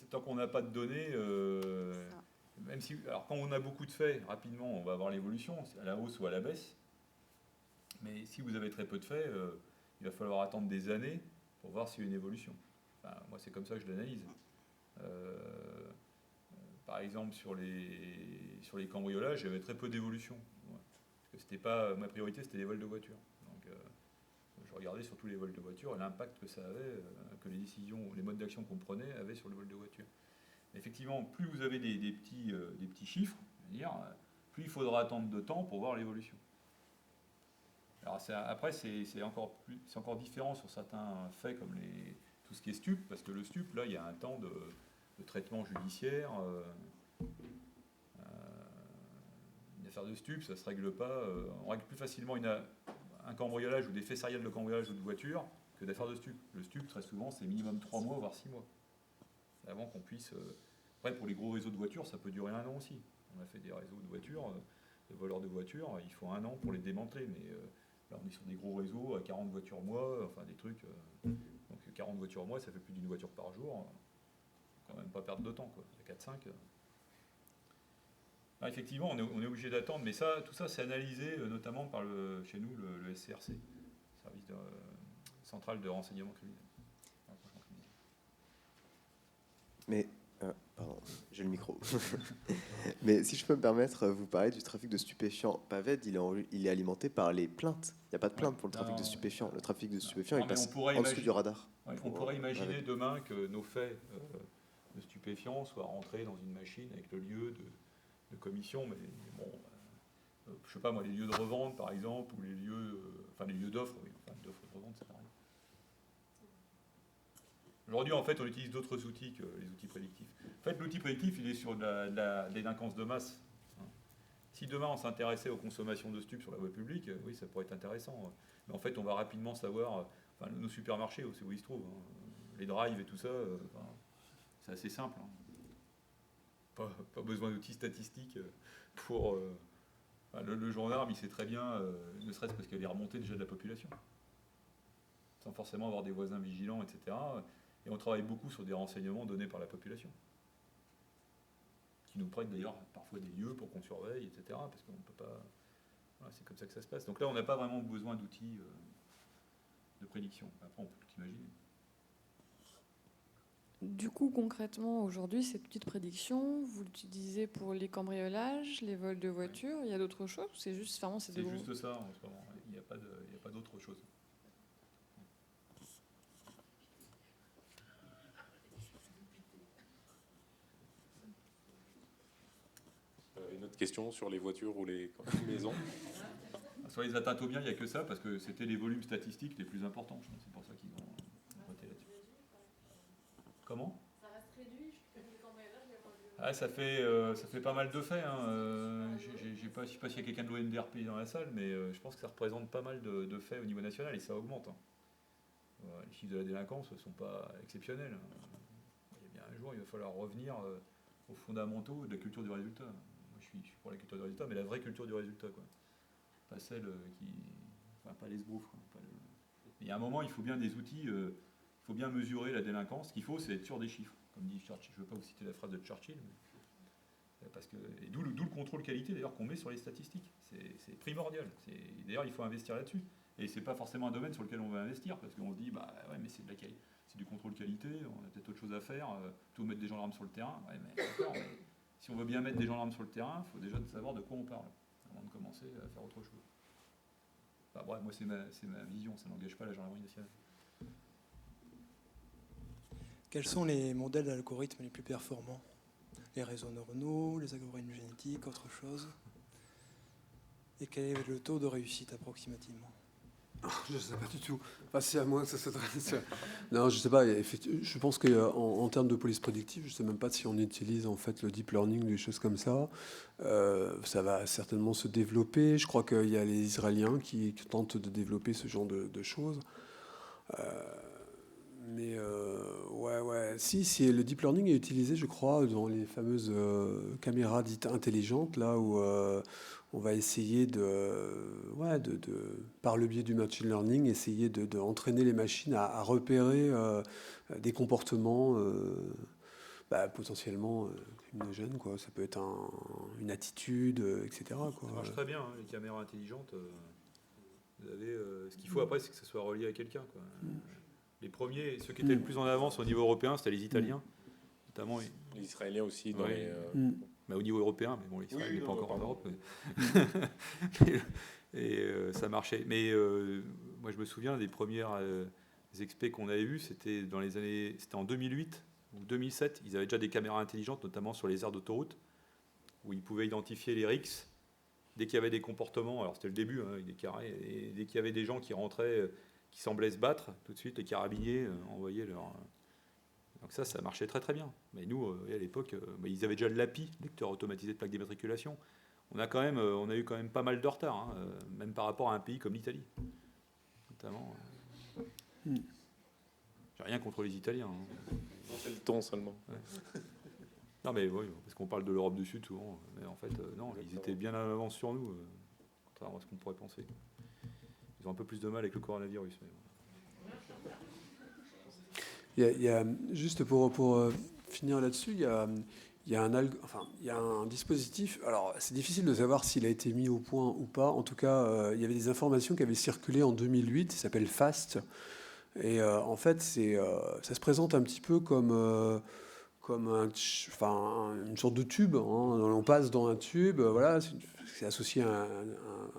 Tant qu'on n'a pas de données... même si, alors quand on a beaucoup de faits, rapidement, on va avoir l'évolution, à la hausse ou à la baisse. Mais si vous avez très peu de faits, il va falloir attendre des années pour voir s'il y a une évolution. Enfin, moi, c'est comme ça que je l'analyse. Par exemple, sur les cambriolages, j'avais très peu d'évolution. Parce que c'était pas, ma priorité, c'était les vols de voitures. Donc, je regardais surtout les vols de voitures et l'impact que ça avait, que les décisions, les modes d'action qu'on prenait avaient sur le vol de voiture. Effectivement, plus vous avez des petits chiffres, plus il faudra attendre de temps pour voir l'évolution. Alors après, c'est encore différent sur certains faits comme tout ce qui est stup, parce que le stup, là, il y a un temps de traitement judiciaire. Une affaire de stup, ça ne se règle pas. On règle plus facilement un cambriolage ou des faits sériels de cambriolage ou de voiture que d'affaires de stup. Le stup, très souvent, c'est minimum 3 mois, voire 6 mois. Avant qu'on puisse... Après, pour les gros réseaux de voitures, ça peut durer 1 an aussi. On a fait des réseaux de voitures, de voleurs de voitures, il faut 1 an pour les démanteler. Mais là, on est sur des gros réseaux à 40 voitures mois, enfin des trucs... donc 40 voitures mois, ça fait plus d'une voiture par jour. Quand même pas perdre de temps, quoi. Il y a 4-5. Ah, effectivement, on est obligé d'attendre, mais tout ça, c'est analysé notamment par chez nous, le SCRC, Service central de renseignement criminel. Mais, pardon, j'ai le micro. Mais si je peux me permettre, vous parlez du trafic de stupéfiants. PAVED, il est alimenté par les plaintes. Il n'y a pas de plainte pour le trafic de stupéfiants. Le trafic de stupéfiants, il passe en dessous du radar. On pourrait imaginer demain que nos faits de stupéfiants soient rentrés dans une machine avec le lieu de commission, mais bon, je sais pas moi, les lieux de revente par exemple, ou les lieux d'offres, d'offres de revente, c'est pareil. Aujourd'hui, en fait, on utilise d'autres outils que les outils prédictifs. En fait, l'outil prédictif, il est sur de la délinquance de masse. Si demain on s'intéressait aux consommations de stupes sur la voie publique, oui, ça pourrait être intéressant. Mais en fait, on va rapidement savoir, nos supermarchés, c'est où ils se trouvent, les drives et tout ça, c'est assez simple. Pas besoin d'outils statistiques pour... le gendarme, il sait très bien, ne serait-ce parce qu'il y a des remontées déjà de la population, sans forcément avoir des voisins vigilants, etc. Et on travaille beaucoup sur des renseignements donnés par la population, qui nous prêtent d'ailleurs parfois des lieux pour qu'on surveille, etc. Parce qu'on ne peut pas... Voilà, c'est comme ça que ça se passe. Donc là, on n'a pas vraiment besoin d'outils de prédiction. Après, on peut tout imaginer. Du coup, concrètement, aujourd'hui, cette petite prédiction, vous l'utilisez pour les cambriolages, les vols de voitures, il y a d'autres choses? C'est juste, vraiment, c'est juste ça en ce moment. Il n'y a pas d'autre chose. Une autre question sur les voitures ou les maisons? Sur les atteintes aux biens, il n'y a que ça, parce que c'était les volumes statistiques les plus importants. C'est pour ça qu'ils ont voté là-dessus. Comment? Ça reste réduit, les cambriolages, ça fait pas mal de faits. Je ne sais pas s'il y a quelqu'un de l'ONDRP dans la salle, mais je pense que ça représente pas mal de faits au niveau national et ça augmente. Les chiffres de la délinquance ne sont pas exceptionnels. Il y a bien un jour, il va falloir revenir aux fondamentaux de la culture du résultat. Moi, je suis pour la culture du résultat, mais la vraie culture du résultat, quoi. Pas celle qui... Enfin, pas l'esbrouf. Il y a un moment, il faut bien des outils, il faut bien mesurer la délinquance. Ce qu'il faut, c'est être sûr des chiffres. Comme dit Churchill, je ne veux pas vous citer la phrase de Churchill, mais et d'où le contrôle qualité d'ailleurs qu'on met sur les statistiques. C'est primordial. D'ailleurs, il faut investir là-dessus. Et c'est pas forcément un domaine sur lequel on va investir, parce qu'on se dit, ouais, mais c'est du contrôle qualité, on a peut-être autre chose à faire, plutôt mettre des gendarmes sur le terrain. Ouais, mais d'accord, mais si on veut bien mettre des gendarmes sur le terrain, il faut déjà savoir de quoi on parle, avant de commencer à faire autre chose. Bref, moi c'est ma vision, ça n'engage pas la gendarmerie nationale. quels sont les modèles d'algorithmes les plus performants? Les réseaux neuronaux, les algorithmes génétiques, autre chose? Et quel est le taux de réussite approximativement? Je ne sais pas du tout. Enfin, c'est à moi que ça s'adresse. Non, je ne sais pas. Je pense qu'en termes de police prédictive, je ne sais même pas si on utilise en fait le deep learning, des choses comme ça. Ça va certainement se développer. Je crois qu'il y a les Israéliens qui tentent de développer ce genre de choses. Mais ouais. Si, le deep learning est utilisé, je crois, dans les fameuses caméras dites intelligentes, là où on va essayer par le biais du machine learning, essayer d'entraîner les machines à repérer des comportements potentiellement criminogènes, quoi. Ça peut être une attitude, etc. Quoi. Ça marche très bien, hein, les caméras intelligentes. Vous avez, ce qu'il faut après, c'est que ça soit relié à quelqu'un, quoi. Les premiers, ceux qui étaient le plus en avance au niveau européen, c'était les Italiens, notamment. Les Israéliens aussi, dans Mais au niveau européen, mais bon, l'Israël n'est pas encore en Europe. Et ça marchait. Mais moi, je me souviens des premières expés qu'on avait eues, c'était en 2008 ou 2007. Ils avaient déjà des caméras intelligentes, notamment sur les aires d'autoroute, où ils pouvaient identifier les RICS. Dès qu'il y avait des comportements, alors c'était le début, hein, avec des carrés, et dès qu'il y avait des gens qui rentraient, qui semblaient se battre, tout de suite, les carabiniers envoyaient leur... Donc ça marchait très très bien. Mais nous, à l'époque, ils avaient déjà le LAPI, lecteur automatisé de plaques d'immatriculation. On a eu quand même pas mal de retard, hein, même par rapport à un pays comme l'Italie. Notamment. J'ai rien contre les Italiens. Hein. C'est le ton seulement. Ouais. Non mais oui, parce qu'on parle de l'Europe du Sud souvent. Mais en fait, non, ils étaient bien en avance sur nous, contrairement à ce qu'on pourrait penser. Ils ont un peu plus de mal avec le coronavirus. Mais... Il y a, juste pour finir là-dessus, il y a un dispositif. Alors, c'est difficile de savoir s'il a été mis au point ou pas. En tout cas, il y avait des informations qui avaient circulé en 2008. Il s'appelle FAST. Et en fait, ça se présente un petit peu comme une sorte de tube. Hein. On passe dans un tube. Voilà, c'est associé à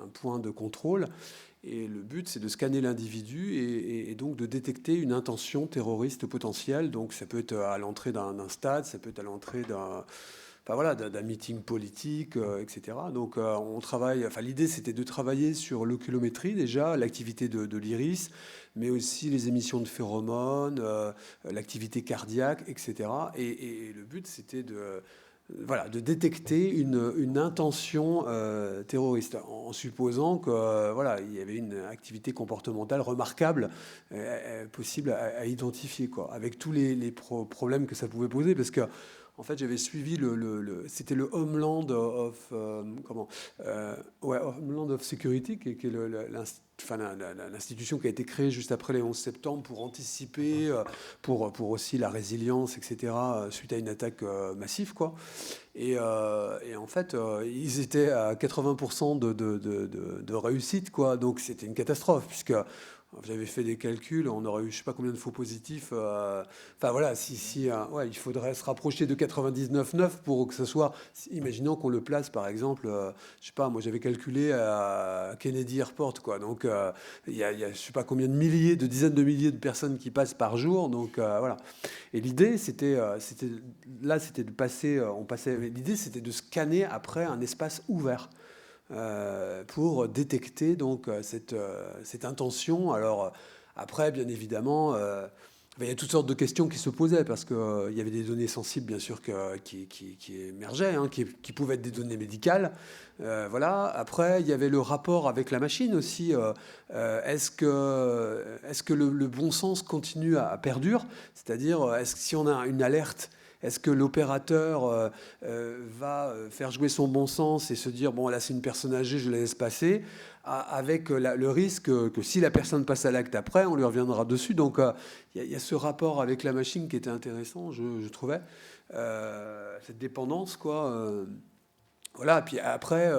un point de contrôle. Et le but, c'est de scanner l'individu et donc de détecter une intention terroriste potentielle. Donc ça peut être à l'entrée d'un stade, ça peut être à l'entrée d'un meeting politique, etc. Donc on travaille. Enfin, l'idée, c'était de travailler sur l'oculométrie déjà, l'activité de l'iris, mais aussi les émissions de phéromones, l'activité cardiaque, etc. Et le but, c'était de détecter une intention terroriste, en supposant qu'il y avait une activité comportementale remarquable possible à identifier, quoi, avec tous les problèmes que ça pouvait poser, parce que en fait, j'avais suivi c'était le Homeland of Homeland of Security, qui est l'institution qui a été créée juste après les 11 septembre pour anticiper, pour aussi la résilience, etc., suite à une attaque massive, quoi. Et en fait, ils étaient à 80% de réussite, quoi. Donc c'était une catastrophe, puisque j'avais fait des calculs, on aurait eu je sais pas combien de faux positifs. Enfin voilà, il faudrait se rapprocher de 99,9 pour que ce soit. Imaginons qu'on le place par exemple, je sais pas, moi j'avais calculé à Kennedy Airport, quoi. Donc il y a je sais pas combien de dizaines de milliers de personnes qui passent par jour. Donc voilà. Et l'idée c'était de passer, l'idée c'était de scanner après un espace ouvert. Pour détecter donc cette intention. Alors après, bien évidemment, il y a toutes sortes de questions qui se posaient, parce qu'il y avait des données sensibles, bien sûr, qui émergeaient, hein, qui pouvaient être des données médicales. Voilà. Après, il y avait le rapport avec la machine aussi. Est-ce que le bon sens continue à perdurer? C'est-à-dire, est-ce que si on a une alerte, est-ce que l'opérateur va faire jouer son bon sens et se dire, bon, là, c'est une personne âgée, je la laisse passer, avec le risque que si la personne passe à l'acte après, on lui reviendra dessus. Donc, il y a ce rapport avec la machine qui était intéressant, je trouvais. Cette dépendance, quoi. Voilà, puis après,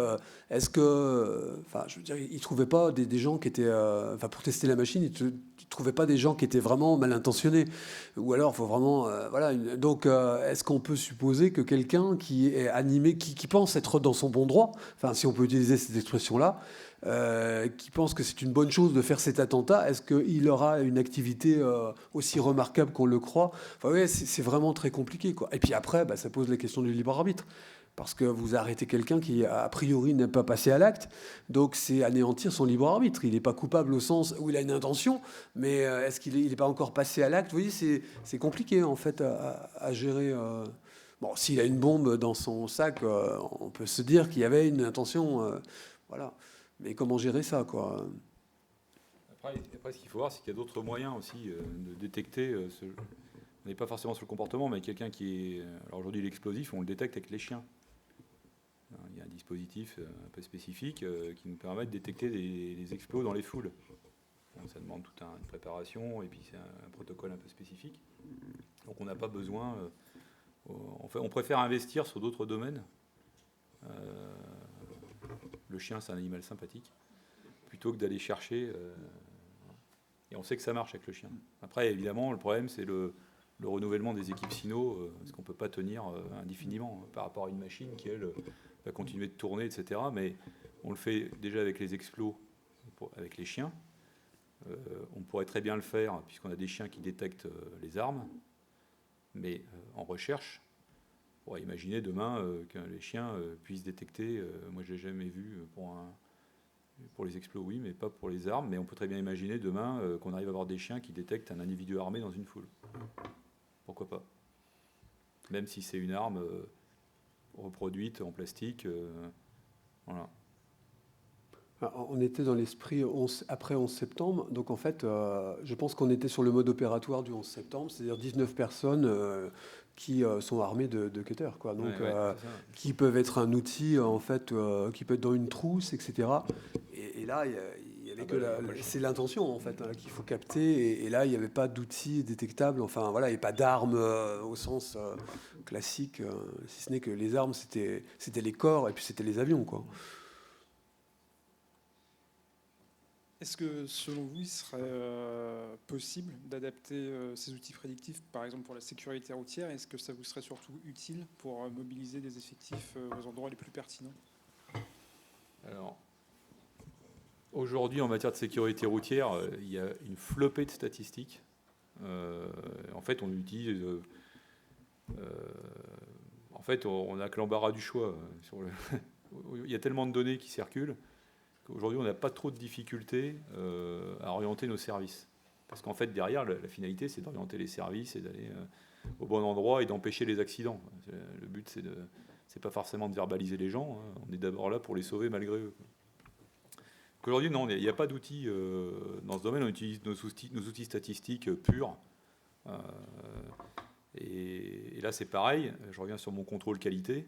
est-ce que, enfin, je veux dire, ils trouvaient pas des gens qui étaient, enfin, pour tester la machine, ils trouvaient pas des gens qui étaient vraiment mal intentionnés, ou alors, il faut vraiment, voilà. Donc, est-ce qu'on peut supposer que quelqu'un qui est animé, qui pense être dans son bon droit, enfin, si on peut utiliser cette expression-là, qui pense que c'est une bonne chose de faire cet attentat, est-ce qu'il aura une activité aussi remarquable qu'on le croit? Enfin, ouais, c'est vraiment très compliqué, quoi. Et puis après, bah, ça pose la question du libre arbitre. Parce que vous arrêtez quelqu'un qui, a priori, n'est pas passé à l'acte. Donc, c'est anéantir son libre arbitre. Il n'est pas coupable au sens où il a une intention, mais est-ce qu'il n'est pas encore passé à l'acte? Vous voyez, c'est compliqué, en fait, à gérer. Bon, s'il a une bombe dans son sac, on peut se dire qu'il y avait une intention. Voilà. Mais comment gérer ça, quoi? Après, ce qu'il faut voir, c'est qu'il y a d'autres moyens aussi de détecter on n'est pas forcément sur le comportement, mais quelqu'un qui est... Alors aujourd'hui, l'explosif, on le détecte avec les chiens. Il y a un dispositif un peu spécifique qui nous permet de détecter les explos dans les foules. Donc ça demande toute une préparation et puis c'est un protocole un peu spécifique. Donc on n'a pas besoin... on préfère investir sur d'autres domaines. Le chien, c'est un animal sympathique. Plutôt que d'aller chercher... et on sait que ça marche avec le chien. Après, évidemment, le problème, c'est le renouvellement des équipes Sino, parce qu'on ne peut pas tenir indéfiniment par rapport à une machine qui, elle, va continuer de tourner, etc. Mais on le fait déjà avec les explos, avec les chiens. On pourrait très bien le faire, puisqu'on a des chiens qui détectent les armes. Mais en recherche, on pourrait imaginer demain que les chiens puissent détecter... moi, je n'ai jamais vu pour les explos, oui, mais pas pour les armes. Mais on peut très bien imaginer demain qu'on arrive à avoir des chiens qui détectent un individu armé dans une foule. Pourquoi pas? Même si c'est une arme reproduite en plastique. Voilà. On était dans l'esprit après 11 septembre. Donc en fait, je pense qu'on était sur le mode opératoire du 11 septembre, c'est-à-dire 19 personnes qui sont armées de cutters, quoi. Donc, qui peuvent être un outil, en fait, qui peut être dans une trousse, etc. Et là, c'est l'intention, en fait, qu'il faut capter. Et là, il n'y avait pas d'outils détectables. Enfin, voilà, il n'y avait pas d'armes au sens classique, si ce n'est que les armes, c'était les corps et puis c'était les avions, quoi. Est-ce que, selon vous, il serait possible d'adapter ces outils prédictifs, par exemple pour la sécurité routière? Est-ce que ça vous serait surtout utile pour mobiliser des effectifs aux endroits les plus pertinents? Alors, aujourd'hui, en matière de sécurité routière, il y a une flopée de statistiques. En fait, on utilise... en fait, on n'a que l'embarras du choix. Il y a tellement de données qui circulent qu'aujourd'hui, on n'a pas trop de difficultés à orienter nos services. Parce qu'en fait, derrière, la finalité, c'est d'orienter les services et d'aller au bon endroit et d'empêcher les accidents. Le but, c'est pas forcément de verbaliser les gens. Hein. On est d'abord là pour les sauver malgré eux. Aujourd'hui, non, il n'y a pas d'outils dans ce domaine. On utilise nos outils statistiques purs. Et là, c'est pareil. Je reviens sur mon contrôle qualité.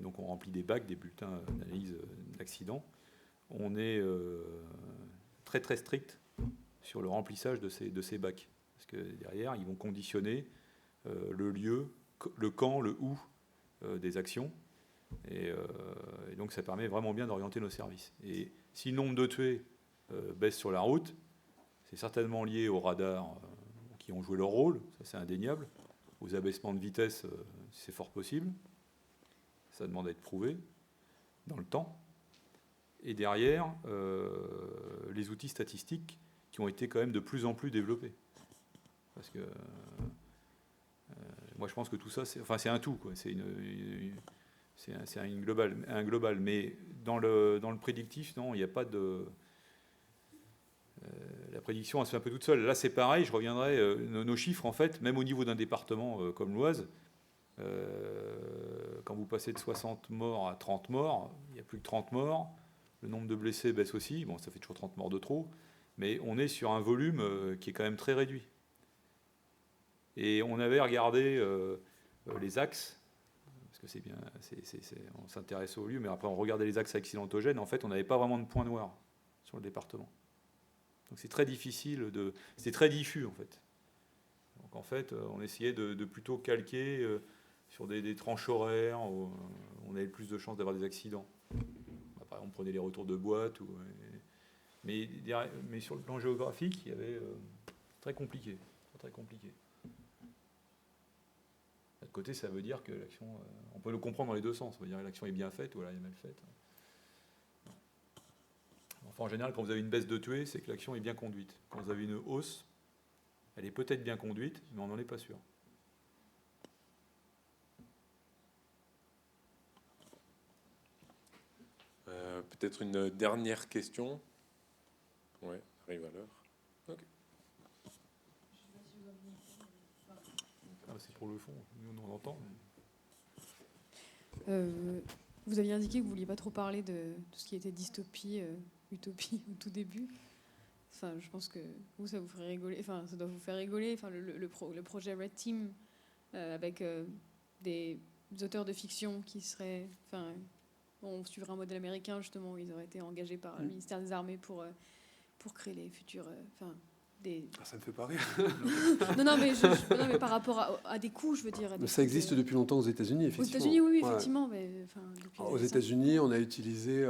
Donc, on remplit des bacs, des bulletins d'analyse d'accidents. On est très très strict sur le remplissage de ces bacs. Parce que derrière, ils vont conditionner le lieu, le quand, le où des actions. Et donc ça permet vraiment bien d'orienter nos services. Et si le nombre de tués baisse sur la route, c'est certainement lié aux radars qui ont joué leur rôle, ça c'est indéniable. Aux abaissements de vitesse, c'est fort possible. Ça demande à être prouvé dans le temps. Et derrière, les outils statistiques qui ont été quand même de plus en plus développés. Parce que moi, je pense que tout ça, c'est un tout, quoi. C'est un global. Mais dans le prédictif, non, il n'y a pas de... la prédiction, elle se fait un peu toute seule. Là, c'est pareil, je reviendrai... nos chiffres, en fait, même au niveau d'un département comme l'Oise, quand vous passez de 60 morts à 30 morts, il n'y a plus que 30 morts. Le nombre de blessés baisse aussi. Bon, ça fait toujours 30 morts de trop. Mais on est sur un volume qui est quand même très réduit. Et on avait regardé les axes, parce que c'est bien, on s'intéresse au lieu, mais après on regardait les axes accidentogènes. En fait, on n'avait pas vraiment de point noir sur le département. Donc c'est très difficile c'est très diffus en fait. Donc en fait, on essayait de plutôt calquer sur des tranches horaires où on avait plus de chances d'avoir des accidents. Par exemple, on prenait les retours de boîte. Mais sur le plan géographique, il y avait très compliqué. Très compliqué. De côté, ça veut dire que l'action, on peut le comprendre dans les deux sens. Ça veut dire que l'action est bien faite ou alors elle est mal faite. Enfin, en général, quand vous avez une baisse de tués, c'est que l'action est bien conduite. Quand vous avez une hausse, elle est peut-être bien conduite, mais on n'en est pas sûr. Peut-être une dernière question. Ouais, arrive à l'heure. Ok. C'est pour le fond, nous on entend. Vous aviez indiqué que vous ne vouliez pas trop parler de tout ce qui était dystopie, utopie au tout début. Enfin, je pense que vous, ça vous ferait rigoler. Enfin, ça doit vous faire rigoler. Enfin, le projet Red Team avec des auteurs de fiction qui seraient. Enfin, on suivrait un modèle américain justement où ils auraient été engagés par le ministère des Armées pour créer les futurs. Ça me fait pas rire. non, mais par rapport à des coûts, je veux dire. Ça existe depuis longtemps aux États-Unis, effectivement. Aux États-Unis, oui, effectivement. Ouais. Mais, aux États-Unis, on a utilisé.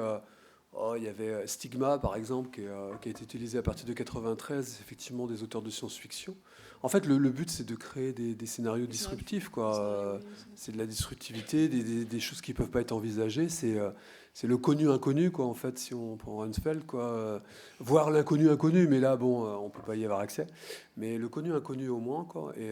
Il y avait Stigma, par exemple, qui a été utilisé à partir de 1993, effectivement, des auteurs de science-fiction. En fait, le but, c'est de créer des scénarios disruptifs, quoi. C'est de la disruptivité, des choses qui ne peuvent pas être envisagées. C'est le connu-inconnu, quoi, en fait, si on prend Rumsfeld, quoi. Voir l'inconnu-inconnu, mais là, bon, on ne peut pas y avoir accès. Mais le connu-inconnu, au moins, quoi. Et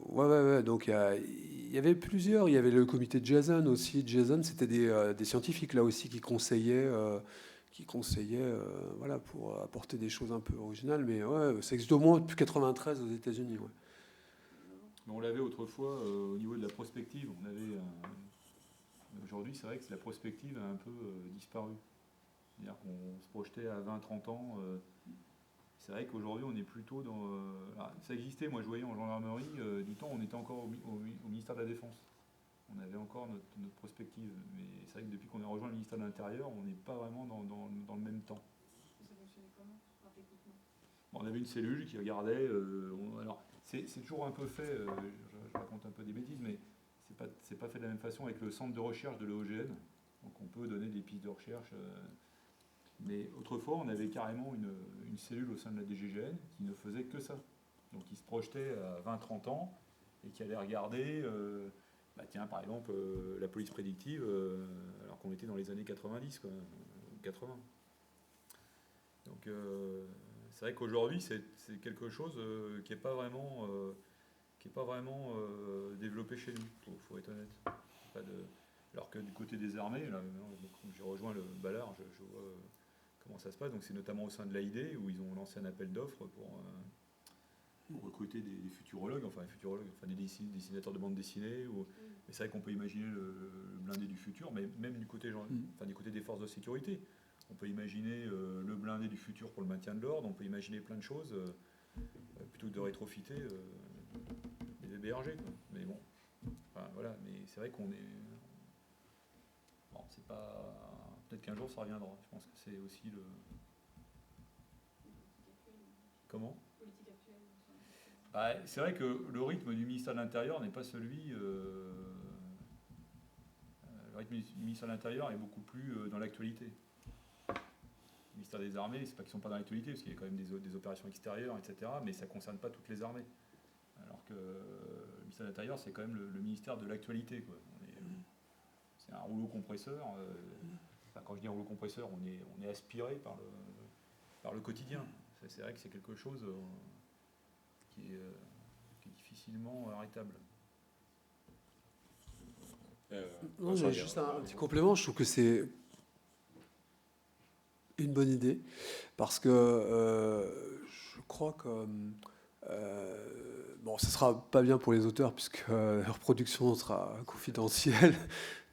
ouais. Donc, il y avait plusieurs. Il y avait le comité de Jason aussi. Jason, c'était des scientifiques, là aussi, qui conseillaient... voilà, pour apporter des choses un peu originales. Mais ouais, ça existe au moins depuis 1993 aux États-Unis. Ouais. On l'avait autrefois au niveau de la prospective. On avait aujourd'hui, c'est vrai que la prospective a un peu disparu. C'est-à-dire qu'on se projetait à 20-30 ans. C'est vrai qu'aujourd'hui, on est plutôt dans... ça existait, moi je voyais en gendarmerie, du temps, on était encore au ministère de la Défense. On avait encore notre prospective. Mais c'est vrai que depuis qu'on a rejoint le ministère de l'Intérieur, on n'est pas vraiment dans le même temps. Ça fonctionnait comment, techniquement ? On avait une cellule qui regardait... alors, c'est toujours un peu fait, je raconte un peu des bêtises, mais c'est pas fait de la même façon avec le centre de recherche de l'EOGN. Donc on peut donner des pistes de recherche. Mais autrefois, on avait carrément une cellule au sein de la DGGN qui ne faisait que ça. Donc qui se projetait à 20-30 ans et qui allait regarder... tiens, par exemple, la police prédictive, alors qu'on était dans les années 90, quoi, 80. Donc, c'est vrai qu'aujourd'hui, c'est quelque chose qui n'est pas vraiment, développé chez nous, faut être honnête. Alors que du côté des armées, là, j'ai rejoint le Ballard, je vois comment ça se passe. Donc, c'est notamment au sein de l'AID où ils ont lancé un appel d'offres pour recruter des futurologues, des dessinateurs de bande dessinée. Mais c'est vrai qu'on peut imaginer le blindé du futur, mais même du côté des forces de sécurité. On peut imaginer le blindé du futur pour le maintien de l'ordre, on peut imaginer plein de choses, plutôt que de rétrofiter les BRG. Quoi. Mais bon, voilà, mais c'est vrai qu'on est... Bon, c'est pas... Peut-être qu'un jour ça reviendra. Je pense que c'est aussi le... Comment ? C'est vrai que le rythme du ministère de l'Intérieur n'est pas celui... le rythme du ministère de l'Intérieur est beaucoup plus dans l'actualité. Le ministère des Armées, c'est pas qu'ils ne sont pas dans l'actualité, parce qu'il y a quand même des opérations extérieures, etc., mais ça ne concerne pas toutes les armées. Alors que le ministère de l'Intérieur, c'est quand même le ministère de l'actualité, quoi. C'est un rouleau compresseur. Quand je dis un rouleau compresseur, on est aspiré par le quotidien. C'est vrai que c'est quelque chose... qui est difficilement arrêtable. Non, j'ai juste un petit complément. Je trouve que c'est une bonne idée parce que je crois que ce sera pas bien pour les auteurs puisque leur production sera confidentielle.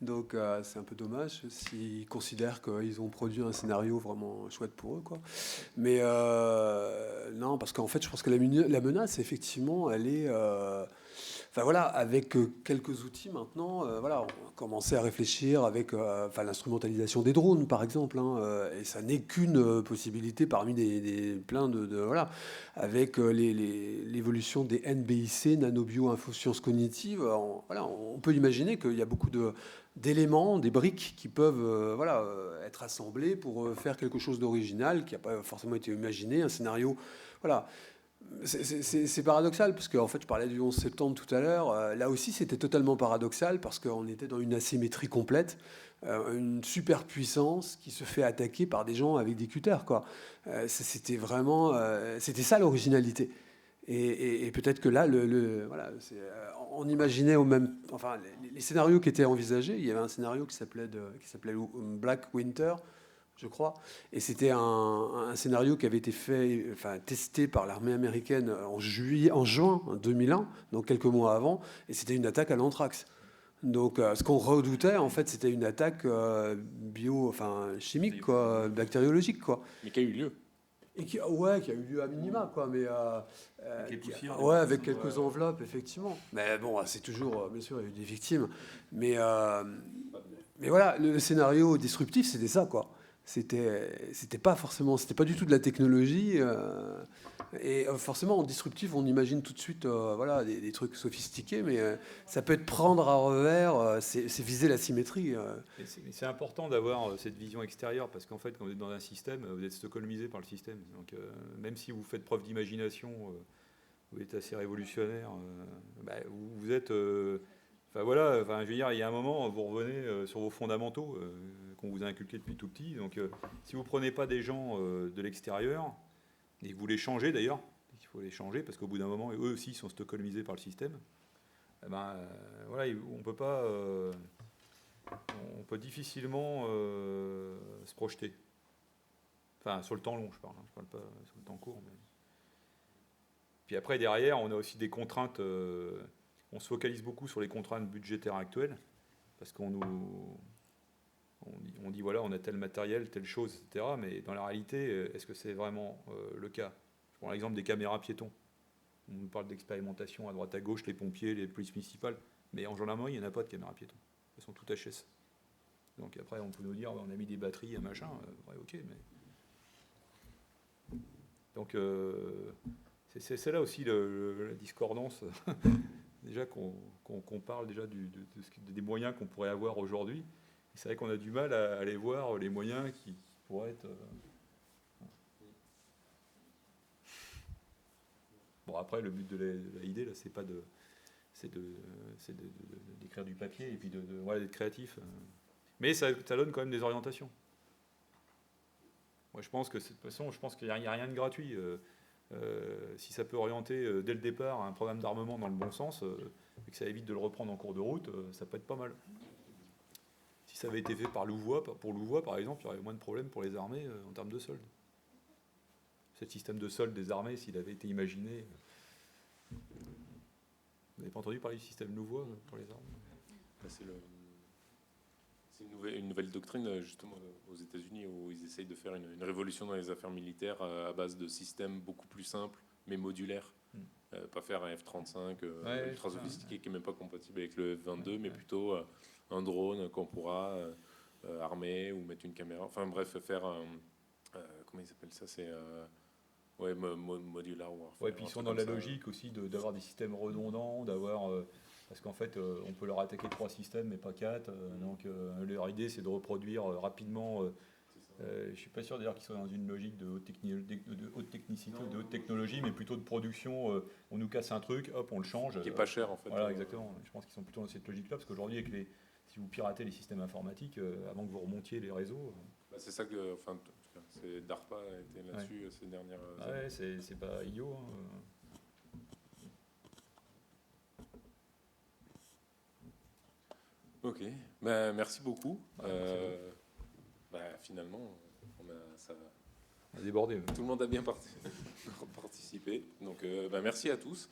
Donc c'est un peu dommage s'ils considèrent qu'ils ont produit un scénario vraiment chouette pour eux, quoi. Mais non, parce qu'en fait, je pense que la menace, effectivement, elle est Enfin voilà, avec quelques outils maintenant, voilà, on a commencé à réfléchir avec l'instrumentalisation des drones, par exemple, hein, et ça n'est qu'une possibilité parmi plein de voilà, avec l'évolution des NBIC, nanobio-infosciences cognitives. Voilà, on peut imaginer qu'il y a beaucoup d'éléments, des briques qui peuvent être assemblées pour faire quelque chose d'original qui n'a pas forcément été imaginé, un scénario, voilà. C'est paradoxal, parce qu'en fait, je parlais du 11 septembre tout à l'heure. Là aussi, c'était totalement paradoxal, parce qu'on était dans une asymétrie complète, une superpuissance qui se fait attaquer par des gens avec des cutters, quoi. C'était vraiment... c'était ça, l'originalité. Et peut-être que là, voilà, on imaginait au même... Enfin, les scénarios qui étaient envisagés, il y avait un scénario qui s'appelait Black Winter, je crois. Et c'était un scénario qui avait été testé par l'armée américaine en juin 2001, donc quelques mois avant, et c'était une attaque à l'anthrax. Donc, ce qu'on redoutait, en fait, c'était une attaque chimique, quoi, bactériologique, quoi. Mais qui a eu lieu. Et qui a eu lieu à minima, quoi, mais avec quelques enveloppes, effectivement. Mais bon, c'est toujours, bien sûr, il y a eu des victimes, mais voilà, le scénario disruptif, c'était ça, quoi. C'était pas du tout de la technologie, et forcément en disruptif on imagine tout de suite des trucs sophistiqués, mais ça peut être prendre à revers, c'est viser la symétrie. C'est important d'avoir cette vision extérieure, parce qu'en fait quand vous êtes dans un système, vous êtes stockholmisé par le système, donc même si vous faites preuve d'imagination, vous êtes assez révolutionnaire, vous êtes je veux dire, il y a un moment, vous revenez sur vos fondamentaux qu'on vous a inculqués depuis tout petit. Donc, si vous ne prenez pas des gens de l'extérieur, et vous les changez d'ailleurs, il faut les changer, parce qu'au bout d'un moment, eux aussi sont stockholmisés par le système, on peut pas... on peut difficilement se projeter. Enfin, sur le temps long, je parle pas sur le temps court. Mais... Puis après, derrière, on a aussi des contraintes... on se focalise beaucoup sur les contraintes budgétaires actuelles, parce qu'on dit voilà, on a tel matériel, telle chose, etc. Mais dans la réalité, est-ce que c'est vraiment le cas? Je prends l'exemple des caméras piétons. On nous parle d'expérimentation à droite à gauche, les pompiers, les polices municipales, mais en gendarmerie, il n'y en a pas de caméras piétons. Elles sont toutes HS. Donc après, on peut nous dire on a mis des batteries, un machin. Ok, mais... Donc c'est là aussi la discordance. Déjà qu'on parle déjà des moyens qu'on pourrait avoir aujourd'hui. C'est vrai qu'on a du mal à aller voir les moyens qui pourraient être... Bon, après, le but de l'idée, là, c'est d'écrire du papier et puis d'être créatif. Mais ça donne quand même des orientations. Moi, je pense que de toute façon, qu'il n'y a rien de gratuit. Si ça peut orienter dès le départ un programme d'armement dans le bon sens, et que ça évite de le reprendre en cours de route, ça peut être pas mal. Si ça avait été fait pour Louvois, par exemple, il y aurait moins de problèmes pour les armées en termes de solde. Ce système de solde des armées, s'il avait été imaginé... Vous n'avez pas entendu parler du système Louvois pour les armées? C'est une nouvelle doctrine, justement, aux États-Unis, où ils essayent de faire une révolution dans les affaires militaires à base de systèmes beaucoup plus simples, mais modulaires. Pas faire un F-35 ultra sophistiqué qui n'est même pas compatible avec le F-22, mais plutôt un drone qu'on pourra armer ou mettre une caméra. Enfin bref, faire un... comment ils appellent ça? C'est... modular warfare. Ouais, puis ils sont dans la logique aussi d'avoir des systèmes redondants, parce qu'en fait, on peut leur attaquer 3 systèmes, mais pas 4. Donc, leur idée, c'est de reproduire rapidement. Je ne suis pas sûr d'ailleurs qu'ils soient dans une logique de haute technicité, de haute technologie, mais plutôt de production. On nous casse un truc, hop, on le change. Qui n'est pas cher, en fait. Voilà, exactement. Je pense qu'ils sont plutôt dans cette logique-là, parce qu'aujourd'hui, si vous piratez les systèmes informatiques, avant que vous remontiez les réseaux... c'est ça que... Enfin, DARPA a été là-dessus ces dernières années. C'est pas idiot. Ok, merci beaucoup. Finalement, ça a débordé. Tout le monde a bien participé. Donc, merci à tous.